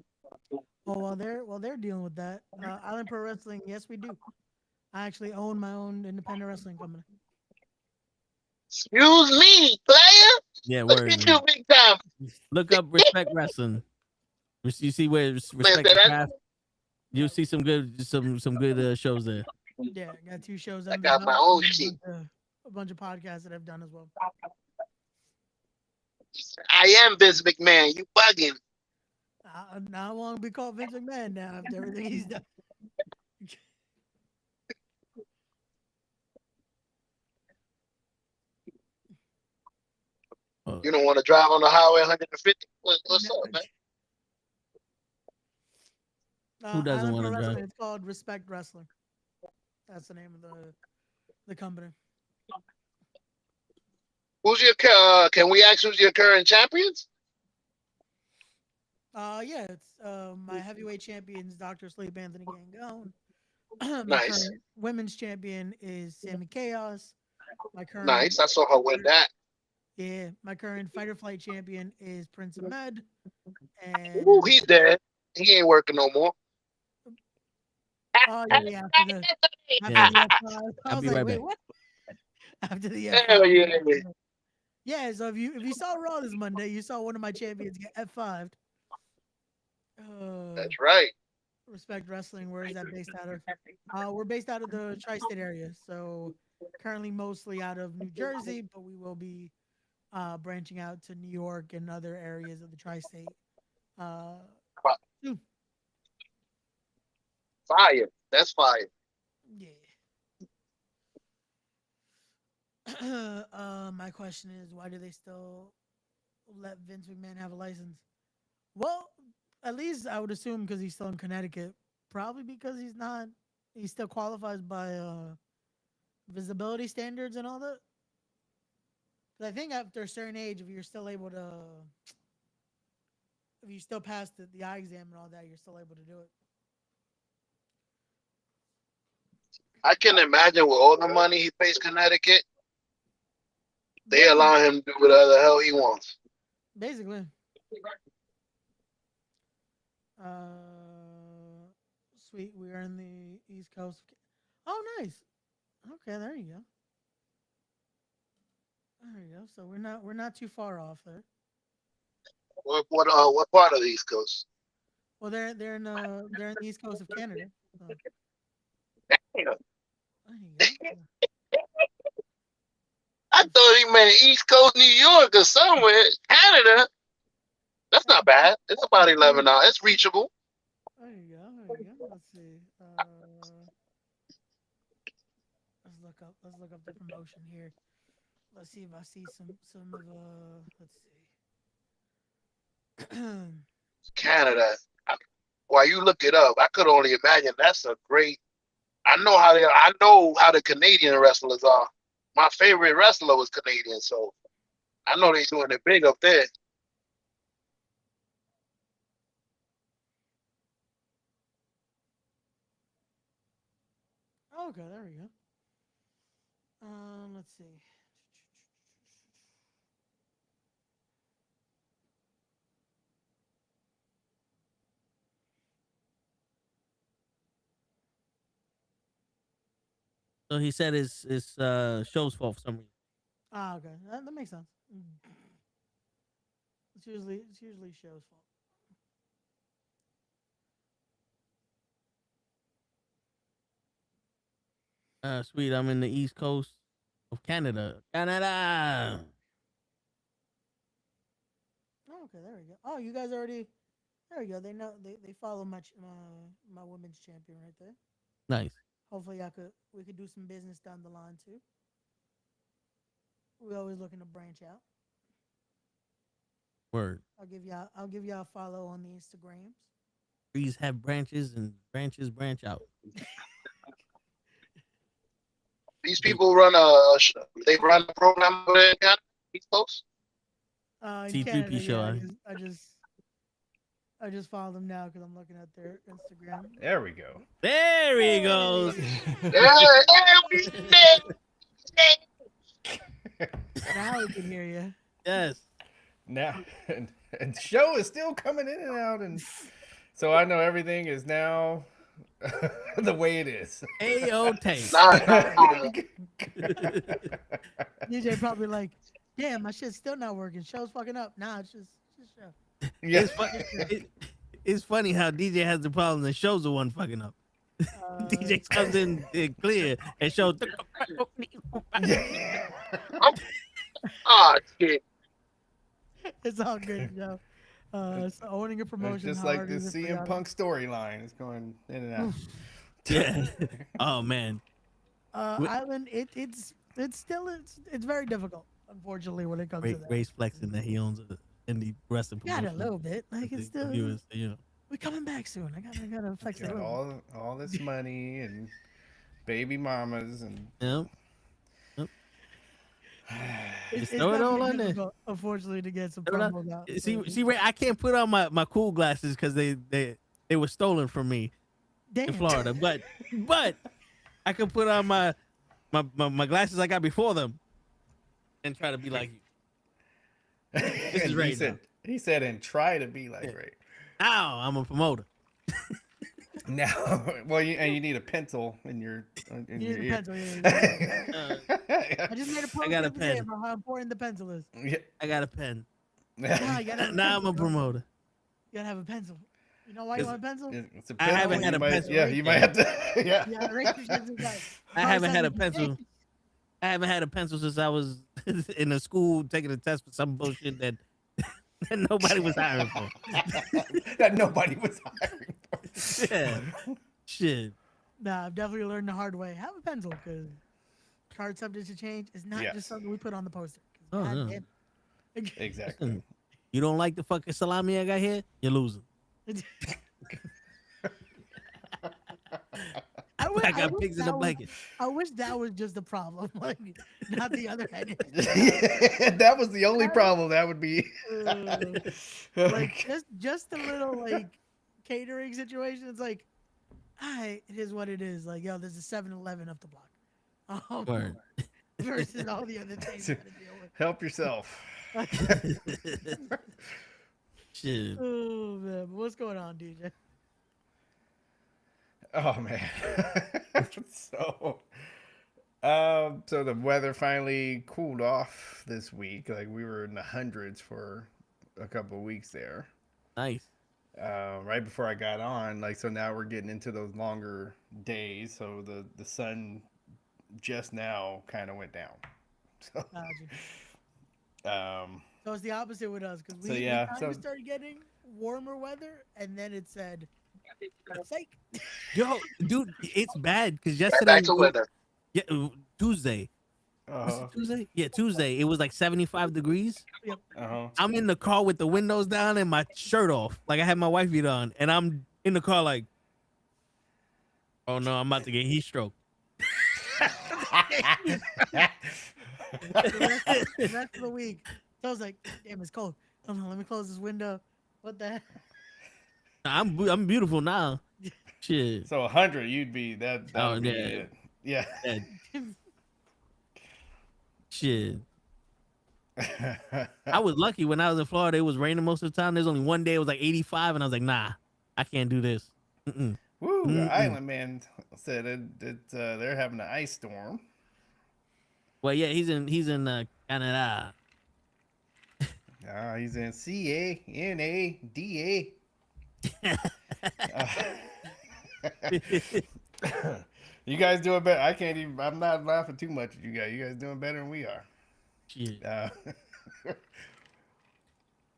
Oh, while they're dealing with that, Island Pro Wrestling, yes, we do. I actually own my own independent wrestling company. Excuse me, player. Yeah, look word. at you, big time. Look up Respect Wrestling. You see where Respect the Craft. You'll see some good shows there. Yeah, I got 2 shows. I got my own shit. A bunch of podcasts that I've done as well. I am Vince McMahon. You bugging. Now I want to be called Vince McMahon now after everything he's done. You don't want to drive on the highway 150? What's up, man? Who doesn't want to drive? It's called Respect Wrestling. That's the name of the company. Who's your can we ask who's your current champions? Yeah, it's my heavyweight champion is Dr. Sleep Anthony Gangone. Nice. Current women's champion is Sammy Chaos. My current Nice. I saw her win that. Yeah, my current Fight or Flight champion is Prince Ahmed. And Ooh, he's dead. He ain't working no more. oh yeah, after the F5. I was like, wait, what? After the F5. Hell yeah. Yeah, so if you saw Raw this Monday, you saw one of my champions get F5'd. That's right. Respect Wrestling. Where is that based out of? We're based out of the tri-state area, so currently mostly out of New Jersey, but we will be branching out to New York and other areas of the tri-state. Soon. Fire. That's fire. Yeah. My question is, why do they still let Vince McMahon have a license? Well, at least I would assume because he's still in Connecticut. Probably because he still qualifies by visibility standards and all that. But I think after a certain age, if you still pass the eye exam and all that, you're still able to do it. I can imagine with all the money he pays Connecticut, they allow him to do whatever the hell he wants. Basically. Sweet. We are in the East Coast. Oh, nice. Okay, there you go. There you go. So we're not too far off there. What part of the East Coast? Well, they're in the East Coast of Canada. So. I thought he meant East Coast New York or somewhere. Canada. That's not bad. It's about 11 hours. It's reachable. There you go. Let's see. Let's look up the promotion here. Let's see if I see some of let's see. Canada. While you look it up, I could only imagine that's a great. I know how the Canadian wrestlers are. My favorite wrestler was Canadian, so I know they're doing it big up there. Okay, there we go. Let's see. So he said it's show's fault for some reason. Okay, that makes sense. It's usually show's fault. Sweet. I'm in the East Coast of Canada. Canada. Okay, there we go. Oh, you guys already. There we go. They know they follow my women's champion right there. Nice. Hopefully, we could do some business down the line too. We're always looking to branch out. Word. I'll give y'all a follow on the Instagrams. Trees have branches and branches branch out. These people run they run a program over there in East Coast. C3P show. I just follow them now because I'm looking at their Instagram. There we go. There he goes. Now we can hear you. Yes. Now, and show is still coming in and out, and so I know everything is now the way it is. Ayo tape. DJ probably like, damn, my shit's still not working. Show's fucking up. Nah, it's just show. Yeah. It's funny how DJ has the problem and shows the one fucking up. DJ comes in clear and shows. Oh shit! It's all good, Joe. So owning a It's promotion, just how like hard the is it for CM y'all? Punk storyline. It's going in and out. Yeah. Oh man. Island, it's still it's very difficult, unfortunately, when it comes to that. Race flexing that he owns an indie wrestling Got promotion. a little bit, like it's still. Viewers, you know. We're coming back soon. I gotta flex it. Got all this money and baby mamas and Yep. It's throw it all definitely on there. difficult, unfortunately, to get some Throw it on- promos out. See, Ray, I can't put on my cool glasses because they were stolen from me in Florida. But I can put on my glasses I got before them and try to be like you. This is Ray. He said, and try to be like Ray. Now I'm a promoter. Now, well, you need a pencil in your You need a ear. pencil. Yeah. I just made a post I got a the other day pen. about how important the pencil is. Yeah. I got a pen. Nah, you gotta have a Now I'm pencil, a bro. promoter. You gotta have a pencil. You know why you want a pencil? It's a I haven't had a pencil. Yeah, you might have to. Yeah. Yeah, Ray should do that. I haven't had a Carson- pencil. I haven't had a pencil since I was in a school taking a test for some bullshit that nobody was hiring for. That nobody was hiring for. Yeah. Shit. Nah, I've definitely learned the hard way. Have a pencil, because card subject to change is not Yes. just something we put on the poster. Oh, God no. damn. Exactly. You don't like the fucking salami I got here? You're losing. I got wish pigs in that the was- blanket. I wish that was just the problem, like not the other head. That was the only problem. That would be Like just a little like catering situation. It's like, it is what it is. Like, yo, there's a 7-Eleven up the block. Word. Versus all the other things. you gotta deal with. help yourself. Shit. Oh man, but what's going on, DJ? Oh man. So the weather finally cooled off this week. Like we were in the hundreds for a couple of weeks there. Nice. Right before I got on, like, so now we're getting into those longer days. So the sun just now kind of went down. So, So it's the opposite with us, because we, So, yeah, we kind of started getting warmer weather, and then it said, "Psych." Yo, dude, it's bad because yesterday. Back to weather. Yeah, Tuesday. Was it Tuesday? Yeah, Tuesday. It was like 75 degrees. Yep. I'm in the car with the windows down and my shirt off. Like I had my wife beat on, and I'm in the car like, oh no, I'm about to get heat stroke. The rest of the week, so I was like, "Damn, it's cold. Hold on, let me close this window." What the heck? I'm beautiful now. Shit. So 100, you'd be that. Oh, Would be yeah. it. Yeah. Shit. I was lucky when I was in Florida. It was raining most of the time. There's only one day it was like 85, and I was like, nah, I can't do this. Mm-mm. Woo! The Island Man said they're having an ice storm. Well, yeah, he's in Canada. He's in CANADA. You guys doing better? I can't even. I'm not laughing too much at you guys. You guys doing better than we are. Shit.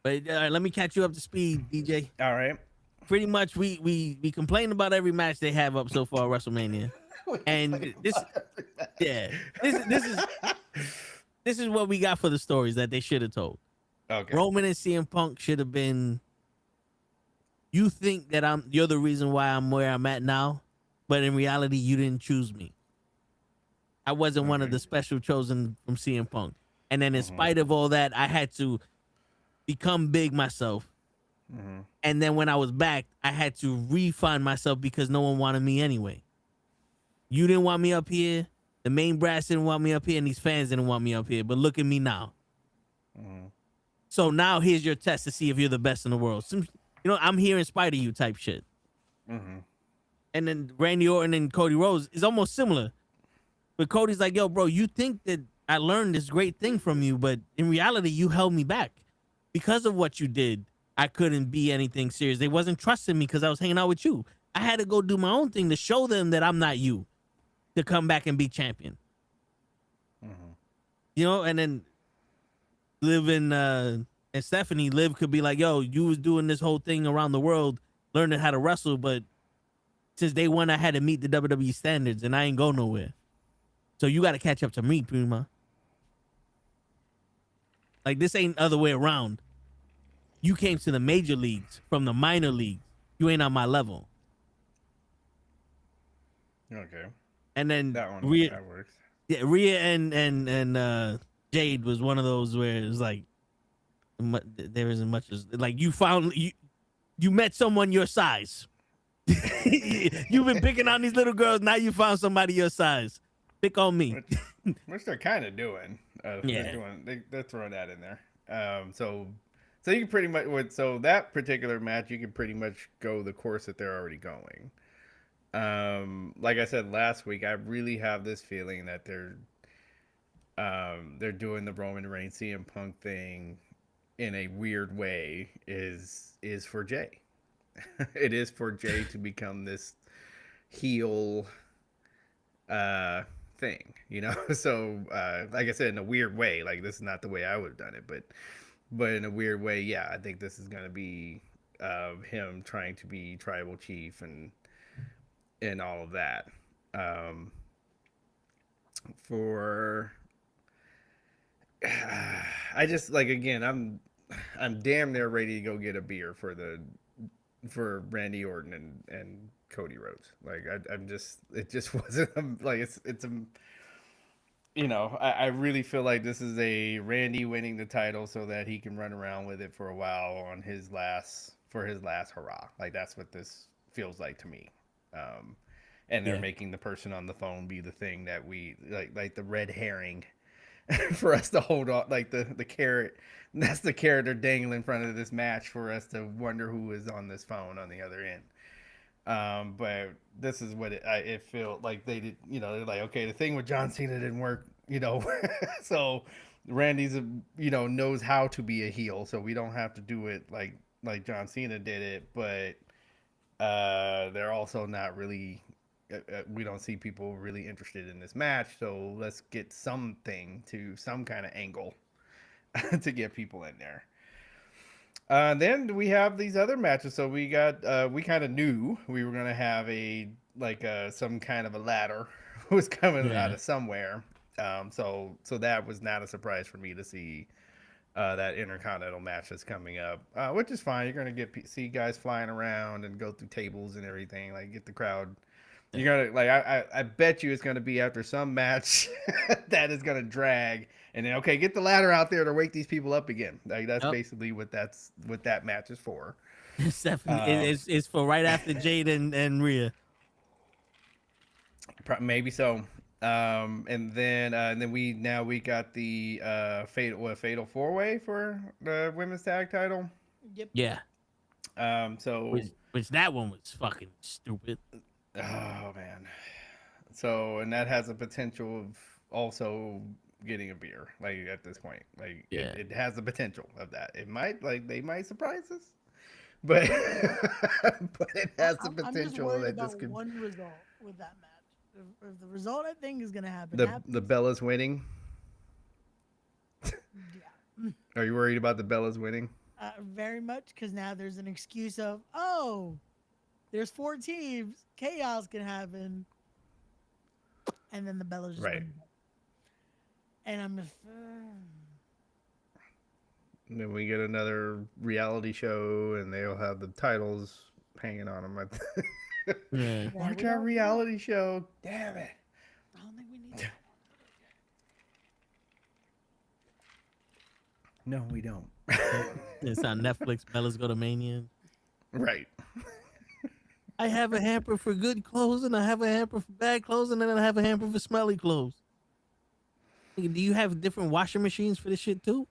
But let me catch you up to speed, DJ. All right. Pretty much, we complain about every match they have up so far at WrestleMania, and this is what we got for the stories that they should have told. Okay. Roman and CM Punk should have been. You think that you're the reason why I'm where I'm at now, but in reality, you didn't choose me. I wasn't one of the special chosen from CM Punk. And then in spite of all that, I had to become big myself. And then when I was back, I had to refine myself because no one wanted me anyway. You didn't want me up here. The main brass didn't want me up here, and these fans didn't want me up here. But look at me now. So now here's your test to see if you're the best in the world. I'm here in spite of you type shit. And then Randy Orton and Cody Rhodes is almost similar. But Cody's like, yo, bro, you think that I learned this great thing from you, but in reality, you held me back. Because of what you did, I couldn't be anything serious. They wasn't trusting me because I was hanging out with you. I had to go do my own thing to show them that I'm not you, to come back and be champion. And then live in And Stephanie, Liv could be like, yo, you was doing this whole thing around the world, learning how to wrestle, but since day one, I had to meet the WWE standards, and I ain't go nowhere. So you got to catch up to me, Prima. Like, this ain't other way around. You came to the major leagues from the minor leagues. You ain't on my level. Okay. And then that works. Yeah, Rhea and Jade was one of those where it was like there isn't much as like you met someone your size. You've been picking on these little girls. Now you found somebody your size. Pick on me. Which they're kind of doing. They're throwing that in there. So you can pretty much that particular match you can pretty much go the course that they're already going. Like I said last week, I really have this feeling that they're doing the Roman Reigns CM Punk thing in a weird way is for Jay. It is for Jay to become this heel thing, you know. So like I said, in a weird way, like this is not the way I would have done it, but in a weird way, yeah, I think this is gonna be him trying to be tribal chief and all of that. I just like, again, I'm damn near ready to go get a beer for Randy Orton and Cody Rhodes. Like it just wasn't like it's you know, I really feel like this is a Randy winning the title so that he can run around with it for a while on his last hurrah. Like that's what this feels like to me. And they're making the person on the phone be the thing that we like the red herring for us to hold on, like the carrot. That's the carrot they're dangling in front of this match for us to wonder who is on this phone on the other end. But this is what it felt like they did. You know, they're like, okay, the thing with John Cena didn't work. You know, so Randy's knows how to be a heel, so we don't have to do it like John Cena did it. But they're also not really. We don't see people really interested in this match, so let's get some kind of angle to get people in there. Then we have these other matches. So we got we kind of knew we were gonna have some kind of a ladder was coming out of somewhere. So that was not a surprise for me to see that Intercontinental match that's coming up, which is fine. You're gonna see guys flying around and go through tables and everything, like get the crowd. You're gonna I bet you it's gonna be after some match that is gonna drag, and then get the ladder out there to wake these people up again. Like that's basically what that match is for. It's definitely it's for right after Jade and Rhea. Maybe so. And then we got the fatal 4-way for the women's tag title. Yep. Yeah. So which that one was fucking stupid. Oh man. So, and that has a potential of also getting a beer, like at this point. Like it has the potential of that. It might they might surprise us. But but it has the potential that this could one result with that match. If the result I think is gonna happen. The Bellas winning. Yeah. Are you worried about the Bellas winning? Very much, because now there's an excuse of there's 4 teams, chaos can happen, and then the Bellas just win. And I'm just. And then we get another reality show, and they'll have the titles hanging on them. Watch our reality show. Damn it. I don't think we need that. No, we don't. It's on Netflix. Bellas Go to Mania. Right. I have a hamper for good clothes, and I have a hamper for bad clothes, and then I have a hamper for smelly clothes. Do you have different washing machines for this shit too?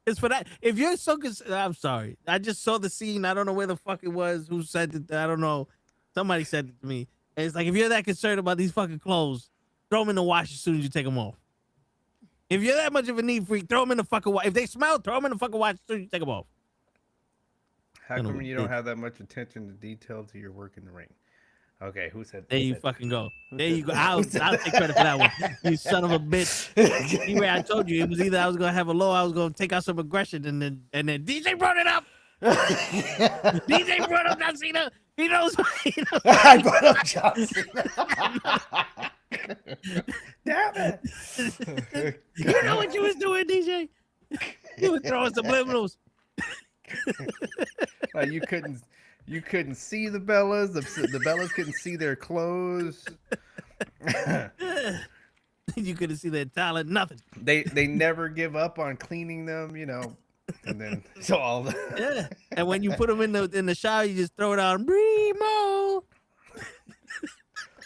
It's for that. If you're so concerned, I'm sorry. I just saw the scene. I don't know where the fuck it was. Who said it? I don't know. Somebody said it to me. And it's like, if you're that concerned about these fucking clothes, throw them in the wash as soon as you take them off. If you're that much of a neat freak, throw them in the fucking wash. If they smell, throw them in the fucking wash as soon as you take them off. How come you don't have that much attention to detail to your work in the ring? Okay, who said? There you fucking go. There you go. I'll take credit for that one. You son of a bitch. Anyway, I told you it was either I was gonna have a low, I was gonna take out some aggression, and then DJ brought it up. DJ brought up John Cena. He knows. I brought up John Cena. Damn it! You know what you was doing, DJ? You was throwing subliminals. Like you couldn't see the Bellas. The Bellas couldn't see their clothes. You couldn't see their talent. Nothing. They never give up on cleaning them, you know. And then so all the Yeah. And when you put them in the shower, you just throw it on Bremo.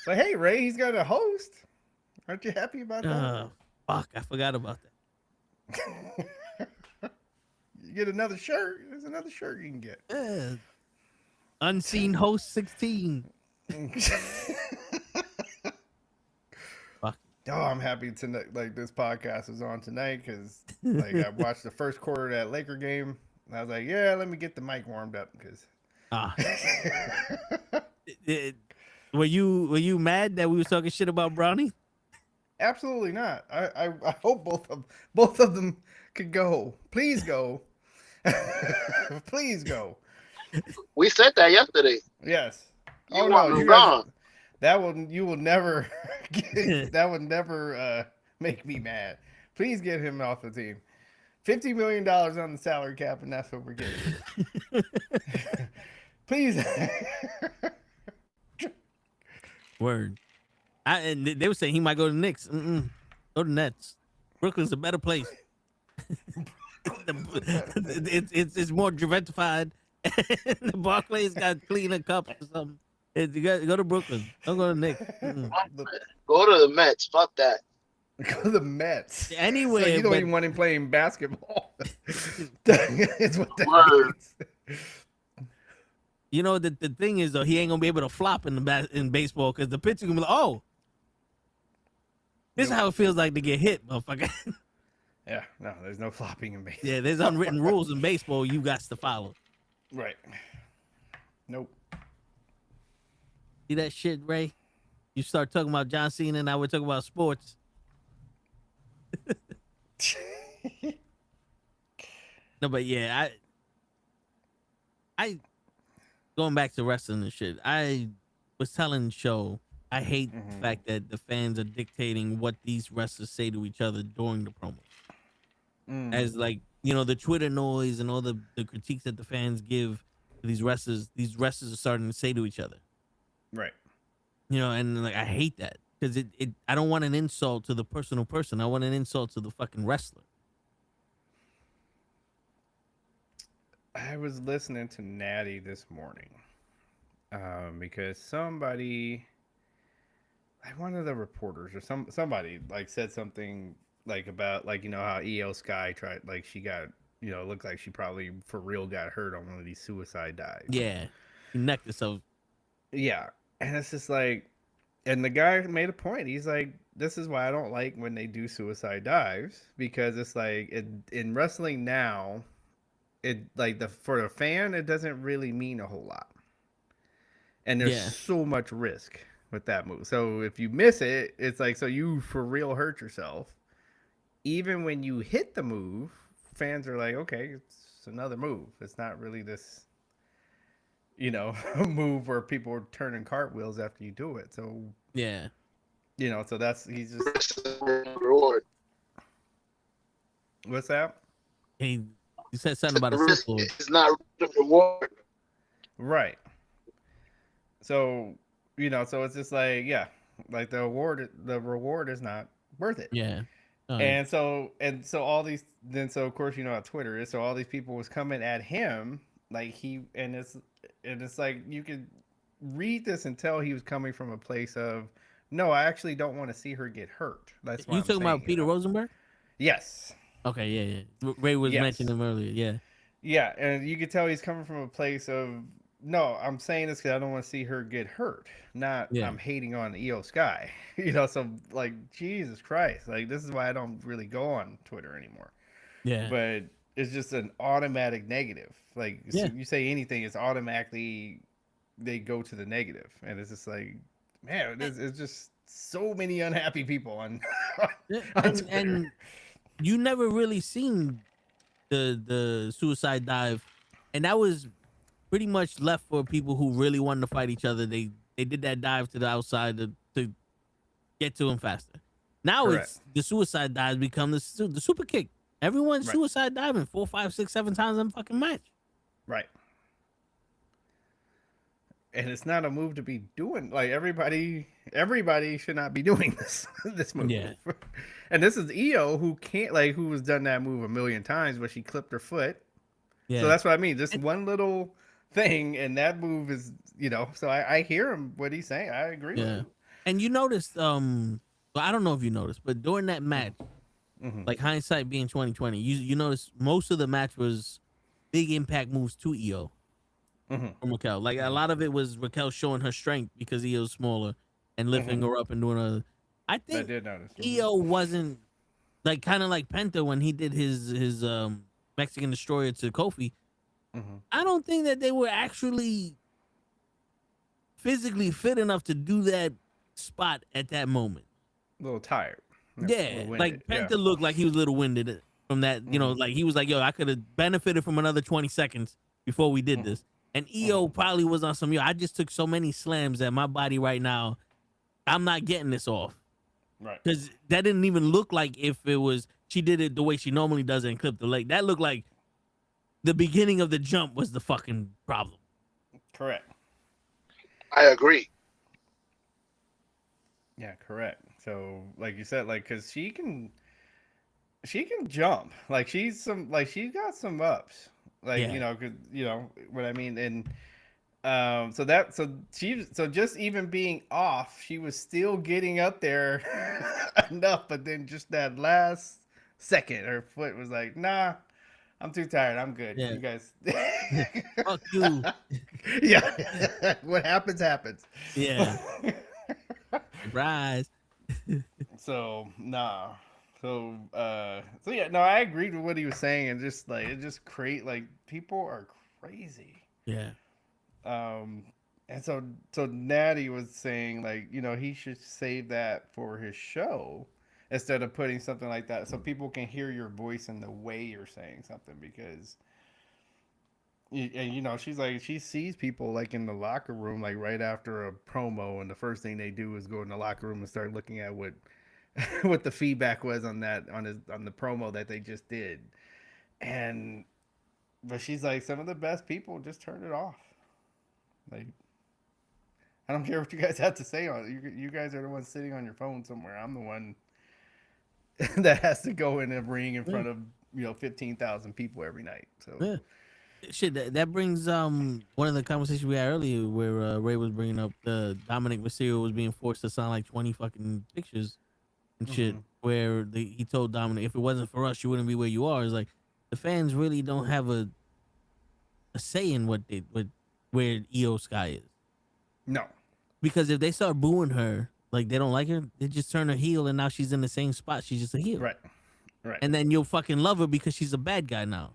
But hey, Ray, he's got a host. Aren't you happy about that? Fuck, I forgot about that. You get another shirt. There's another shirt you can get. Unseen host 16. Fuck. Oh, I'm happy tonight. Like this podcast is on tonight because like I watched the first quarter of that Laker game. And I was like, yeah, let me get the mic warmed up because. Were you mad that we was talking shit about Brownie? Absolutely not. I hope both of them could go. Please go. Please go. We said that yesterday. Yes. You want me wrong. You will never that would never make me mad. Please get him off the team. $50 million on the salary cap, and that's what we're getting. Please. Word. And they were saying he might go to the Knicks. Go to Nets. Brooklyn's a better place. It's more gentrified. The Barclays got cleaner cups or something. You go to Brooklyn. Don't go to the Knicks. Go to the Mets. Fuck that. Go to the Mets. Anyway, so you don't even want him playing basketball. It's what that means. You know, the thing is, though, he ain't going to be able to flop in baseball because the pitcher going to be like, oh, this is how it feels like to get hit, motherfucker. Yeah, no, there's no flopping in baseball. Yeah, there's unwritten rules in baseball you got to follow. Right. Nope. See that shit, Ray? You start talking about John Cena, and now we're talking about sports. No, but yeah, I going back to wrestling and shit. I was telling Show I hate the fact that the fans are dictating what these wrestlers say to each other during the promo. As like, you know, the Twitter noise and all the critiques that the fans give to these wrestlers are starting to say to each other. Right. You know, and like I hate that because I don't want an insult to the personal person. I want an insult to the fucking wrestler. I was listening to Natty this morning because somebody, like one of the reporters or somebody like said something like about like, you know, how EO Sky tried, like she got, you know, looked like she probably for real got hurt on one of these suicide dives. Yeah. He necked herself. Yeah. And it's just like, and the guy made a point. He's like, this is why I don't like when they do suicide dives, because it's like in wrestling now, it like for the fan, it doesn't really mean a whole lot. And there's so much risk with that move. So if you miss it, it's like, so you for real hurt yourself. Even when you hit the move, fans are like, okay, it's another move. It's not really this, you know, move where people are turning cartwheels after you do it. So yeah, you know, so he's just reward. What's that? You said something about a football. It's not the reward. Right. So, you know, so it's just like, yeah, like the reward is not worth it. Yeah. And so all these, then so of course, you know how Twitter is. So all these people was coming at him like it's like you could read this and tell he was coming from a place of, no, I actually don't want to see her get hurt. That's what you talking about Peter Rosenberg? Yes. Okay, yeah. Ray was mentioning him earlier. Yeah. Yeah, and you could tell he's coming from a place of, no, I'm saying this because I don't want to see her get hurt. Not I'm hating on EO Sky. You know, so like, Jesus Christ. Like, this is why I don't really go on Twitter anymore. Yeah. But it's just an automatic negative. Like, so you say anything, it's automatically they go to the negative, and it's just like, man, it's just so many unhappy people on, and you never really seen the suicide dive, and that was pretty much left for people who really wanted to fight each other. They did that dive to the outside to get to him faster. Now it's the suicide dives become the super kick. Everyone's suicide diving 4, 5, 6, 7 times in a fucking match. Right. And it's not a move to be doing. Like everybody should not be doing this move. Yeah. And this is Io who who has done that move a million times, but she clipped her foot. Yeah. So that's what I mean. Just one little thing, and that move is, so I hear him what he's saying. I agree with him. And you noticed, well, I don't know if you noticed, but during that match, like hindsight being 2020, you notice most of the match was big impact moves to Io. From Raquel. Like a lot of it was Raquel showing her strength because Io's smaller and lifting her up and doing other. I think I did notice. Io wasn't like kind of like Penta when he did his Mexican Destroyer to Kofi. I don't think that they were actually physically fit enough to do that spot at that moment. A little tired. Yeah, like Penta looked like he was a little winded from that. Like he was like, yo, I could have benefited from another 20 seconds before we did this. And Io probably was on some, I just took so many slams at my body right now, I'm not getting this off. Right. Because that didn't even look like if it was, she did it the way she normally does it and clipped the leg. That looked like the beginning of the jump was the fucking problem. Correct. I agree. Yeah, correct. So, like you said, like, because she can jump. Like, she's got some ups. Like, because what I mean, and so just even being off, she was still getting up there enough, but then just that last second, her foot was like, nah, I'm too tired, I'm good. You guys, fuck you. Yeah, what happens. Yeah. Surprise. So nah. So yeah, no, I agreed with what he was saying, and just like it just like people are crazy. Yeah. And so Natty was saying like, he should save that for his show instead of putting something like that so people can hear your voice and the way you're saying something, because she's like, she sees people like in the locker room like right after a promo, and the first thing they do is go in the locker room and start looking at what the feedback was on the promo that they just did. But she's like, some of the best people just turn it off. Like, I don't care what you guys have to say on it. You guys are the ones sitting on your phone somewhere. I'm the one that has to go in a ring in front of 15,000 people every night. So shit, that brings one of the conversations we had earlier where Ray was bringing up the Dominic Mysterio was being forced to sign like 20 fucking pictures and shit, where he told Dominic, if it wasn't for us, you wouldn't be where you are. It's like the fans really don't have a say in where Io Sky is. No, because if they start booing her, like they don't like her, they just turn her heel, and now she's in the same spot. She's just a heel, right? And then you'll fucking love her because she's a bad guy now,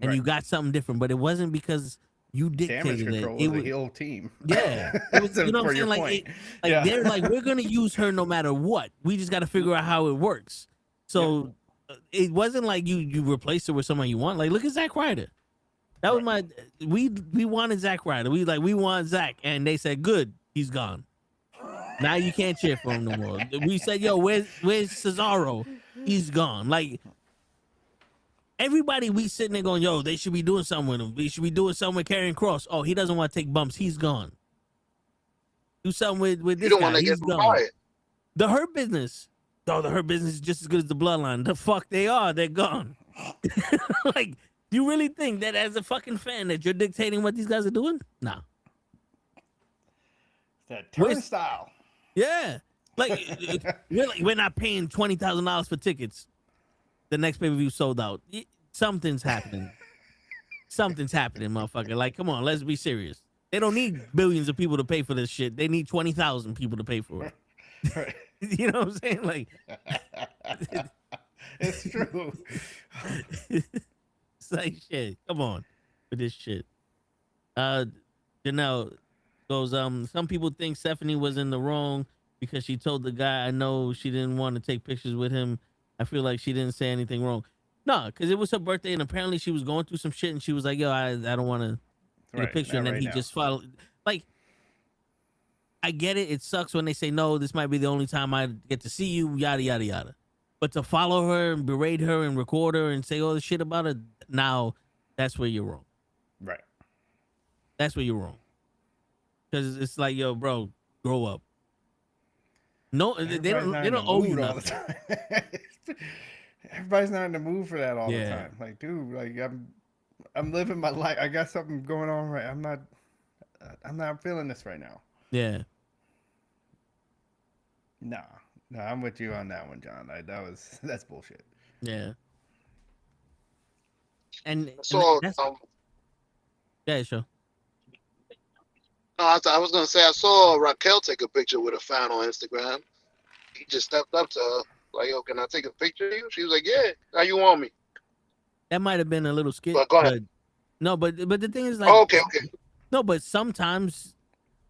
and you got something different. But it wasn't because you dictated it. It was a heel team. Yeah, it was, you know what I'm saying? Like, they're like, we're gonna use her no matter what. We just got to figure out how it works. So it wasn't like you replaced her with someone you want. Like, look at Zack Ryder. That was we wanted Zack Ryder. We want Zack, and they said, good, he's gone. Now you can't cheer for him no more. We said, yo, where's Cesaro? He's gone. Like, everybody, we sitting there going, yo, they should be doing something with him. We should be doing something with Karrion Kross. Oh, he doesn't want to take bumps. He's gone. Do something with this guy. You don't want to get fired. The Hurt Business. Oh, the Hurt Business is just as good as the Bloodline. The fuck they are. They're gone. Like, you really think that as a fucking fan that you're dictating what these guys are doing? No. That turnstile. Yeah. Like, we're not paying $20,000 for tickets. The next pay-per-view sold out. Something's happening. Something's happening, motherfucker. Like, come on, let's be serious. They don't need billions of people to pay for this shit. They need 20,000 people to pay for it. Right. You know what I'm saying? Like, it's true. It's like, shit. Come on with this shit. Janelle, Goes, some people think Stephanie was in the wrong because she told the guy, I know she didn't want to take pictures with him. I feel like she didn't say anything wrong. No, because it was her birthday and apparently she was going through some shit and she was like, yo, I don't want to take a picture. And then he just followed. Like, I get it. It sucks when they say, no, this might be the only time I get to see you, yada, yada, yada. But to follow her and berate her and record her and say all this shit about her, now that's where you're wrong. Right. That's where you're wrong. Because it's like, yo, bro, grow up. No, they don't owe you nothing. Everybody's not in the mood for that all the time. Like, dude, like I'm living my life. I got something going on right. I'm not feeling this right now. Yeah. No, I'm with you on that one, John. That's bullshit. Yeah. And So, yeah, sure. No, I was gonna say I saw Raquel take a picture with a fan on Instagram. He just stepped up to her, like, "Yo, can I take a picture of you?" She was like, "Yeah, how you want me?" That might have been a little skit. But go ahead. No, but the thing is, like, okay. No, but sometimes,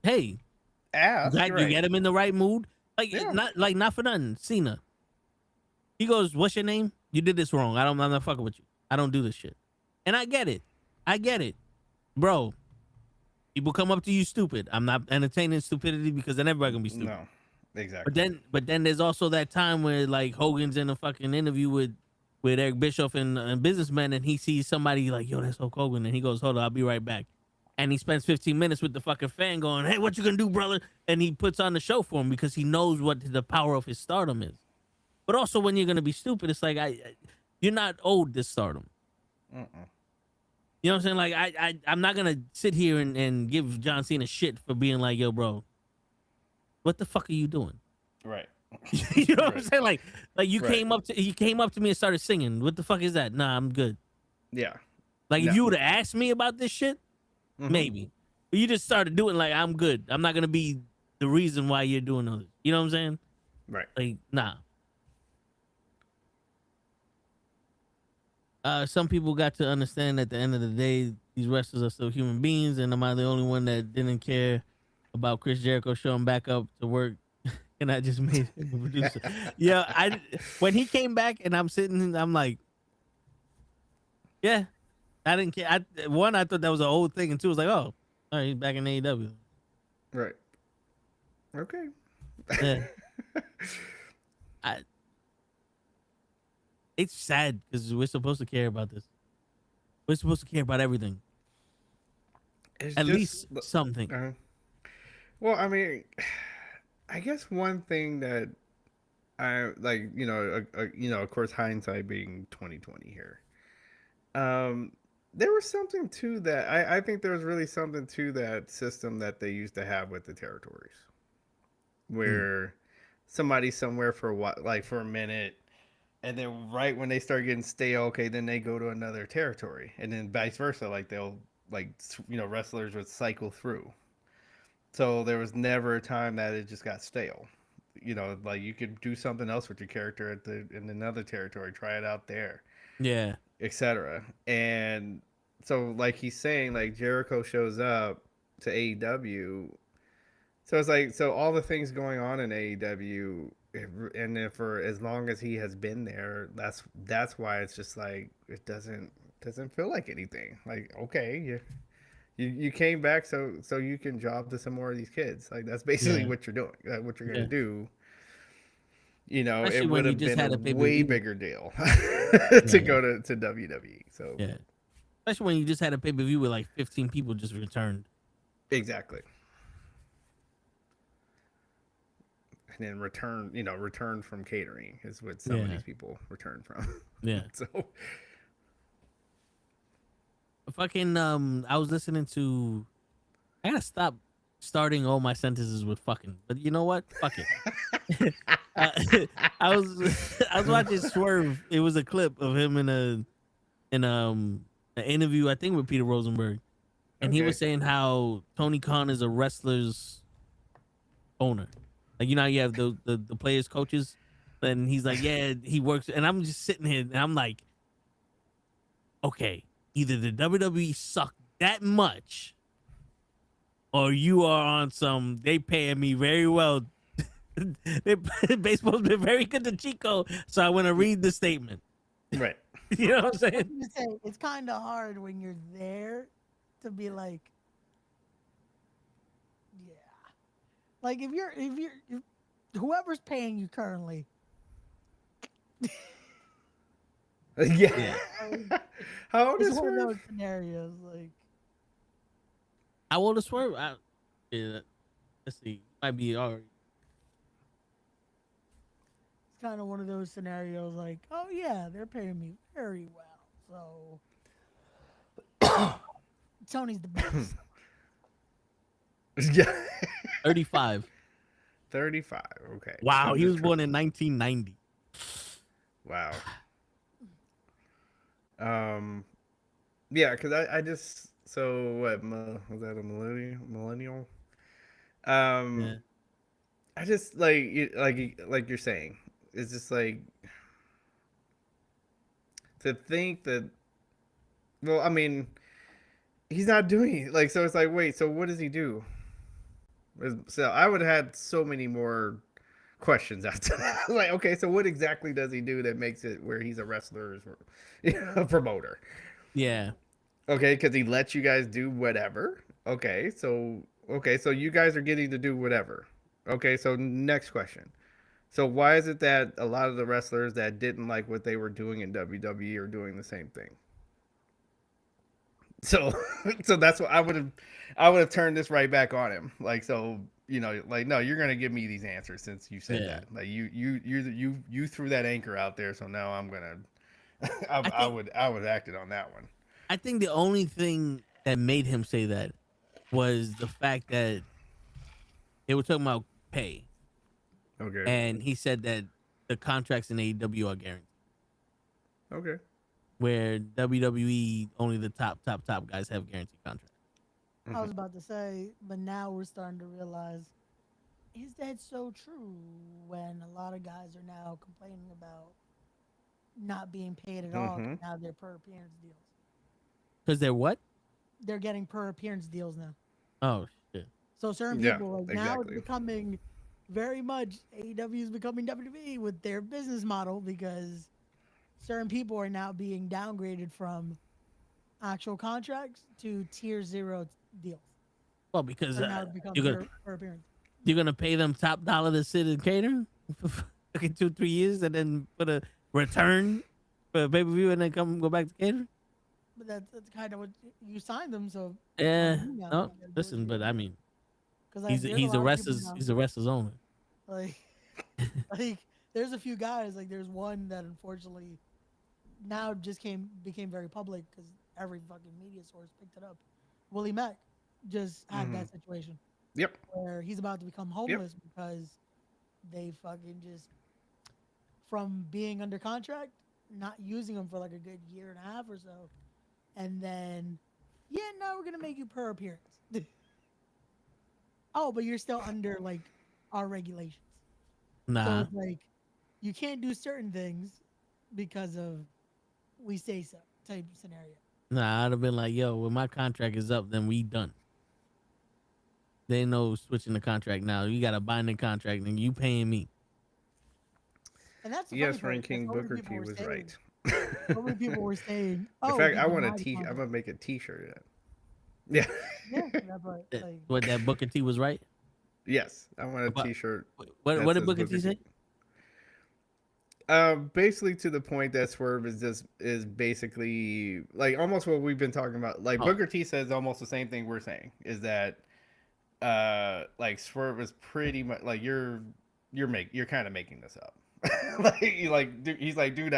hey, you get him in the right mood. Like, not for nothing. Cena. He goes, "What's your name? You did this wrong. I'm not fucking with you. I don't do this shit." And I get it, bro. People come up to you stupid. I'm not entertaining stupidity because then everybody gonna be stupid. No, exactly. But then there's also that time where like Hogan's in a fucking interview with Eric Bischoff and Businessmen, and he sees somebody like, yo, that's Hulk Hogan, and he goes, hold on, I'll be right back. And he spends 15 minutes with the fucking fan going, hey, what you gonna do, brother? And he puts on the show for him because he knows what the power of his stardom is. But also when you're gonna be stupid, it's like you're not owed this stardom. You know what I'm saying? Like, I'm not going to sit here and give John Cena shit for being like, yo, bro, what the fuck are you doing? Right. You know what I'm saying? Like you came up to me and started singing. What the fuck is that? Nah, I'm good. Yeah. Like, if you would have asked me about this shit, maybe. But you just started doing like, I'm good. I'm not going to be the reason why you're doing all this. You know what I'm saying? Right. Like, nah. Some people got to understand at the end of the day, these wrestlers are still human beings, and am I the only one that didn't care about Chris Jericho showing back up to work? And I just made him a producer. Yeah, when he came back, and I'm sitting, I'm like, yeah, I didn't care. I thought that was an old thing, and two, I was like, oh, all right, he's back in AEW. Right. Okay. Yeah. It's sad because we're supposed to care about this. We're supposed to care about everything. At least something. Well, I mean, I guess one thing that I like, of course, hindsight being 2020 here. There was something to that. I think there was really something to that system that they used to have with the territories, where somebody somewhere for for a minute. And then right when they start getting stale, okay, then they go to another territory. And then vice versa. Like they'll wrestlers would cycle through. So there was never a time that it just got stale. Like you could do something else with your character in another territory, try it out there. Yeah. Etc. And so like he's saying, like Jericho shows up to AEW. So it's like, so all the things going on in AEW, and then for as long as he has been there, that's why it's just like it doesn't feel like anything. Like, okay, you came back so you can job to some more of these kids. Like that's basically what you're doing. What you're gonna do. Especially it would have been a way bigger deal to go to WWE. So yeah, especially when you just had a pay-per-view with like 15 people just returned. Exactly. And then return from catering is what some of these people return from. Yeah. So fucking I was listening to, I gotta stop starting all my sentences with fucking, but you know what? Fuck it. I was watching Swerve. It was a clip of him in an interview, I think with Peter Rosenberg. And he was saying how Tony Khan is a wrestler's owner. Like, you have the players' coaches, and he's like, yeah, he works. And I'm just sitting here, and I'm like, okay, either the WWE sucked that much, or you are on some. They paying me very well. Baseball's been very good to Chico, so I want to read the statement. Right. You know what I'm saying? It's kind of hard when you're there to be like, yeah, like if whoever's paying you currently. Yeah. How old is It's one of Swerve? those scenarios. Like, How old is Swerve? Yeah, let's see. Might be already. it's kind of one of those scenarios. Like, oh yeah, they're paying me very well. So Tony's the best. Yeah. 35. 35. Okay. Wow, he was born in 1990. Wow. Yeah, because I just what was that a millennial? Yeah. I just like you're saying, it's just like to think that. Well, I mean, he's not doing it. Like, so it's like, wait, so what does he do? So I would have had so many more questions after that. Like, okay, so what exactly does he do that makes it where he's a wrestler or a promoter? Yeah. Okay, because he lets you guys do whatever. Okay, so you guys are getting to do whatever. Okay, so next question. So why is it that a lot of the wrestlers that didn't like what they were doing in WWE are doing the same thing? So that's what I would have turned this right back on him. Like, so, you know, like, no, you're gonna give me these answers since you said that. Like, you threw that anchor out there, so now I'm gonna I would acted on that one. I think the only thing that made him say that was the fact that they were talking about pay. Okay. And he said that the contracts in AEW are guaranteed. Okay. Where WWE, only the top guys have guaranteed contracts. I was about to say, but now we're starting to realize, is that so true when a lot of guys are now complaining about not being paid at all? Now they're per appearance deals. Because they're what? They're getting per appearance deals now. Oh, shit. So certain people, now it's becoming very much, AEW is becoming WWE with their business model because certain people are now being downgraded from actual contracts to tier 0 deals. Well, because per appearance. You're gonna pay them top dollar to sit and cater for fucking 2-3 years, and then put a return for a pay per view, and then go back to catering. But that's kind of what you signed them. So yeah, no, listen, but I mean, he's a wrestler's owner. Like there's a few guys. Like there's one that unfortunately now just became very public because every fucking media source picked it up. Willie Mack just had that situation. Yep. Where he's about to become homeless because they fucking just, from being under contract, not using him for like a good year and a half or so. And then, now we're going to make you per appearance. Oh, but you're still under like our regulations. Nah. So it's like, you can't do certain things because of we say so type scenario. Nah, I'd have been like, yo, when my contract is up, then we done. They ain't no switching the contract now. You got a binding contract and you paying me. And that's yes, ranking Booker T was right. So many people were saying, in fact, I want a t-shirt. I'm gonna make a t-shirt of that. Yeah. That's right. Like, what, that Booker T was right? Yes, I want a t-shirt. What did Booker T say? Basically to the point that Swerve is basically like almost what we've been talking about. Like Booker T says almost the same thing we're saying, is that like Swerve is pretty much like you're kind of making this up. He's like, dude,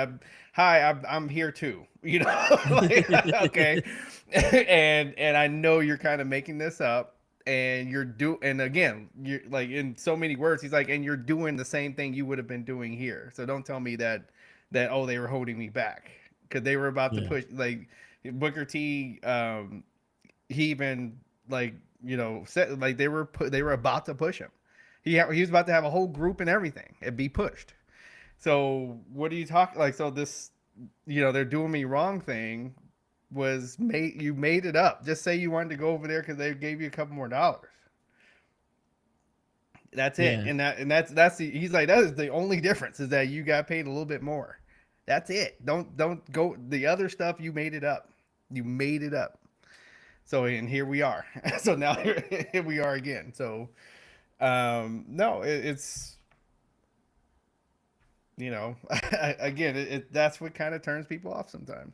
I'm here too, you know. Like, okay. and I know you're kind of making this up, and and again, you're like, in so many words, he's like, and you're doing the same thing you would have been doing here. So don't tell me that oh, they were holding me back, because they were about to push, like Booker T, he even, like, you know, said like they were about to push him. He was about to have a whole group and everything and be pushed. So what are you talking, like, so this, you know, they're doing me wrong thing was made. You made it up. Just say you wanted to go over there because they gave you a couple more dollars. That's it. Yeah. And that's the, he's like, that is the only difference is that you got paid a little bit more. That's it. Don't go the other stuff. You made it up. You made it up. So, and here we are. So now here we are again. So, no, it's, you know, again, that's what kind of turns people off sometimes.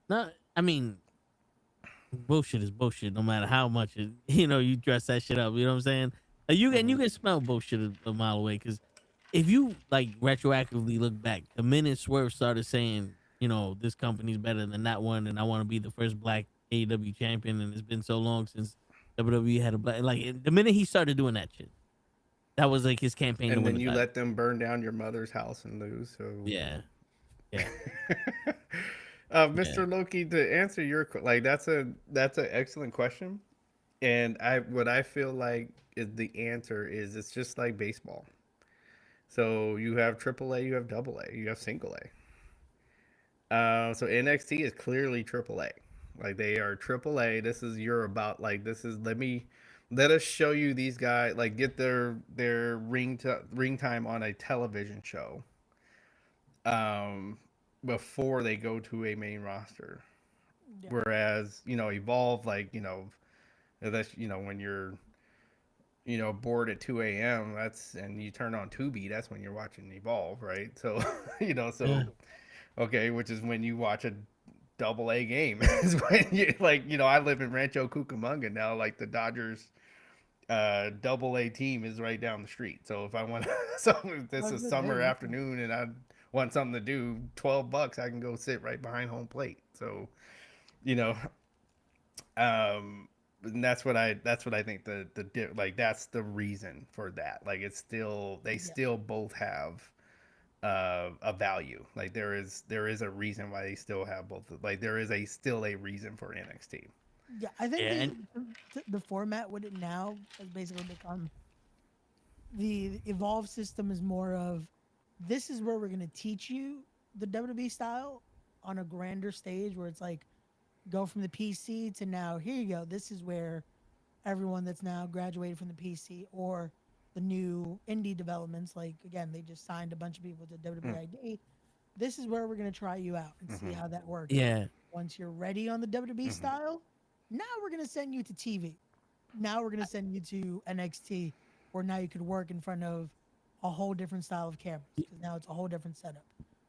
No, I mean, bullshit is bullshit. No matter how much you dress that shit up. You know what I'm saying? You can smell bullshit a mile away. Because if you like retroactively look back, the minute Swerve started saying, this company's better than that one, and I want to be the first black AEW champion, and it's been so long since WWE had a black. Like the minute he started doing that shit, that was like his campaign. And then you let them burn down your mother's house and lose. So yeah. Mr. Loki, to answer your that's an excellent question, and what I feel like is the answer is it's just like baseball. So you have AAA, you have AA, you have single A. So NXT is clearly AAA. Like they are AAA. This is let us show you these guys get their ring time on a television show. Before they go to a main roster. Yeah. Whereas, Evolve, that's, when you're, bored at 2 a.m., and you turn on Tubi, that's when you're watching Evolve, right? So, okay, which is when you watch a AA game. Is when you, I live in Rancho Cucamonga now, the Dodgers AA team is right down the street. So if I want if this is summer afternoon and I want something to do, $12, I can go sit right behind home plate. So, and that's what I think that's the reason for that. It's still, they still both have a value. There is a reason why they still have both. There is still a reason for NXT. Yeah, I think the format with it now has basically become the Evolve system is more of, this is where we're going to teach you the WWE style on a grander stage where it's go from the PC to now, here you go. This is where everyone that's now graduated from the PC or the new indie developments, again, they just signed a bunch of people to WWE. This is where we're going to try you out and see how that works. Yeah. Once you're ready on the WWE style, now we're going to send you to TV. Now we're going to send you to NXT, where now you could work in front of a whole different style of cameras, because now it's a whole different setup.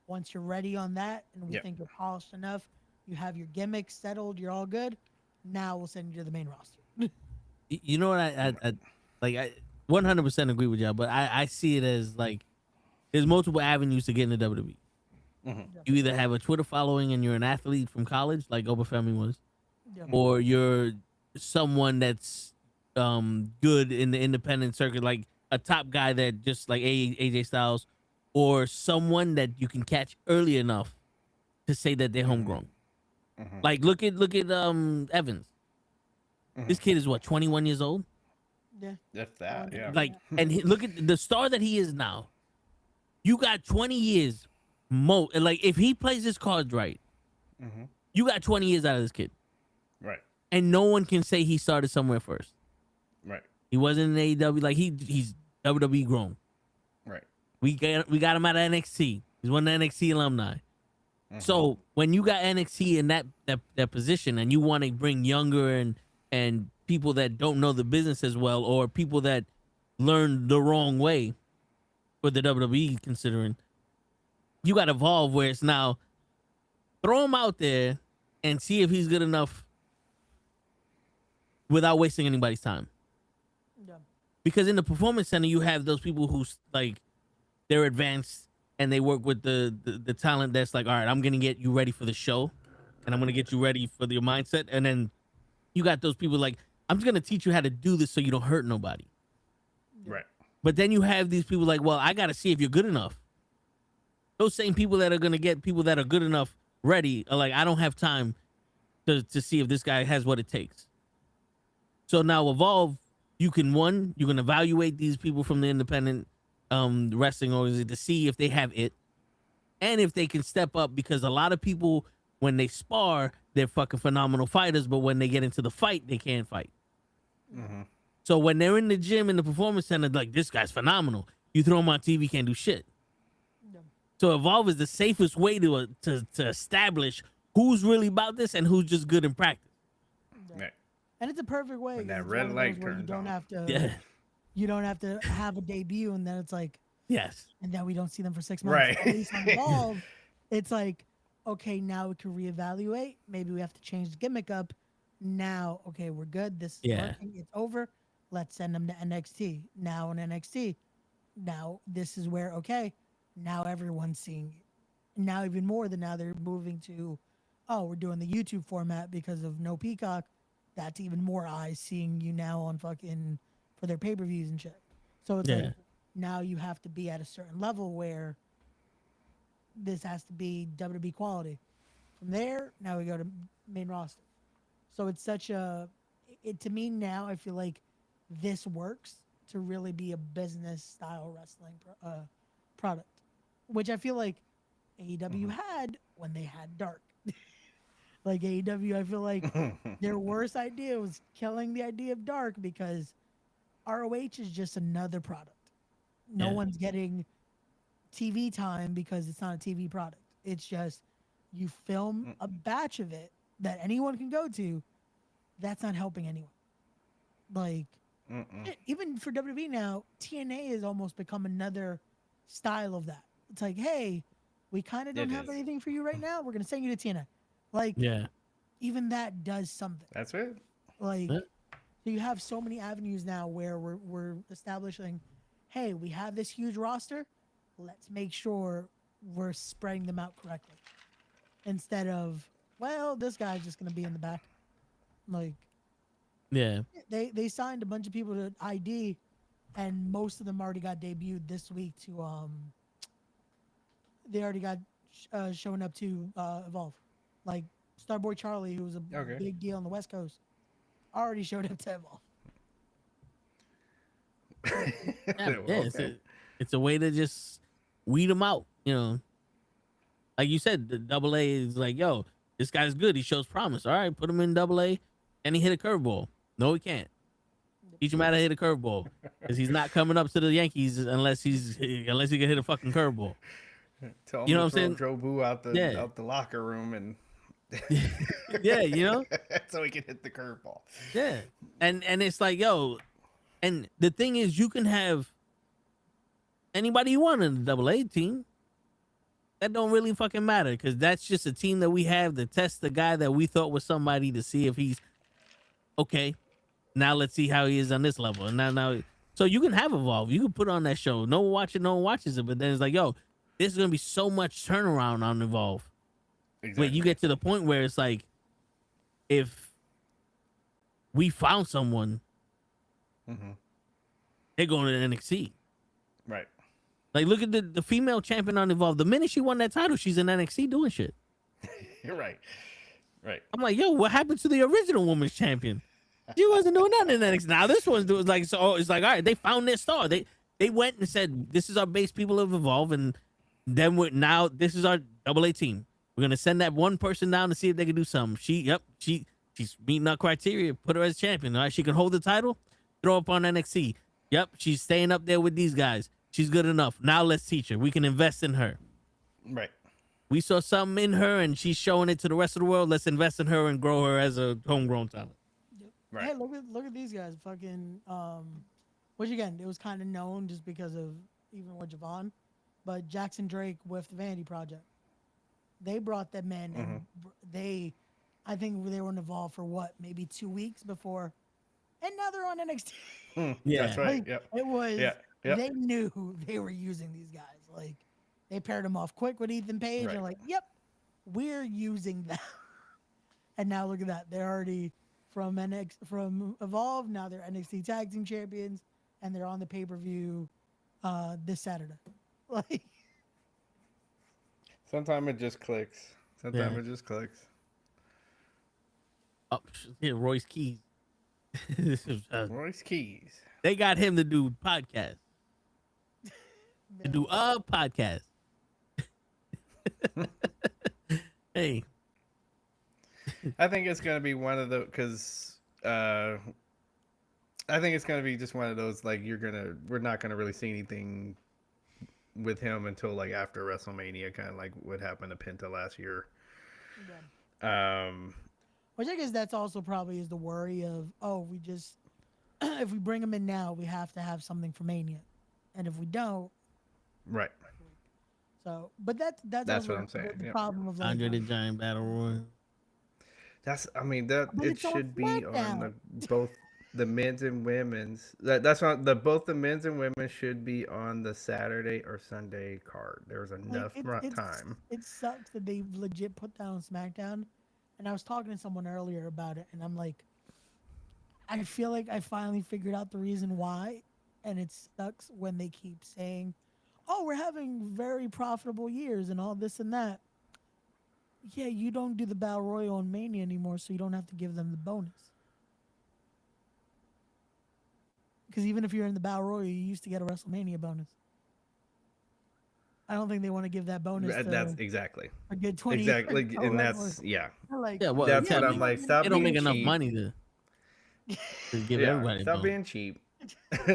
Once you're ready on that and we think you're polished enough, you have your gimmicks settled, you're all good, now we'll send you to the main roster. You know what, I 100% agree with y'all, but I see it as there's multiple avenues to get into WWE. You either have a Twitter following and you're an athlete from college, like Obafemi was, or you're someone that's good in the independent circuit, like a top guy that just like AJ Styles, or someone that you can catch early enough to say that they're homegrown. Look at Evans. This kid is what, 21 years old? Yeah. If that, yeah. And look at the star that he is now. You got 20 years. If he plays his cards right, you got 20 years out of this kid. Right. And no one can say he started somewhere first. Right. He wasn't in AEW. He's WWE grown. Right. We got him out of NXT. He's one of the NXT alumni. So when you got NXT in that position, and you want to bring younger and people that don't know the business as well, or people that learned the wrong way for the WWE, considering you got Evolve, where it's now throw him out there and see if he's good enough without wasting anybody's time. Yeah. Because in the Performance Center, you have those people who they're advanced and they work with the talent that's all right, I'm going to get you ready for the show and I'm going to get you ready for your mindset. And then you got those people I'm just going to teach you how to do this so you don't hurt nobody. Right. But then you have these people well, I got to see if you're good enough. Those same people that are going to get people that are good enough ready are I don't have time to see if this guy has what it takes. So now Evolve, you can evaluate these people from the independent wrestling organization to see if they have it and if they can step up, because a lot of people when they spar, they're fucking phenomenal fighters, but when they get into the fight, they can't fight. Mm-hmm. So when they're in the gym in the performance center, like, this guy's phenomenal. You throw him on TV, can't do shit. Yeah. So Evolve is the safest way to establish who's really about this and who's just good in practice. Yeah. And it's a perfect way. When that it's red one of light those where you turns don't on. have to. Yeah. You don't have to have a debut, and then it's like, Yes. and then we don't see them for 6 months. Right. At least on Evolve, it's like, okay, now we can reevaluate. Maybe we have to change the gimmick up. Now, okay, we're good. This is working. It's over. Let's send them to NXT. Now in NXT, now this is where, okay, now everyone's seeing you. Now even more than now they're moving to, oh, we're doing the YouTube format because of no Peacock. That's even more eyes seeing you now on fucking for their pay-per-views and shit. So it's like, now you have to be at a certain level where this has to be WWE quality. From there, now we go to main roster. So it's such a, to me now, I feel like this works to really be a business style wrestling product, which I feel like AEW had when they had Dark. Like AEW, I feel like their worst idea was killing the idea of Dark because ROH is just another product. No one's getting TV time because it's not a TV product. It's just you film a batch of it that anyone can go to. That's not helping anyone. Like, even for WWE now, TNA has almost become another style of that. It's like, hey, we kind of don't have anything for you right now. We're going to send you to TNA. Like, even that does something. That's it. Like, so you have so many avenues now where we're establishing, hey, we have this huge roster. Let's make sure we're spreading them out correctly. Instead of, well, this guy's just going to be in the back. Like, they signed a bunch of people to ID, and most of them already got debuted this week to they already got showing up to Evolve. Like Starboy Charlie, who was a big deal on the West Coast, already showed up to Evolve. It's a way to just weed them out, you know. Like you said, the AA is like, yo, this guy's good. He shows promise. All right, put him in AA, and he hit a curveball. No, he can't. Teach him how to hit a curveball because he's not coming up to the Yankees unless he can hit a fucking curveball. Tell him you know to what I'm saying? Joe Boo out the locker room and you know, so he can hit the curveball. Yeah, and it's like, yo, and the thing is, you can have anybody you want in the AA team. That don't really fucking matter because that's just a team that we have to test the guy that we thought was somebody to see if he's okay. Now let's see how he is on this level. And now, so you can have Evolve. You can put on that show. No one watches it. But then it's like, yo, there's gonna be so much turnaround on Evolve. Exactly. When you get to the point where it's like, if we found someone, they're going to NXT. Right. Like, look at the female champion on Evolve. The minute she won that title, she's in NXT doing shit. You're right. Right. I'm like, yo, what happened to the original women's champion? She wasn't doing nothing in NXT. Now this one's doing like, so it's like, all right, they found their star. They went and said, this is our base people of Evolve, and then this is our AA team. We're gonna send that one person down to see if they can do something. She's meeting our criteria. Put her as champion. All right, she can hold the title. Throw up on NXT. Yep, she's staying up there with these guys. She's good enough. Now let's teach her. We can invest in her. Right. We saw something in her, and she's showing it to the rest of the world. Let's invest in her and grow her as a homegrown talent. Right. Hey, look at these guys. Fucking which again, it was kind of known just because of even with Javon, but Jackson Drake with the Vanity Project. They brought them in, and I think they were involved for what, maybe 2 weeks before, and now they're on NXT. Yeah, that's right. Like, it was. They knew they were using these guys. Like, they paired them off quick with Ethan Page. Right. They're like, yep, we're using them. And now look at that. They're already from Evolve. Now they're NXT Tag Team Champions, and they're on the pay-per-view this Saturday. Like, sometimes it just clicks. Sometimes it just clicks. Oh, yeah, Royce Keys. Royce Keys. They got him to do podcast. To do a podcast. Hey, I think it's gonna be one of the because I think it's gonna be just one of those like we're not gonna really see anything with him until like after WrestleMania, kind of like what happened to Penta last year. Yeah. Which I guess that's also probably is the worry of we just if we bring him in now, we have to have something for Mania, and if we don't, right. So, but that's what I'm saying. The problem of like, Andre the Giant Battle Royal. That it should be on both the men's and women's. That's not both the men's and women's should be on the Saturday or Sunday card. There's enough time. It sucks that they legit put that on SmackDown, and I was talking to someone earlier about it, and I'm like, I feel like I finally figured out the reason why, and it sucks when they keep saying, "Oh, we're having very profitable years and all this and that." Yeah, you don't do the Battle Royal on Mania anymore, so you don't have to give them the bonus. Because even if you're in the Battle Royal, you used to get a WrestleMania bonus. I don't think they want to give that bonus. That's exactly. A good 20. Exactly, and that's yeah. Well, that's what I'm like. Stop. They don't make enough cheap. money to give everybody. Stop being cheap.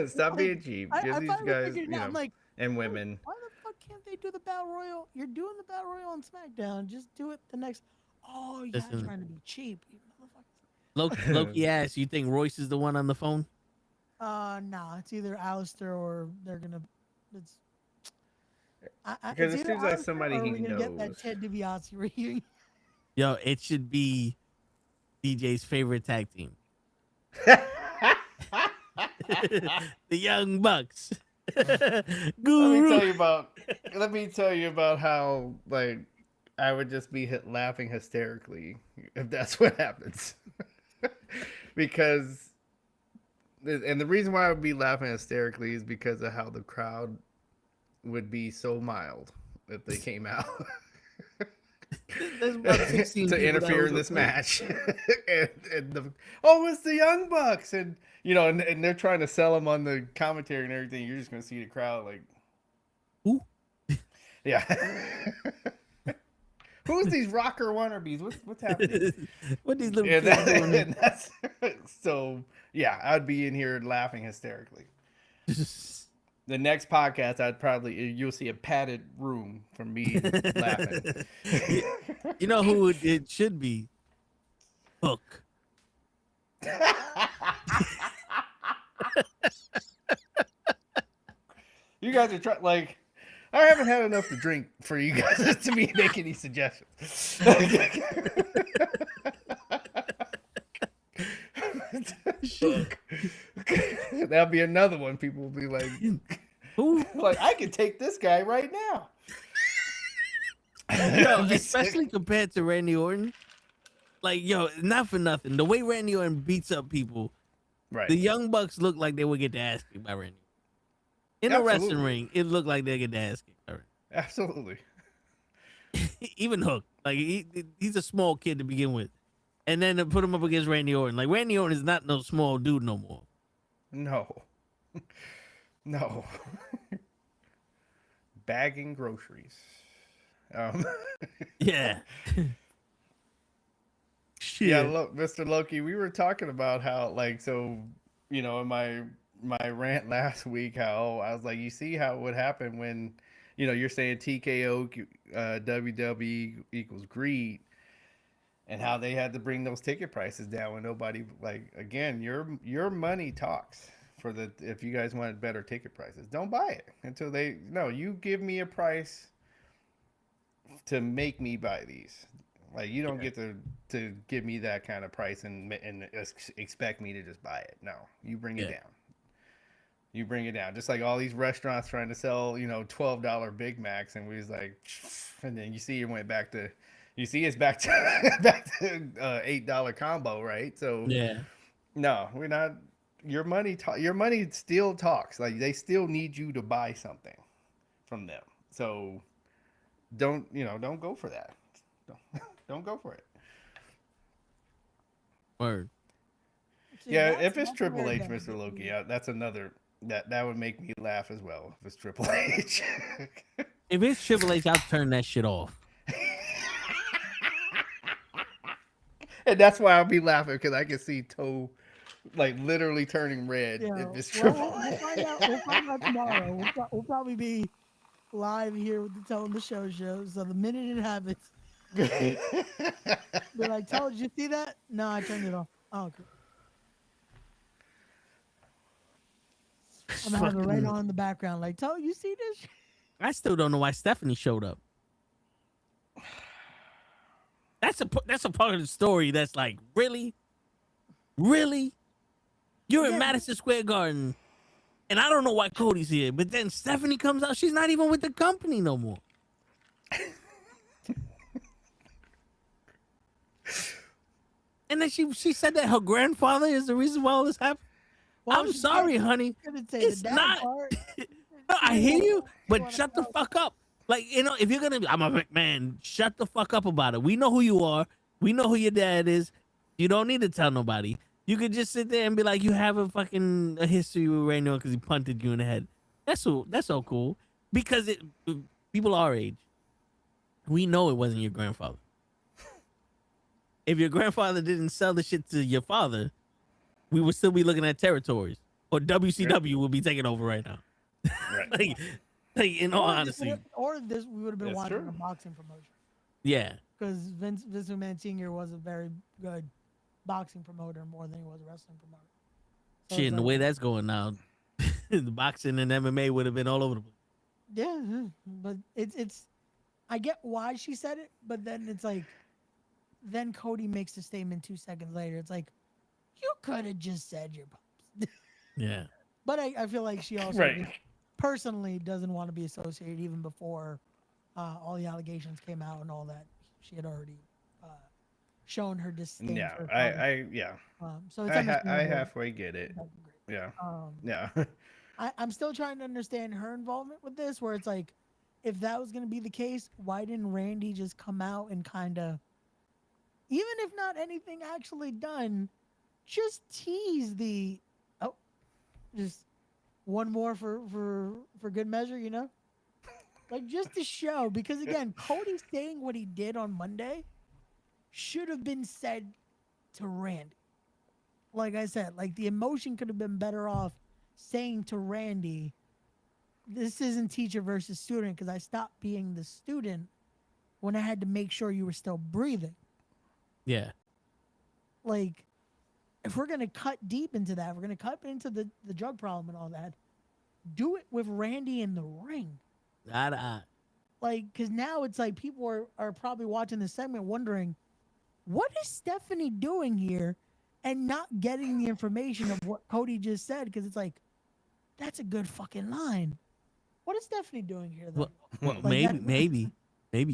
Stop being cheap. Give these guys, I'm like, and women. Why the fuck can't they do the Battle Royal? You're doing the Battle Royal on SmackDown. Just do it the next. Oh, you're trying to be cheap, you motherfuckers. Loki asked, "You think Royce is the one on the phone?" Nah. It's either Alistair or they're gonna. It's. Because it seems like somebody he knows. Get that Ted DiBiase reunion. Yo, it should be DJ's favorite tag team. The Young Bucks. Guru. Let me tell you about how like I would just be laughing hysterically if that's what happens. Because and the reason why I would be laughing hysterically is because of how the crowd would be so mild if they came out to interfere in this match. and it's the Young Bucks, and and they're trying to sell them on the commentary and everything. You're just gonna see the crowd like, who? Yeah. Who's these rocker wannabes? What's happening? What these little kids doing? So yeah, I'd be in here laughing hysterically. The next podcast, you'll see a padded room from me laughing. You know who it should be? Hook. You guys are trying I haven't had enough to drink for you guys to be making these suggestions. That'll be another one. People will be like, "Who? Like, I can take this guy right now." Yo, especially compared to Randy Orton. Like, yo, not for nothing. The way Randy Orton beats up people, right? The Young Bucks look like they would get the ass kicked by Randy. In a wrestling ring, it looked like they get the ass kicked by Randy. Absolutely. Even Hook, like he's a small kid to begin with. And then to put him up against Randy Orton. Like, Randy Orton is not no small dude no more. No. Bagging groceries. Yeah. Shit. Yeah, look, Mr. Loki, we were talking about how, in my rant last week, how I was like, you see how it would happen when, you're saying TKO, WWE equals greed. And how they had to bring those ticket prices down when nobody again, your money talks if you guys wanted better ticket prices. Don't buy it until you give me a price to make me buy these. Like, you don't get to give me that kind of price and expect me to just buy it. No, you bring it down. You bring it down. Just like all these restaurants trying to sell, $12 Big Macs, and we was like, and then it went back to. You see, it's back to $8 combo, right? So yeah, no, we're not. Your money still talks. Like, they still need you to buy something from them. So don't go for that. Don't go for it. Word. Yeah, if it's Triple H, Mr. Loki, that's another that would make me laugh as well. If it's Triple H. If it's Triple H, I'll turn that shit off. And that's why I'll be laughing because I can see Toe like literally turning red Yeah. if it's true. We'll find out. We'll find out tomorrow. We'll probably be live here with the Telling the Show show. So the minute it happens, be like, "Tell, did you see that? No, I turned it off. Oh, okay. I'm gonna have it right on in the background. Like, Tell, you see this? I still don't know why Stephanie showed up. That's a part of the story that's like, really? You're in Madison Square Garden, and I don't know why Cody's here, but then Stephanie comes out. She's not even with the company no more. And then she said that her grandfather is the reason why all this happened. Well, I'm sorry, honey. It's not. No, I hear you, but shut the fuck up. Like, you know, if you're gonna, I'm a McMahon. Shut the fuck up about it. We know who you are. We know who your dad is. You don't need to tell nobody. You could just sit there and be like, you have a history with Randy Orton because he punted you in the head. That's so cool. Because people our age, we know it wasn't your grandfather. If your grandfather didn't sell the shit to your father, we would still be looking at territories, or WCW would be taking over right now. Right. like in all honesty. Or this, we would have been watching a boxing promotion. Yeah. Because Vince McMahon Sr. was a very good boxing promoter more than he was a wrestling promoter. So shit, and the way that's going now, the boxing and MMA would have been all over the place. Yeah, but it's I get why she said it, but then it's like, then Cody makes the statement 2 seconds later. It's like, you could have just said your pops. Yeah. But I feel like she also personally doesn't want to be associated even before all the allegations came out and all that. She had already shown her disdain. Yeah, So it's I halfway get it. Yeah. Yeah. I'm still trying to understand her involvement with this, where it's like, if that was going to be the case, why didn't Randy just come out and kind of, even if not anything actually done, just tease just one more for good measure, you know? Like, just to show, because again, Cody saying what he did on Monday should have been said to Randy. Like I said, like, the emotion could have been better off saying to Randy, this isn't teacher versus student, because I stopped being the student when I had to make sure you were still breathing. Yeah. Like, if we're going to cut deep into that, we're going to cut into the drug problem and all that, do it with Randy in the ring. Like, because now it's like people are probably watching this segment wondering, what is Stephanie doing here, and not getting the information of what Cody just said, because it's like, that's a good fucking line. What is Stephanie doing here, though? Well, like maybe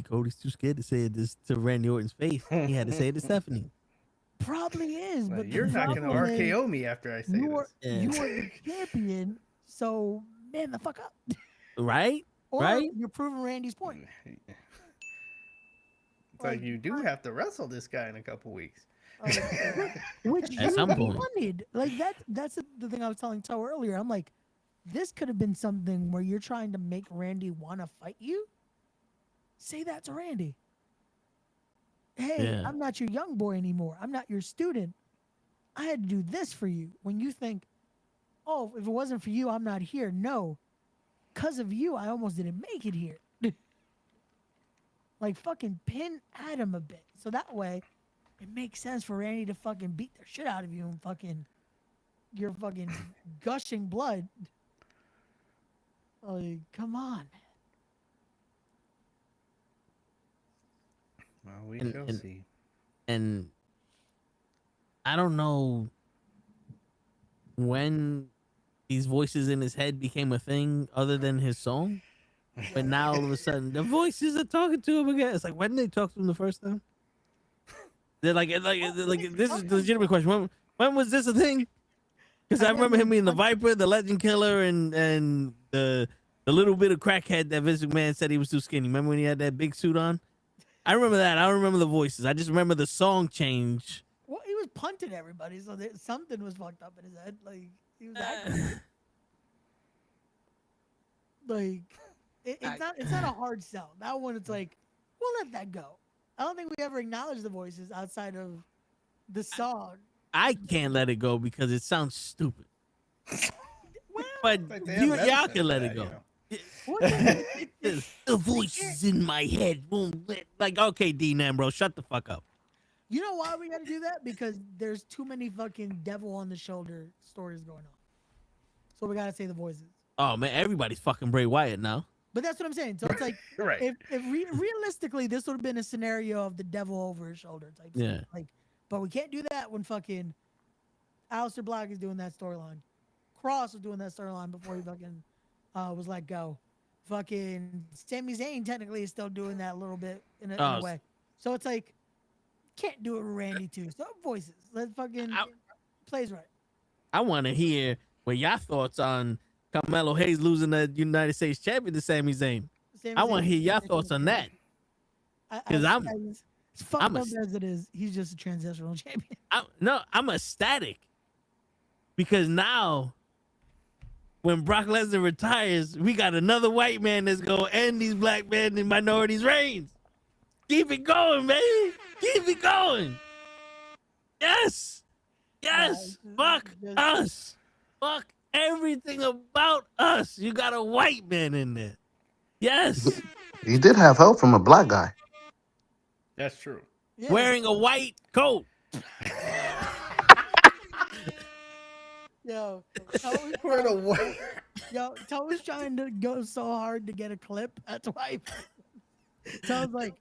Cody's too scared to say this to Randy Orton's face. He had to say it to Stephanie. Probably is, but you're not going to RKO me after I say this. You are the champion, so man the fuck up. Right? Or right? You're proving Randy's point. It's like you do have to wrestle this guy in a couple weeks. Which at some point wanted. Like that's the thing I was telling Toe earlier. I'm like, this could have been something where you're trying to make Randy want to fight you. Say that to Randy. Hey, I'm not your young boy anymore. I'm not your student. I had to do this for you. When you think, oh, if it wasn't for you, I'm not here. No. Because of you, I almost didn't make it here. Like, fucking pin Adam a bit. So that way, it makes sense for Randy to fucking beat the shit out of you and fucking, you're fucking gushing blood. Like, come on. Well, we shall see. And I don't know when these voices in his head became a thing other than his song. But now all of a sudden the voices are talking to him again. It's like, when did they talk to him the first time? They're like this is a legitimate question. When was this a thing? Because I remember him being the Viper, the Legend Killer, and the little bit of crackhead that Vince McMahon said he was too skinny. Remember when he had that big suit on? I remember that. I don't remember the voices. I just remember the song change. Well, he was punting everybody, so something was fucked up in his head. Like, he was acting. Like, it's not a hard sell. That one, it's like, we'll let that go. I don't think we ever acknowledged the voices outside of the song. I can't let it go because it sounds stupid. But Like they have y'all medicine can for let that, it go. you know. The voices in my head won't let. Like, okay, Dean Ambrose, shut the fuck up. You know why we got to do that? Because there's too many fucking devil on the shoulder stories going on. So we got to say the voices. Oh man, everybody's fucking Bray Wyatt now. But that's what I'm saying. So it's like, Right. if realistically, this would have been a scenario of the devil over his shoulder type. Yeah. Stuff. Like, but we can't do that when fucking Aleister Black is doing that storyline. Cross was doing that storyline before he fucking was let go. Fucking Sami Zayn technically is still doing that a little bit in a way. So it's like, can't do it with Randy too. So voices. Let's fucking plays right. I want to hear what y'all thoughts on Carmelo Hayes losing the United States champion to Sami Zayn. I want to hear y'all thoughts on that. Because as fucked up as it is, he's just a transitional champion. I'm ecstatic. Because now, when Brock Lesnar retires, we got another white man that's going to end these black men and minorities' reigns. Keep it going, baby. Keep it going. Yes. Yes. Fuck us. Fuck everything about us. You got a white man in there. Yes. He did have help from a black guy. That's true. Yeah. Wearing a white coat. Yo, We're in a way. Yo, To's trying to go so hard to get a clip. That's why. To's like,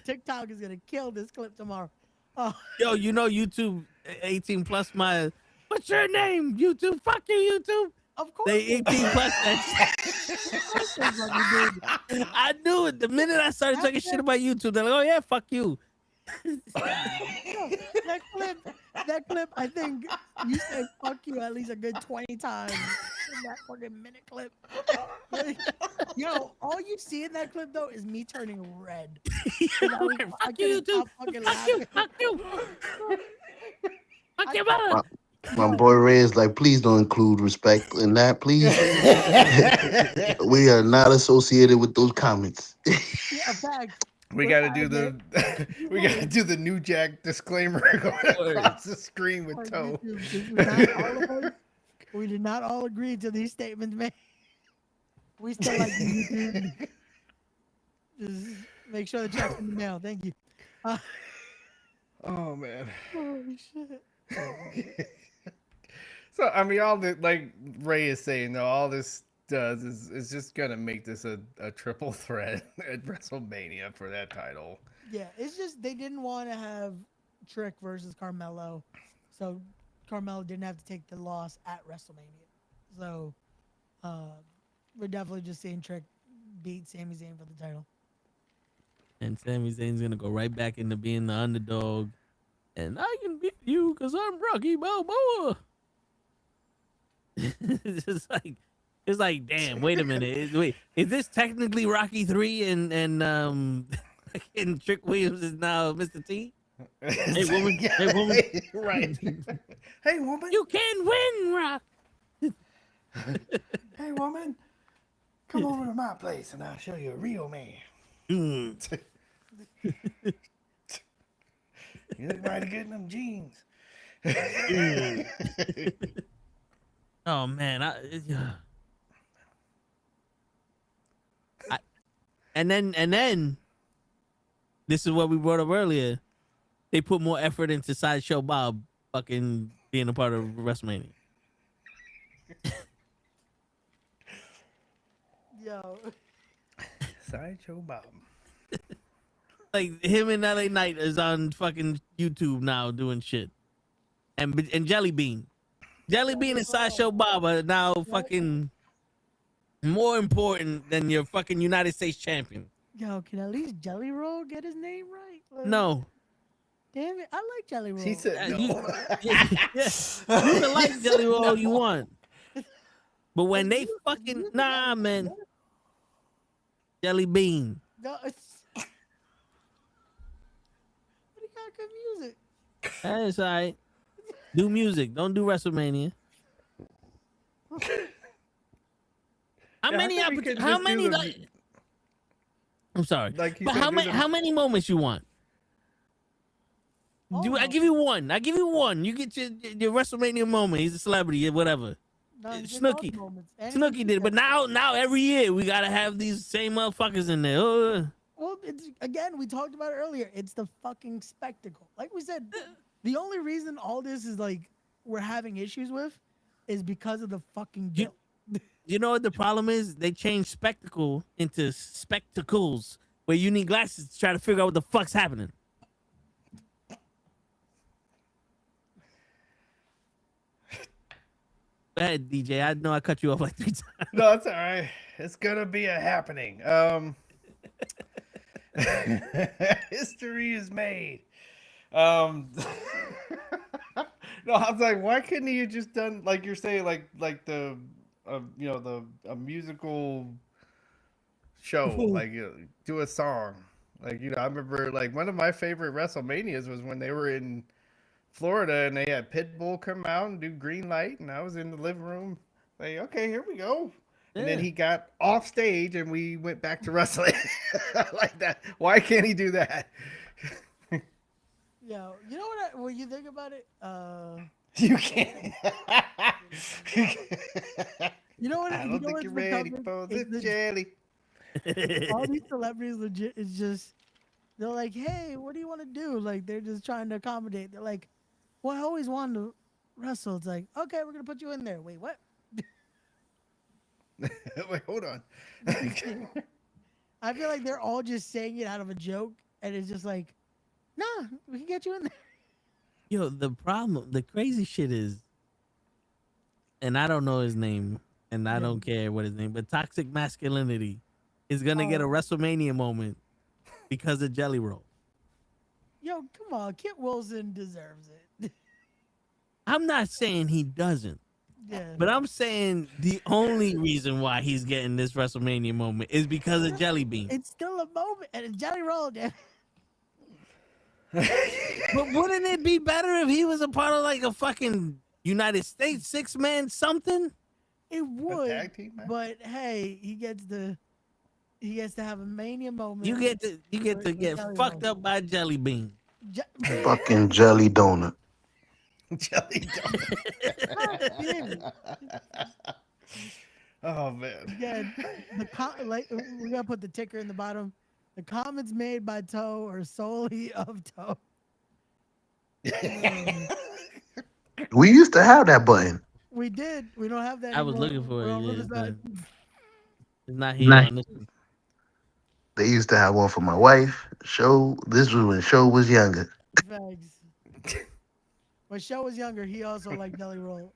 TikTok is gonna kill this clip tomorrow. Oh. Yo, you know YouTube 18 plus my. What's your name? YouTube. Fuck you, YouTube. Of course. They 18 plus. I knew it the minute I started talking shit about YouTube. They're like, oh yeah, fuck you. that clip, I think you said fuck you at least a good 20 times in that fucking minute clip. Yo, all you see in that clip though is me turning red. Fuck you, YouTube. Fuck you. Fuck you. Fuck your mother. My boy Ray is like, please don't include respect in that, please. We are not associated with those comments. Yeah, fact. We gotta do the New Jack disclaimer going across the screen with Toe. We did not all agree to these statements, man. We still like YouTube. Just make sure the check's in the mail. Thank you. Oh man. Holy shit. So I mean, all the like Ray is saying, though, all this does is just gonna make this a triple threat at WrestleMania for that title. Yeah, it's just they didn't want to have Trick versus Carmelo, so Carmelo didn't have to take the loss at WrestleMania. So we're definitely just seeing Trick beat Sami Zayn for the title. And Sami Zayn's gonna go right back into being the underdog, and I can beat you because I'm Rocky Balboa. It's like, damn. Wait a minute. Is this technically Rocky 3 and Trick Williams is now Mr. T? Hey woman, hey woman, Right? Hey woman, you can win, Rock. Hey woman, come over to my place and I'll show you a real man. You look mighty good in them jeans. Oh man, and then this is what we brought up earlier. They put more effort into Sideshow Bob fucking being a part of WrestleMania. Yo, Sideshow Bob. Like him and LA Knight is on fucking YouTube now doing shit, and Jelly Bean. Jelly Bean and Sideshow Bob are now fucking more important than your fucking United States champion. Yo, can at least Jelly Roll get his name right? Like, No. Damn it, I like Jelly Roll. She said no. You can like Jelly Roll all you want. But when they fucking, nah, man. Jelly Bean. No, but he got good music. That's all right. Do music. Don't do WrestleMania. How many opportunities? How many? I'm sorry. Like but how many moments you want? I give you one. I give you one. You get your WrestleMania moment. He's a celebrity, whatever. No, Snooki. Snooki did it, but now every year we gotta have these same motherfuckers in there. Well, it's again, we talked about it earlier. It's the fucking spectacle. Like we said, the only reason all this is like we're having issues with is because of the fucking bill. You know what the problem is? They changed spectacle into spectacles where you need glasses to try to figure out what the fuck's happening. Go ahead, DJ. I know I cut you off like 3 times. No, it's all right. It's gonna be a happening. History is made. No, I was like, why couldn't he have just done like you're saying, like the a musical show, like do a song, like I remember like one of my favorite WrestleManias was when they were in Florida and they had Pitbull come out and do Green Light, and I was in the living room like, okay, here we go. Yeah. And then he got off stage and we went back to wrestling. Like that. Why can't he do that? Yeah, you know what? When you think about it, you can't. You know what? I don't think you're ready for the jelly. All these celebrities legit is just, they're like, hey, what do you want to do? Like, they're just trying to accommodate. They're like, well, I always wanted to wrestle. It's like, okay, we're going to put you in there. Wait, what? Wait, hold on. I feel like they're all just saying it out of a joke. And it's just like, nah, we can get you in there. Yo, the crazy shit is, and I don't know his name, and I don't care what his name, but toxic masculinity is going to get a WrestleMania moment because of Jelly Roll. Yo, come on. Kit Wilson deserves it. I'm not saying he doesn't. Yeah. But I'm saying the only reason why he's getting this WrestleMania moment is because of Jelly Bean. It's still a moment, and it's Jelly Roll, damn. But wouldn't it be better if he was a part of like a fucking United States 6-man something? It would, but hey, he gets to have a Mania moment. You get to get fucked up by Jelly Bean. Fucking jelly donut. Jelly donut. Oh man. Again, like we gotta put the ticker in the bottom. The comments made by Toe are solely of Toe. We used to have that button. We did. We don't have that I anymore. was looking for it. Yeah, but it's not here. They used to have one for my wife. Show. This was when Show was younger. Thanks. When Show was younger, he also liked Jelly Roll.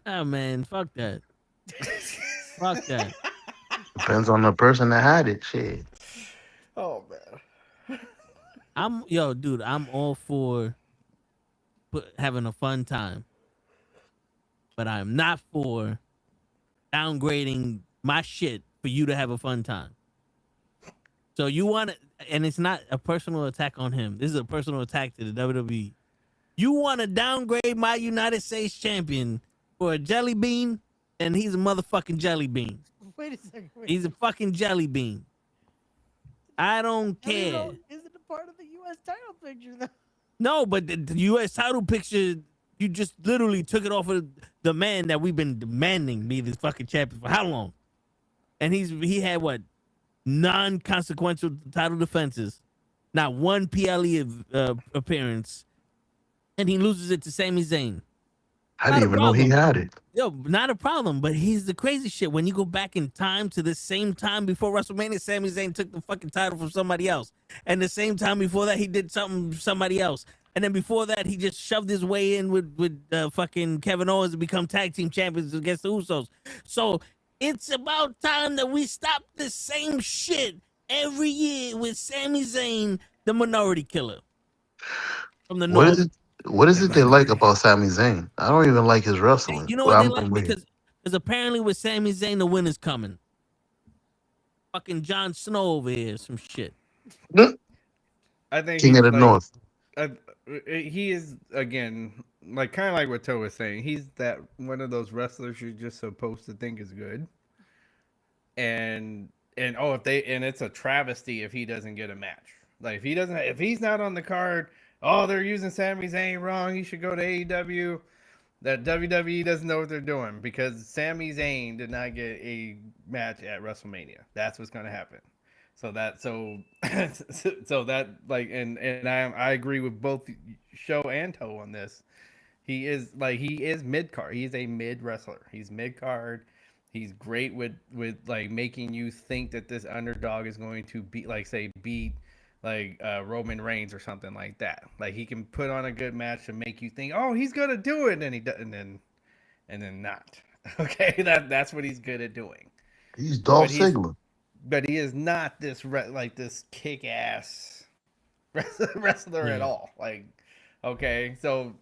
Oh man, fuck that. Fuck that. Depends on the person that had it. Shit. Oh man. I'm all for having a fun time, but I'm not for downgrading my shit for you to have a fun time. So you want to, and it's not a personal attack on him. This is a personal attack to the WWE. You want to downgrade my United States champion for a jelly bean, and he's a motherfucking jelly bean. Wait a second. He's a fucking jelly bean. I don't care. Is it a part of the U.S. title picture, though? No, but the U.S. title picture, you just literally took it off of the man that we've been demanding be this fucking champion for how long? And he had what? Non-consequential title defenses, not one PLE appearance, and he loses it to Sami Zayn. I didn't even know he had it. Yo, not a problem, but here's the crazy shit. When you go back in time to the same time before WrestleMania, Sami Zayn took the fucking title from somebody else. And the same time before that, he did something somebody else. And then before that, he just shoved his way in with fucking Kevin Owens to become tag team champions against the Usos. So it's about time that we stop the same shit every year with Sami Zayn, the minority killer from the North. What is it they like about Sami Zayn? I don't even like his wrestling. You know what they like? Because apparently with Sami Zayn, the winner's coming. Fucking Jon Snow over here, some shit. I think King of the North. He is, again, like kind of like what Toe was saying. He's that one of those wrestlers you're just supposed to think is good. And it's a travesty if he doesn't get a match. Like if he's not on the card, oh, they're using Sami Zayn wrong. He should go to AEW. That WWE doesn't know what they're doing because Sami Zayn did not get a match at WrestleMania. That's what's gonna happen. So that like and I agree with both Show and Toe on this. He is mid card. He's a mid wrestler. He's mid card. He's great with like making you think that this underdog is going to beat Roman Reigns or something like that. Like he can put on a good match and make you think, oh, he's gonna do it, and he does, and then not. Okay, that's what he's good at doing. He's Dolph Ziggler, but he is not this this kick ass wrestler at all. Like, okay, so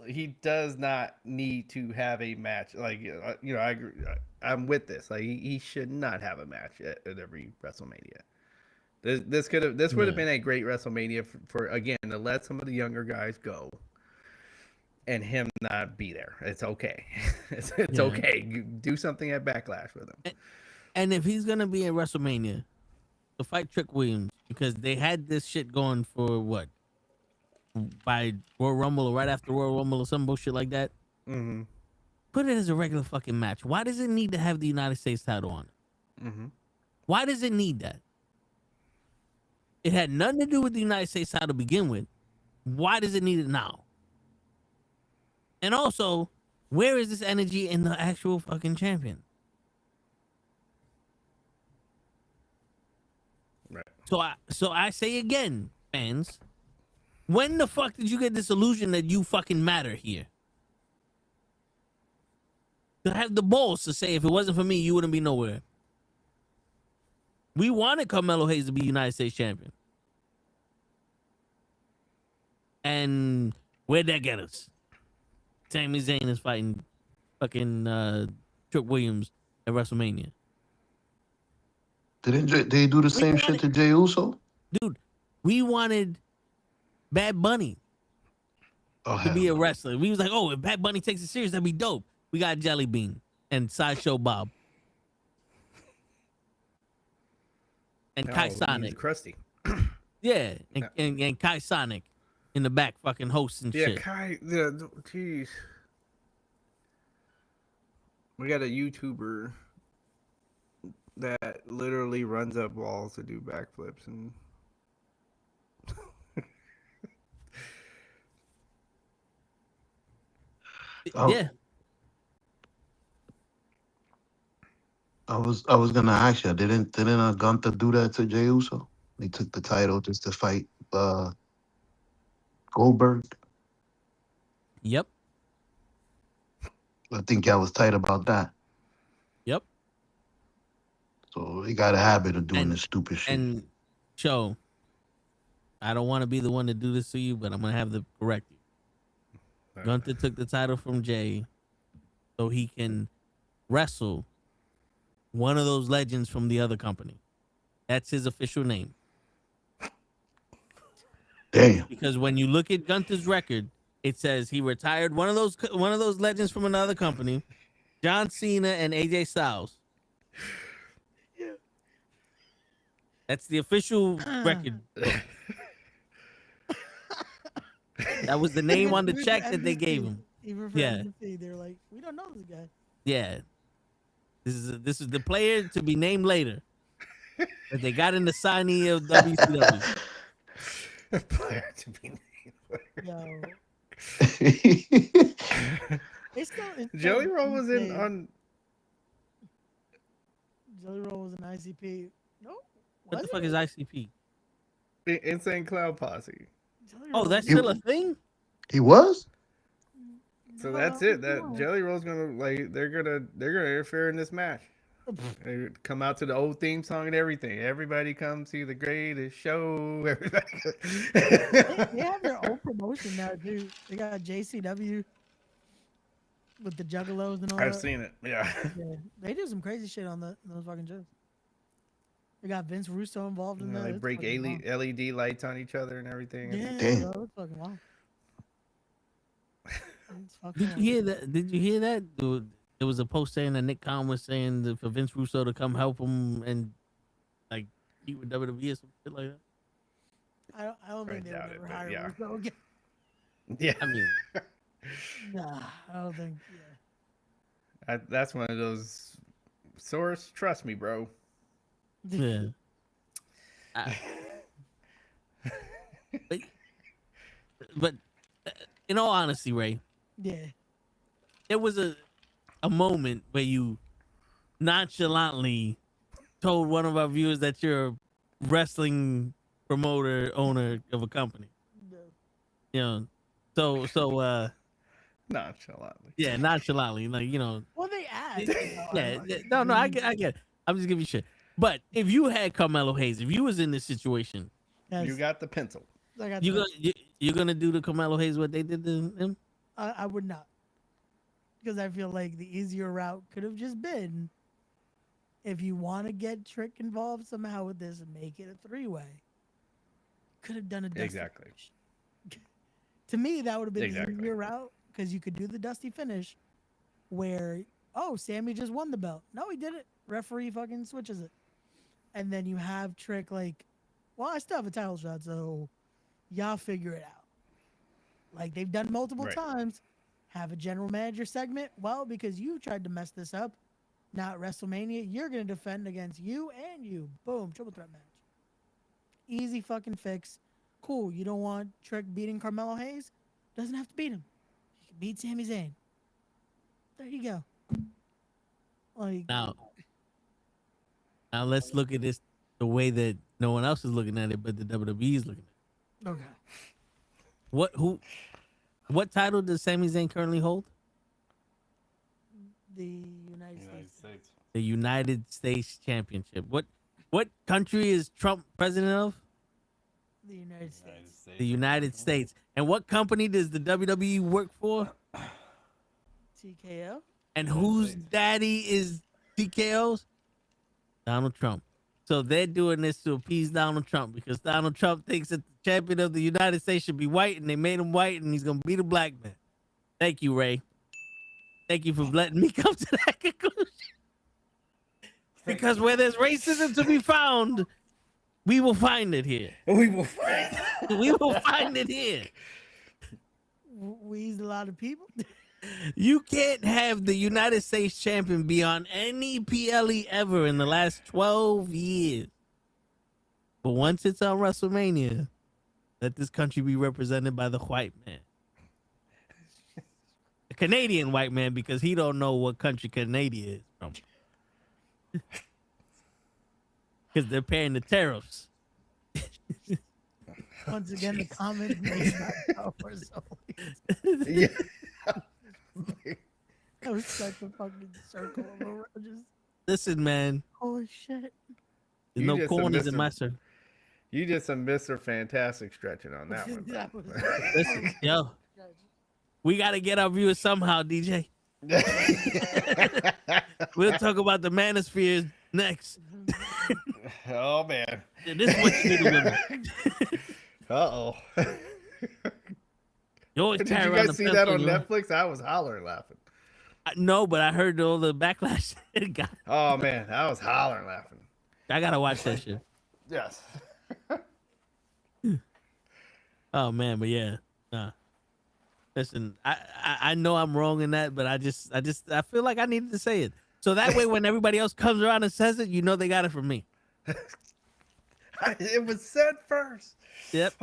he does not need to have a match. Like, I agree. I'm with this. Like, he should not have a match at every WrestleMania. This would have been a great WrestleMania for again to let some of the younger guys go, and him not be there. It's okay. It's okay. Do something at Backlash with him. And if he's gonna be at WrestleMania, to fight Trick Williams, because they had this shit going for what, by Royal Rumble or right after Royal Rumble or some bullshit like that. Mm-hmm. Put it as a regular fucking match. Why does it need to have the United States title on it? Mm-hmm. Why does it need that? It had nothing to do with the United States title to begin with. Why does it need it now? And also, where is this energy in the actual fucking champion? Right. So I say again, fans, when the fuck did you get this illusion that you fucking matter here? To have the balls to say, if it wasn't for me, you wouldn't be nowhere. We wanted Carmelo Hayes to be United States champion. And where'd that get us? Sami Zayn is fighting fucking Trick Williams at WrestleMania. Didn't they do the same shit to Jey Uso? Dude, we wanted Bad Bunny to be a wrestler. We was like, oh, if Bad Bunny takes it serious, that'd be dope. We got Jelly Bean and Sideshow Bob. And Kai Sonic. Krusty. Yeah, and Kai Sonic in the back fucking hosting shit. Yeah, Kai, jeez. We got a YouTuber that literally runs up walls to do backflips and yeah. I was gonna ask you, didn't Gunther do that to Jey Uso? He took the title just to fight Goldberg. Yep. I think I was tight about that. Yep. So he got a habit of doing this stupid shit. And Joe, I don't want to be the one to do this to you, but I'm gonna have to correct you. Right. Gunther took the title from Jey so he can wrestle one of those legends from the other company. That's his official name. Damn. Because when you look at Gunther's record, it says he retired one of those legends from another company, John Cena and AJ Styles. Yeah. That's the official record. That was the name on the check that they gave him. Even for MVP, they're like, we don't know this guy. Yeah. This is the player to be named later that they got in the signee of WCW. Player to be named. Yo. It's Jelly Roll was in on. Jelly Roll was an ICP. No. What the fuck is ICP? Insane Clown Posse. Oh, that's still a thing? He was? So that's it. That Jelly Roll's gonna they're gonna interfere in this match. They come out to the old theme song and everything. Everybody come see the greatest show. Everybody. They have their own promotion now, dude. They got JCW with the Juggalos and all that. I've seen it. Yeah. They do some crazy shit on those fucking shows. They got Vince Russo involved in that. They break LED lights on each other and everything. Yeah, damn. Bro, it's fucking wild. Did you hear that? Did you hear that? There was a post saying that Nick Khan was saying that for Vince Russo to come help him and like eat with WWE or some shit like that. I don't think they would ever hire Russo again. Yeah, I mean, Nah, I don't think. Yeah. that's one of those. Source, trust me, bro. yeah. But in all honesty, Ray, Yeah. there was a moment where you nonchalantly told one of our viewers that you're a wrestling promoter owner of a company. No. You know, so Nonchalantly. yeah, nonchalantly, like, you know. Well, they asked. Yeah, no, I get it. I'm just giving you shit. But if you had Carmelo Hayes, if you was in this situation, Yes. You got the pencil. I got you're gonna do to Carmelo Hayes what they did to him? I would not, because I feel like the easier route could have just been, if you want to get Trick involved somehow with this and make it a three-way, could have done a dusty Exactly. finish. To me, that would have been Exactly. the easier route, because you could do the dusty finish where, oh, Sammy just won the belt. No, he did it. Referee fucking switches it. And then you have Trick like, well, I still have a title shot, so y'all figure it out. Like they've done multiple times. Have a general manager segment. Well, because you tried to mess this up, now at WrestleMania, you're going to defend against you and you. Boom, triple threat match. Easy fucking fix. Cool. You don't want Trick beating Carmelo Hayes? Doesn't have to beat him. He can beat Sami Zayn. There you go. Like Now let's look at this the way that no one else is looking at it, but the WWE is looking at it. Okay. What title does Sami Zayn currently hold? The United States. The United States Championship. What country is Trump president of? The United States. The United States. And what company does the WWE work for? TKO. And whose daddy is TKO's? Donald Trump. So they're doing this to appease Donald Trump because Donald Trump thinks that the champion of the United States should be white, and they made him white, and he's going to beat a black man. Thank you, Ray. Thank you for letting me come to that conclusion. Because where there's racism to be found, we will find it here. We will find We will find it here. We's a lot of people. You can't have the United States champion be on any PLE ever in the last 12 years. But once it's on WrestleMania, let this country be represented by the white man. The Canadian white man, because he don't know what country Canada is from. Because they're paying the tariffs. Once again, the comment made by Powers only. Yeah. That was such a fucking circle of around. Just, Listen, man. holy shit. There's no corners in my circle. You did some Mr. Fantastic stretching on that one. That was- Listen, yo. We got to get our viewers somehow, DJ. We'll talk about the manospheres next. Oh, man. This is what you do to women. Uh-oh. You always Did carry you around guys the see that on pencil, Netflix? I was hollering laughing. No, but I heard all the backlash it got. Oh, man. I was hollering laughing. I got to watch that shit. Yes. Oh, man, but yeah. Nah. Listen, I know I'm wrong in that, but I feel like I needed to say it. So that way, when everybody else comes around and says it, you know they got it from me. It was said first. Yep.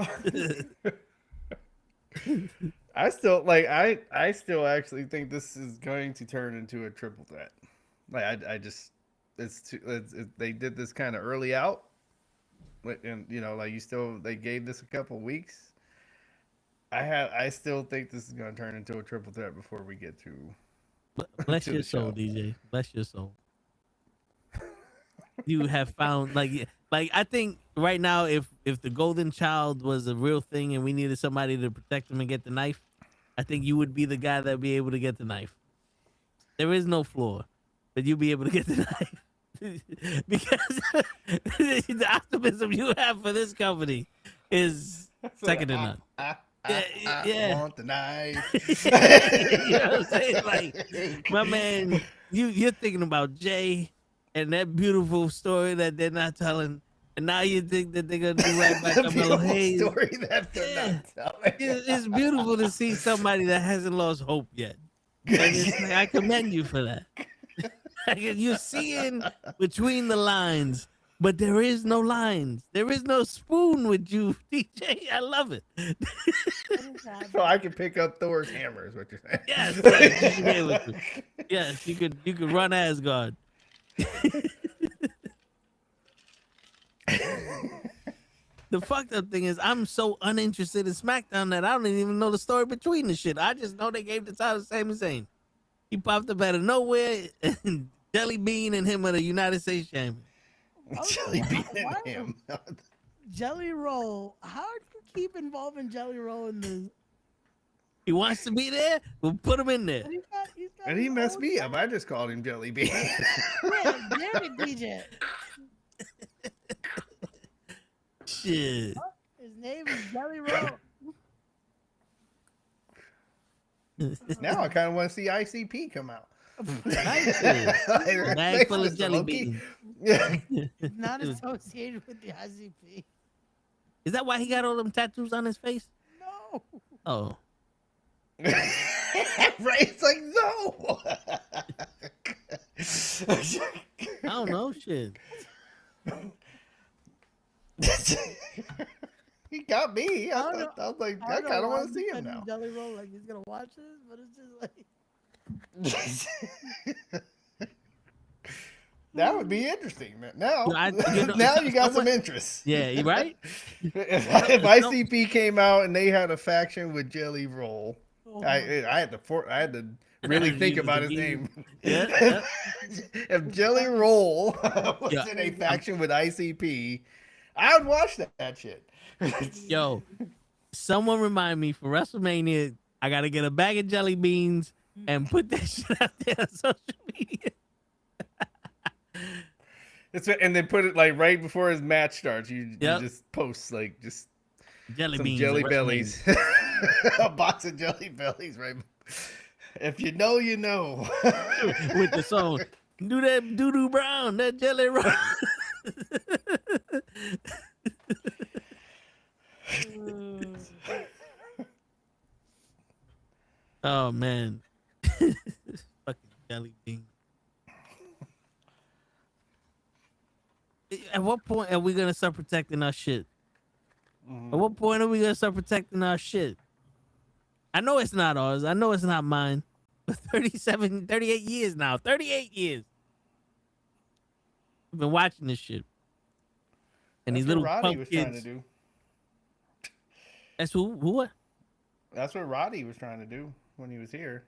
I still actually think this is going to turn into a triple threat. Like they did this kind of early out, and they gave this a couple weeks. I still think this is going to turn into a triple threat before we get to. Bless to your the soul, show. DJ. Bless your soul. You have found like I think right now, if the golden child was a real thing and we needed somebody to protect him and get the knife, I think you would be the guy that'd be able to get the knife. There is no floor, but you'll be able to get the knife because the optimism you have for this company is second to none. I want the knife. You know what I'm saying? Like, my man, you're thinking about Jay and that beautiful story that they're not telling. And now you think that they're gonna do right by The Carmelo beautiful Hayes. story that they're not telling. It's beautiful to see somebody that hasn't lost hope yet. And it's like, I commend you for that. Like, you're seeing between the lines, but there is no lines. There is no spoon with you, DJ. I love it. So I can pick up Thor's hammer, is what you're saying. Yes, yes, you should be able to. Yes, you could run Asgard. The fucked up thing is I'm so uninterested in SmackDown that I don't even know the story between the shit. I just know they gave the title to Sami Zayn. He popped up out of nowhere, and Jelly Bean and him are the United States champion. Jelly Bean and him. Jelly Roll. How do you keep involving Jelly Roll in the? He wants to be there. We'll put him in there. He's got And he his messed own me thing. up. I just called him Jelly Bean. Yeah, damn it, DJ. Shit. His name is Jelly Roll. Now I kind of want to see ICP come out. Bag full of jelly beans. Yeah. Not associated with the ICP. Is that why he got all them tattoos on his face? No. Oh. Right? It's like, no. I don't know. Shit. He got me. I don't was like, I I don't kind know of why want to see he's him sending now. Jelly Roll like he's gonna watch this, but it's just like That would be interesting, man. Now, You know, now you got some interest. Yeah, you right? If ICP came out and they had a faction with Jelly Roll, I had to really think about his name. Yeah. If Jelly Roll was Yeah. in a faction with ICP, I would watch that shit. Yo, someone remind me for WrestleMania, I gotta get a bag of jelly beans and put that shit out there on social media. And then put it like right before his match starts. You Yep. just post like just Jelly some beans. jelly at bellies, a box of jelly bellies, right? If you know, you know. WrestleMania. With the song, do that doo-doo brown, that jelly roll. Oh man. Fucking jelly bean. At what point are we gonna start protecting our shit? At what point are we gonna start protecting our shit? I know it's not ours. I know it's not mine. But 38 years now. 38 years. I've been watching this shit. And these That's little what Roddy punk was kids. trying to do. That's who what? That's what Roddy was trying to do when he was here.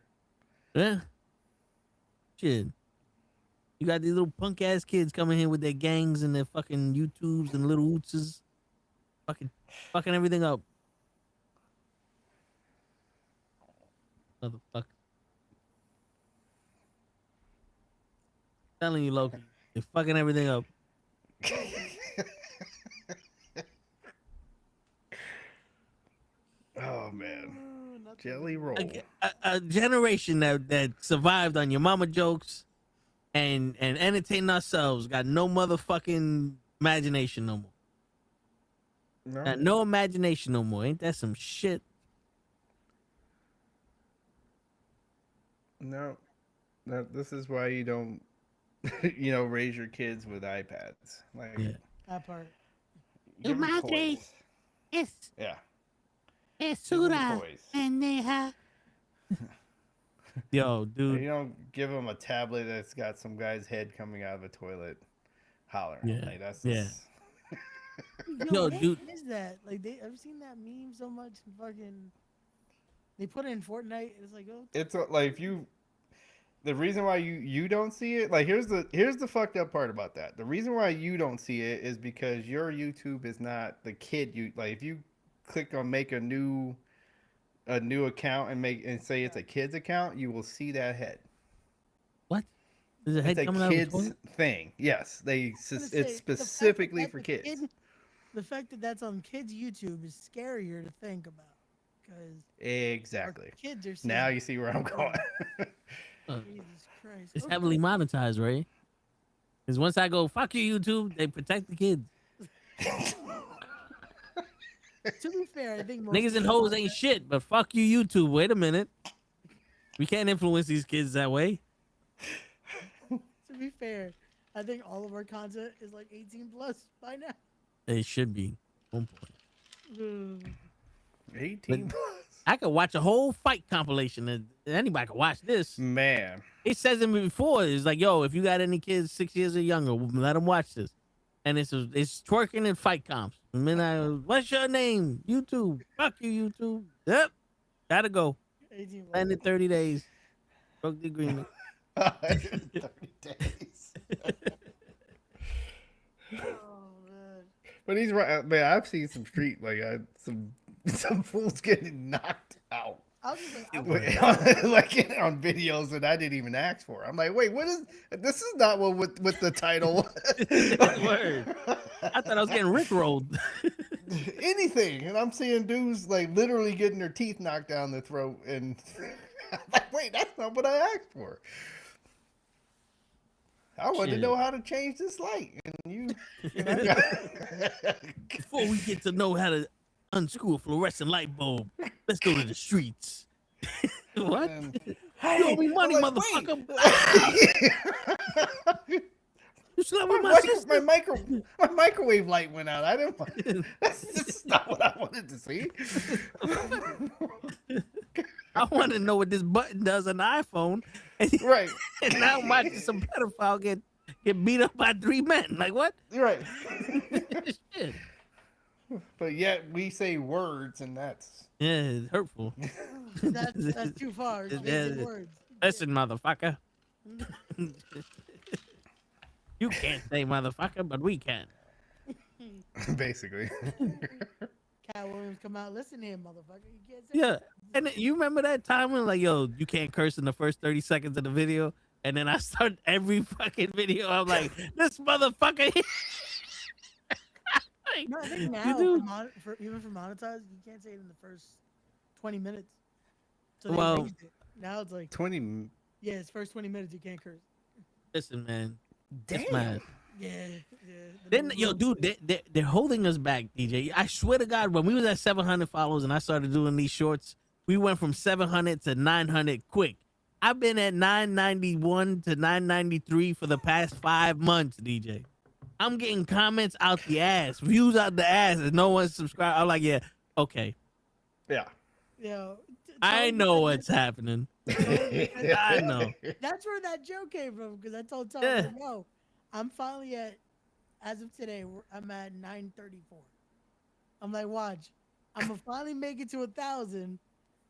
Yeah. Shit. You got these little punk ass kids coming here with their gangs and their fucking YouTubes and little ootses. Fucking everything up. Motherfucker. Telling you, Loki, you're fucking everything up. Oh man, Jelly Roll. A generation that survived on your mama jokes and entertained ourselves got no motherfucking imagination no more. No. Got no imagination no more. Ain't that some shit? No. This is why you don't, raise your kids with iPads. Like, Yeah. that part. give 'em madre toys. Es Yeah. Esura toys. pendeja. Yo, dude. You don't give them a tablet that's got some guy's head coming out of a toilet holler. Yeah. Like, that's Yeah. just- Yo, Yo, dude. Is that like I've seen that meme so much? Fucking, they put it in Fortnite. And it's like, oh, It's like if you. The reason why you don't see it, like here's the fucked up part about that. The reason why you don't see it is because your YouTube is not the kid you like. If you click on make a new account and say it's a kid's account, you will see that head. What? Is a head It's a coming out of a kid's toilet? thing. Yes, I was gonna say, it's the fact specifically that for that's a kids. kid- the fact that that's on kids' YouTube is scarier to think about because Exactly. kids are seeing Now it. you see where I'm going. Jesus Christ. It's Okay. heavily monetized, right? Because once I go, fuck you, YouTube, they protect the kids. To be fair, I think most Niggas and hoes ain't shit, but fuck you, YouTube. Wait a minute. We can't influence these kids that way. To be fair, I think all of our content is like 18 plus by now. It should be. 1 point. 18 plus. I could watch a whole fight compilation, and anybody can watch this. Man. It says it before. It's like, yo, if you got any kids 6 years or younger, let them watch this. And it's twerking and fight comps. And then what's your name? YouTube. Fuck you, YouTube. Yep. Gotta go. 18 plus. Landed 30 days. Broke the agreement. 30 days. Oh, man. But he's right, man. I've seen some street some fools getting knocked out. I was just like, Like on videos that I didn't even ask for. I'm like, wait, what is this? Is not what with the title. Word. I thought I was getting rickrolled. Anything, and I'm seeing dudes like literally getting their teeth knocked down their throat, and I'm like, wait, that's not what I asked for. I wanted to know how to change this light, and you know, Before we get to know how to unscrew a fluorescent light bulb, let's go to the streets. What? Hey, You owe me money, I'm like, motherfucker. wait. You slept with my sister. My microwave light went out. I didn't want. That's just not what I wanted to see. I want to know what this button does on the iPhone. And, Right. and now I'm watching some pedophile get beat up by 3 men. Like, what? Right. Shit. But yet we say words, and that's Yeah, it's hurtful. that's too far. It's basic words. Listen, motherfucker. You can't say motherfucker, but we can. basically. Cat Williams come out. Listen here, motherfucker. You can't say. Yeah. And you remember that time when, like, yo, you can't curse in the first 30 seconds of the video? And then I start every fucking video. I'm like, this motherfucker. Like, No, I think you now, do. even for monetized, you can't say it in the first 20 minutes. So Well- they raised it. Now it's like, 20. yeah, it's first 20 minutes you can't curse. Listen, man. Damn. It's mad. Yeah. Then, yo, dude, they're holding us back, DJ. I swear to God, when we was at 700 followers and I started doing these shorts, we went from 700 to 900 quick. I've been at 991 to 993 for the past 5 months, DJ. I'm getting comments out the ass, views out the ass, and no one's subscribed. I'm like, yeah, okay. Yeah. Yo, I know what's happening. I know. That's where that joke came from, because I told Tom, Yeah. no, I'm finally at, as of today, I'm at 934. I'm like, watch, I'm gonna finally make it to 1,000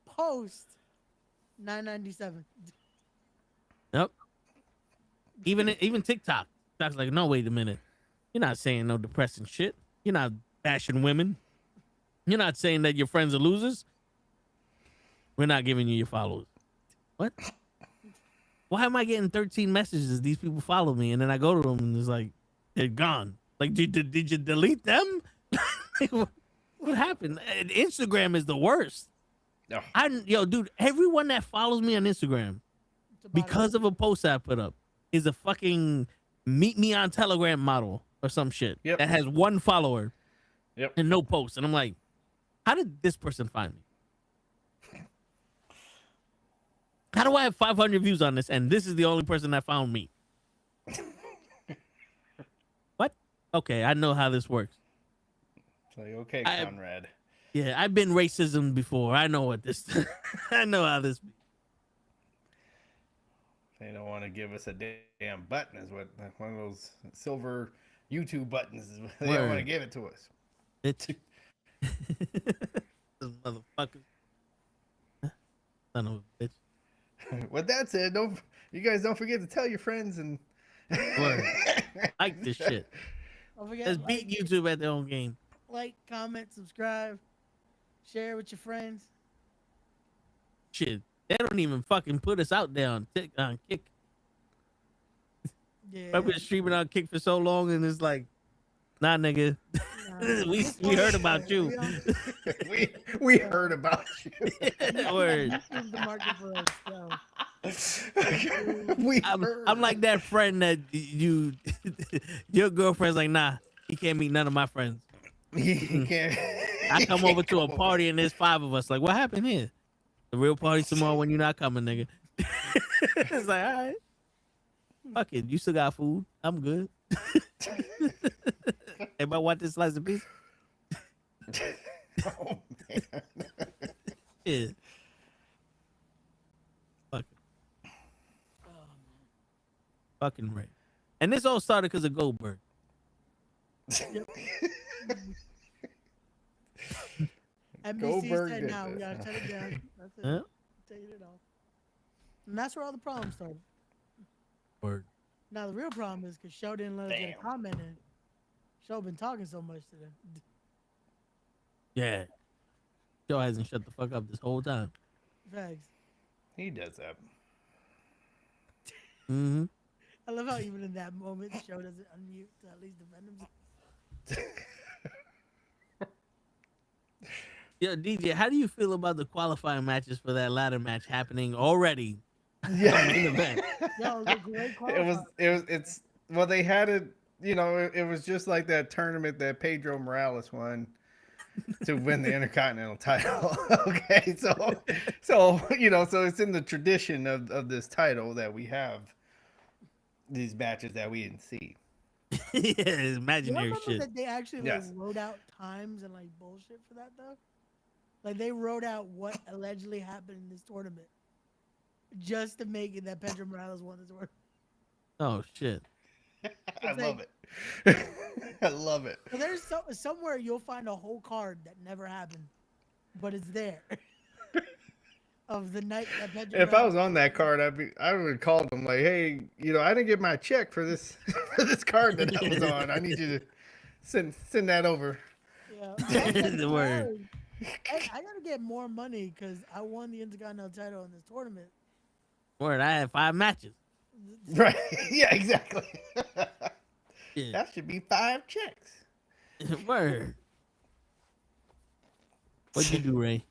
post 997. Yep. Even TikTok. TikTok's like, no, wait a minute. You're not saying no depressing shit. You're not bashing women. You're not saying that your friends are losers. We're not giving you your followers. What? Why am I getting 13 messages? These people follow me, and then I go to them, and it's like, they're gone. Like, did you delete them? What happened? Instagram is the worst. No. Yo, dude, everyone that follows me on Instagram because of a post I put up is a fucking meet me on Telegram model or some shit that has 1 follower and no post. And I'm like, how did this person find me? How do I have 500 views on this and this is the only person that found me? What? Okay, I know how this works. It's like, okay, Conrad. Yeah, I've been racism before. I know what this. I know how this. They don't want to give us a damn button. Is what one of those silver YouTube buttons is. They don't want to give it to us. It's motherfucker. Son of a bitch. With that said, you guys don't forget to tell your friends and like this shit. Don't forget, Let's beat YouTube at their own game. Like, comment, subscribe, share with your friends. Shit, they don't even fucking put us out there on Kick. Yeah. I've been streaming on Kick for so long, and it's like, nah, nigga, we heard about you. we heard about you. Word. The market for us, so. I'm like that friend that your girlfriend's like, nah, He can't meet none of my friends. He can't. I come over to a party and there's 5 of us. Like, what happened here? The real party tomorrow when you're not coming, nigga. It's like, all right. Fuck it. You still got food. I'm good. Everybody want this slice of pizza? Oh, man. Yeah. Fuck it. Fucking right. And this all started because of Goldberg. NBC Goldberg said, did "No, we this, gotta huh? shut it down." That's it. Huh? Take it off. And that's where all the problems started. Word. Now the real problem is because Show didn't let us get a comment in. Show been talking so much today. Yeah. Joe hasn't shut the fuck up this whole time. Facts. He does that. Mm-hmm. I love how even in that moment, Show doesn't unmute to at least defend himself. Yo, DJ, how do you feel about the qualifying matches for that ladder match happening already? Yeah. In the event? Yo, it was a great qualifier. It's well, they had it, you know, it was just like that tournament that Pedro Morales won to win the Intercontinental title. Okay, so you know, so it's in the tradition of this title that we have these matches that we didn't see. Yeah, it's imaginary remember shit. that they actually Yes. like, wrote out times and like bullshit for that though? Like they wrote out what allegedly happened in this tournament just to make it that Pedro Morales won this tournament. Oh shit. I It's love like- it. I love it. So there's somewhere you'll find a whole card that never happened, but it's there. Of the night that Pedro If I Morales- was on that card, I would have called them like, hey, you know, I didn't get my check for this for this card that I was on. I need you to send that over. Yeah. The word. I gotta get more money because I won the Intercontinental title in this tournament. Word, I had 5 matches. Right. Yeah, exactly. Yeah. That should be 5 checks. Word. What'd you do, Ray?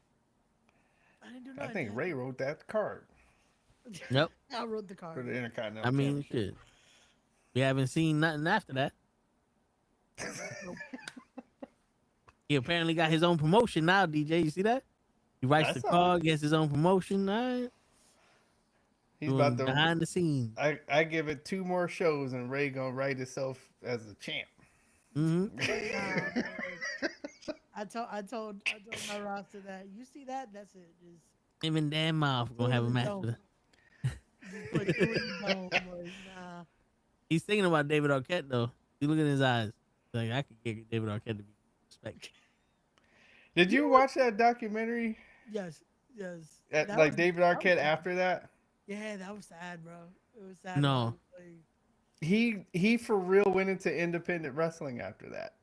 I didn't do I nothing. think Ray wrote that card Yep. I wrote the for card. the Intercontinental. I mean, shit. We haven't seen nothing after that. He apparently got his own promotion now, DJ. You see that? He writes I the saw card, gets his own promotion. All right. He's about to. Behind the scenes. I give it 2 more shows and Ray gonna write himself as a champ. Mm-hmm. I told my roster that you see that, that's it. Just Him and Dan Mouth gonna have a match. Don't. For that. just put 2 in the dome. Like, nah. He's thinking about David Arquette though. You look in his eyes. Like I could get David Arquette to be respected. Did you watch that documentary? Yes. At, That like was- David that was Arquette sad. after that? Yeah, that was sad, bro. It was sad. No. Like, He for real went into independent wrestling after that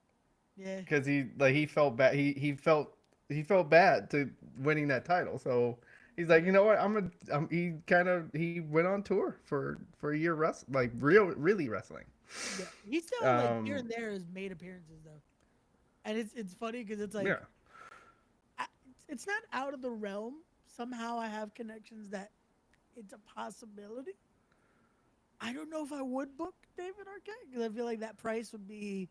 yeah. because he felt bad. He felt bad to winning that title. So he's like, you know what? He went on tour for a year really wrestling. Yeah. He still like here and there has made appearances though, and it's funny because it's like Yeah. It's not out of the realm. Somehow I have connections that it's a possibility. I don't know if I would book David Arquette because I feel like that price would be.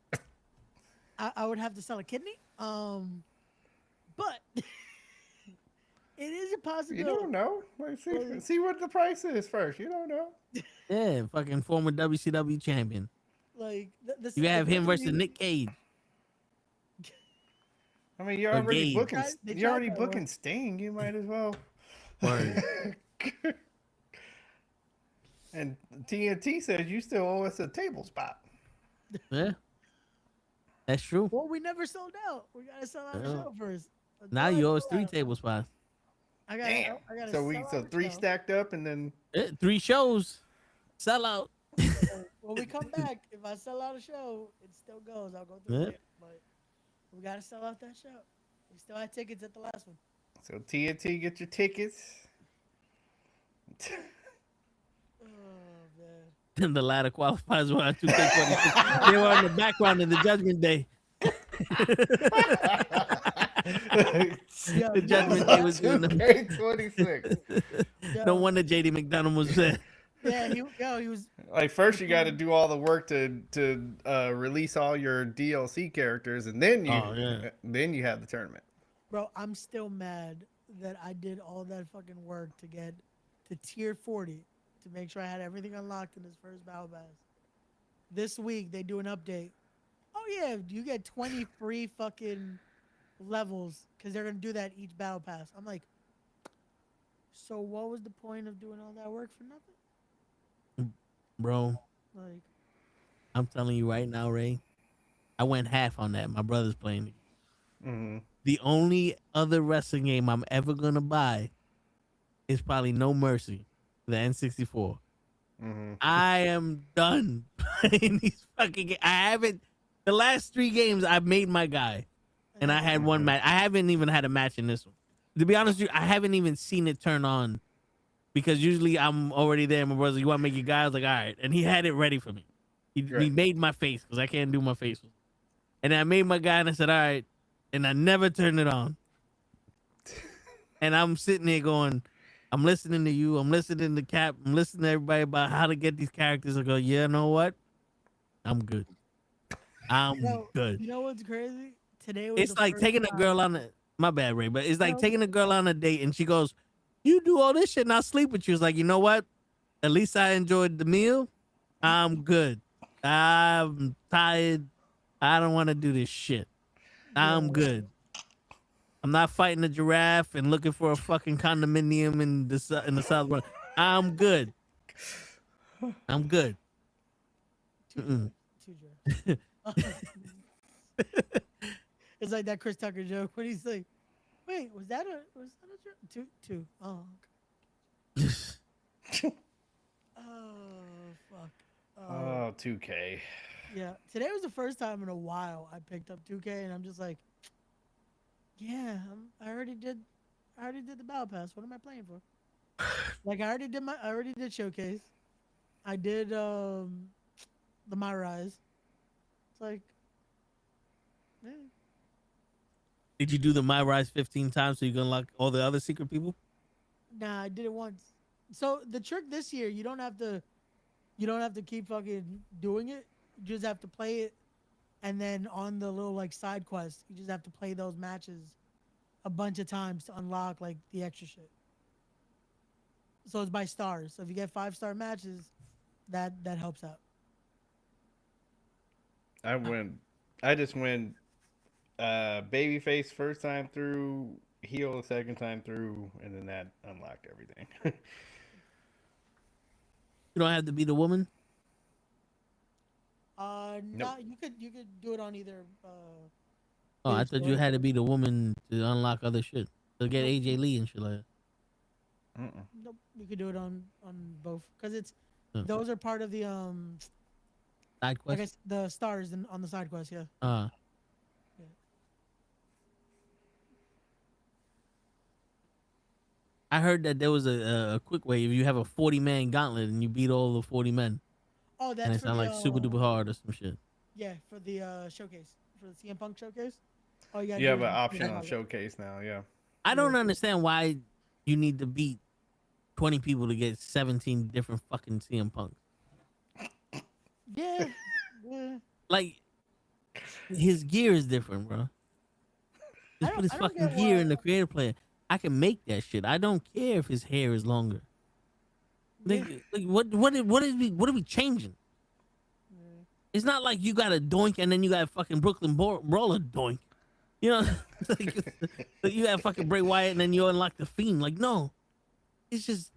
I would have to sell a kidney. But it is a possibility. You don't know. Like, see what the price is first. You don't know. Yeah, fucking former WCW champion. Like You have him versus Nick. Nick Cage. I mean, you're Or already Gage. booking. They You're tried already that booking one. Sting. You might as well. Word. And TNT says you still owe us a table spot. Yeah. That's true. Well, we never sold out. We gotta sell out the Yeah. show first. Now Until I you owe us sell 3 out, table spots. I gotta. Damn. I gotta So sell out so the 3 show. stacked up and then 3 shows. Sell out. When we come back, if I sell out a show, it still goes. I'll go through Yeah. it. But we gotta sell out that show. We still had tickets at the last one. so TNT get your tickets. Oh man. Then the ladder qualifiers were on 2K26. They were on the background of the Judgment Day. The Judgment Day was doing them. 2K26. Yo, No wonder JD McDonough was there. Yeah, he was. Like first you got to do all the work to release all your DLC characters, and then you have the tournament. Bro, I'm still mad that I did all that fucking work to get to tier 40 to make sure I had everything unlocked in this first battle pass. This week they do an update. Oh yeah, you get 20 free fucking levels because they're gonna do that each battle pass. I'm like, so what was the point of doing all that work for nothing? Bro, Like, I'm telling you right now, Ray, I went half on that. My brother's playing it. Mm-hmm. The only other wrestling game I'm ever gonna buy is probably No Mercy, the N64. Mm-hmm. I am done playing these fucking games. I haven't. The last 3 games, I've made my guy, and I had one match. I haven't even had a match in this one. To be honest with you, I haven't even seen it turn on because usually I'm already there. My brother's like, you want to make your guy? I was like, all right. And he had it ready for me. He made my face because I can't do my face. And I made my guy and I said, all right. And I never turned it on. And I'm sitting there going, I'm listening to you. I'm listening to Cap. I'm listening to everybody about how to get these characters. I go, yeah, you know what? I'm good. I'm good. You know what's crazy? Today was It's like taking a girl on a, my bad, Ray, but it's like taking a girl on a date and she goes, you do all this shit and I'll sleep with you. It's like, you know what? At least I enjoyed the meal. I'm good. I'm tired. I don't want to do this shit. I'm good. I'm not fighting a giraffe and looking for a fucking condominium in the South World. I'm good. I'm good. It's like that Chris Tucker joke when he's like, "Wait, was that a joke? Two? Oh, okay. Oh fuck. Oh, 2K. Yeah, today was the first time in a while I picked up 2K, and I'm just like, yeah, I already did the battle pass. What am I playing for? Like I already did showcase. I did the My Rise. It's like, yeah. Did you do the My Rise 15 times so you can unlock all the other secret people? Nah, I did it once. So the trick this year, you don't have to keep fucking doing it. You just have to play it, and then on the little like side quest, you just have to play those matches a bunch of times to unlock like the extra shit. So it's by stars. So if you get 5-star matches, that helps out. I just went babyface first time through, heel the second time through, and then that unlocked everything. You don't have to be the woman? No, you could do it on either. I thought you had to be the woman to unlock other shit. To get AJ Lee and shit like that. Nope, you could do it on both because it's those are part of the side quest. I guess the stars on the side quest, yeah. Yeah. I heard that there was a quick way if you have a 40-man gauntlet and you beat all the 40 men. Oh, that's and it sounds like super duper hard or some shit. Yeah, for the showcase, for the CM Punk showcase. Oh, you have an option on showcase now, yeah. I don't understand why you need to beat 20 people to get 17 different fucking CM Punks. Yeah. Like, his gear is different, bro. Just put his fucking gear in the creative player. I can make that shit. I don't care if his hair is longer. Like what are we changing? It's not like you got a doink and then you got a fucking Brooklyn Brawler doink. You know, like you have fucking Bray Wyatt and then you unlock the Fiend. Like, no, it's just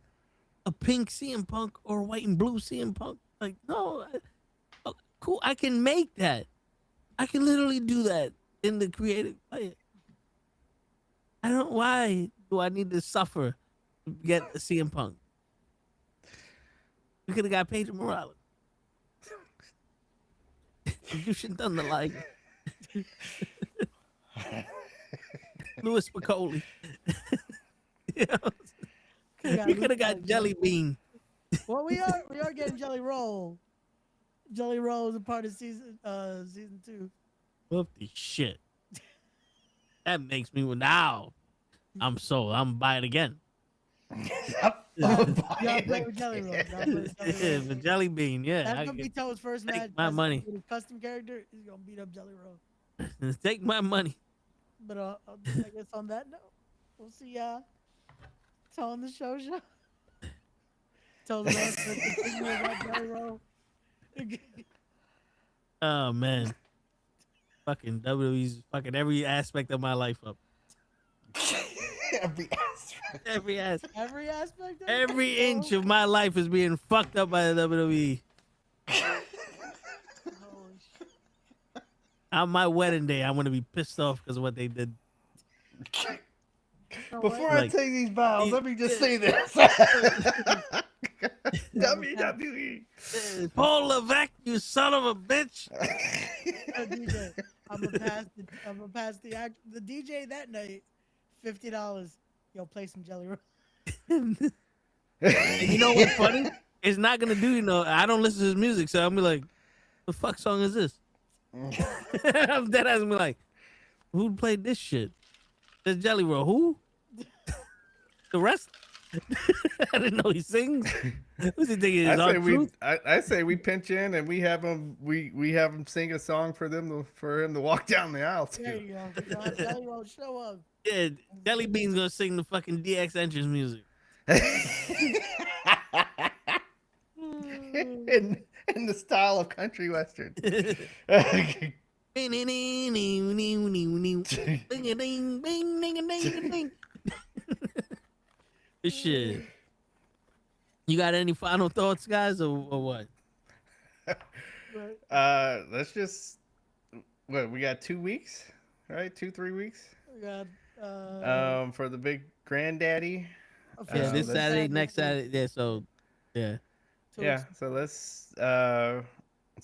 a pink CM Punk or a white and blue CM Punk. Like, no, cool. I can make that. I can literally do that in the creative player. I don't. Why do I need to suffer to get a CM Punk? We could have got Pedro Morales. You should have done the like. Louis Piccoli. You know? We could have got Jelly Bean. Well, we are getting Jelly Roll. Jelly Roll is a part of season 2. What the shit? That makes me now. I'm buying again. Yeah, play with Jelly Roll. The Jelly Bean, yeah. That's gonna be Toe's first match. My money. With his custom character, he's gonna beat up Jelly Roll. Take my money. But I guess on that note, we'll see y'all on the show. Tell the rest to continue about Jelly Roll. Oh man, fucking WWE's fucking every aspect of my life up. Every aspect. Every aspect. Every inch of my life is being fucked up by the WWE. On my wedding day, I'm gonna be pissed off because of what they did. Before I take these vows, let me just say this. WWE. Paul Levesque, you son of a bitch. DJ, I'm gonna pass the DJ that night $50. Yo, play some Jelly Roll. You know what's funny? It's not gonna do. I don't listen to his music, so I'm be like, "The fuck song is this?" I'm dead ass. Me like, "Who played this shit?" This Jelly Roll. Who? The rest? I didn't know he sings. Who's he thinking? I say we pinch in and we have him. We have him sing a song for him to walk down the aisle to. There you go. Jelly Roll, show up. Yeah, Jelly Bean's gonna sing the fucking DX entrance music. in the style of country western. Shit. You got any final thoughts, guys, or what? Let's just we got 2 weeks, right? 2-3 weeks. We got for the big granddaddy. Okay, this Saturday, next Saturday. Yeah, so yeah. Yeah, so let's so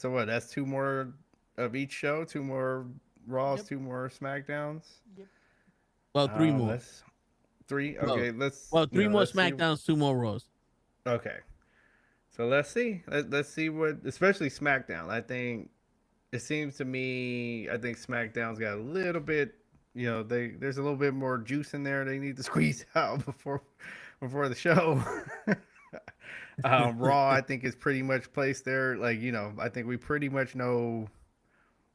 what? That's 2 more of each show, 2 more Raws, Yep. 2 more SmackDowns. Yep. Well, 3 more. 3. Okay, let's. 3 more let's see. SmackDowns, 2 more Raws. Okay, so let's see. Let's see what, especially SmackDown. I think it seems to me. I think SmackDown's got a little bit. There's a little bit more juice in there. They need to squeeze out before the show. Raw, I think, is pretty much placed there. I think we pretty much know.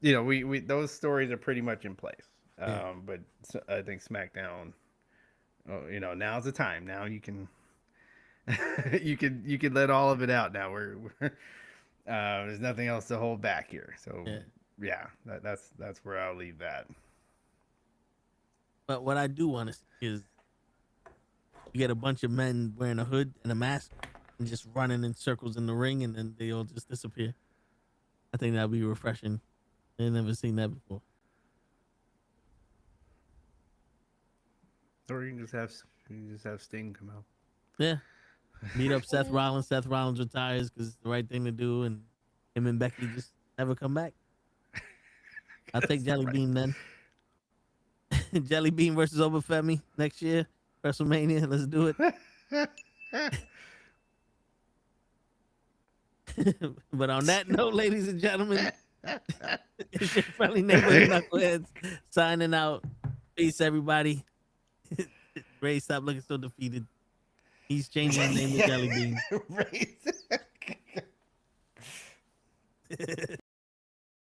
We those stories are pretty much in place. But I think SmackDown. Now's the time. Now you can, you can let all of it out. Now we're there's nothing else to hold back here. So yeah, that's where I'll leave that. But what I do want to see is you get a bunch of men wearing a hood and a mask and just running in circles in the ring, and then they all just disappear. I think that'd be refreshing. I've never seen that before. Or you can just have Sting come out. Yeah. Meet up Seth Rollins. Seth Rollins retires because it's the right thing to do, and him and Becky just never come back. I'll take Jelly Bean then. Jelly Bean versus Obafemi next year, WrestleMania. Let's do it. But on that note, ladies and gentlemen, it's your friendly neighborhood knuckleheads signing out. Peace, everybody. Ray, stop looking so defeated. He's changing his name to Jelly Bean.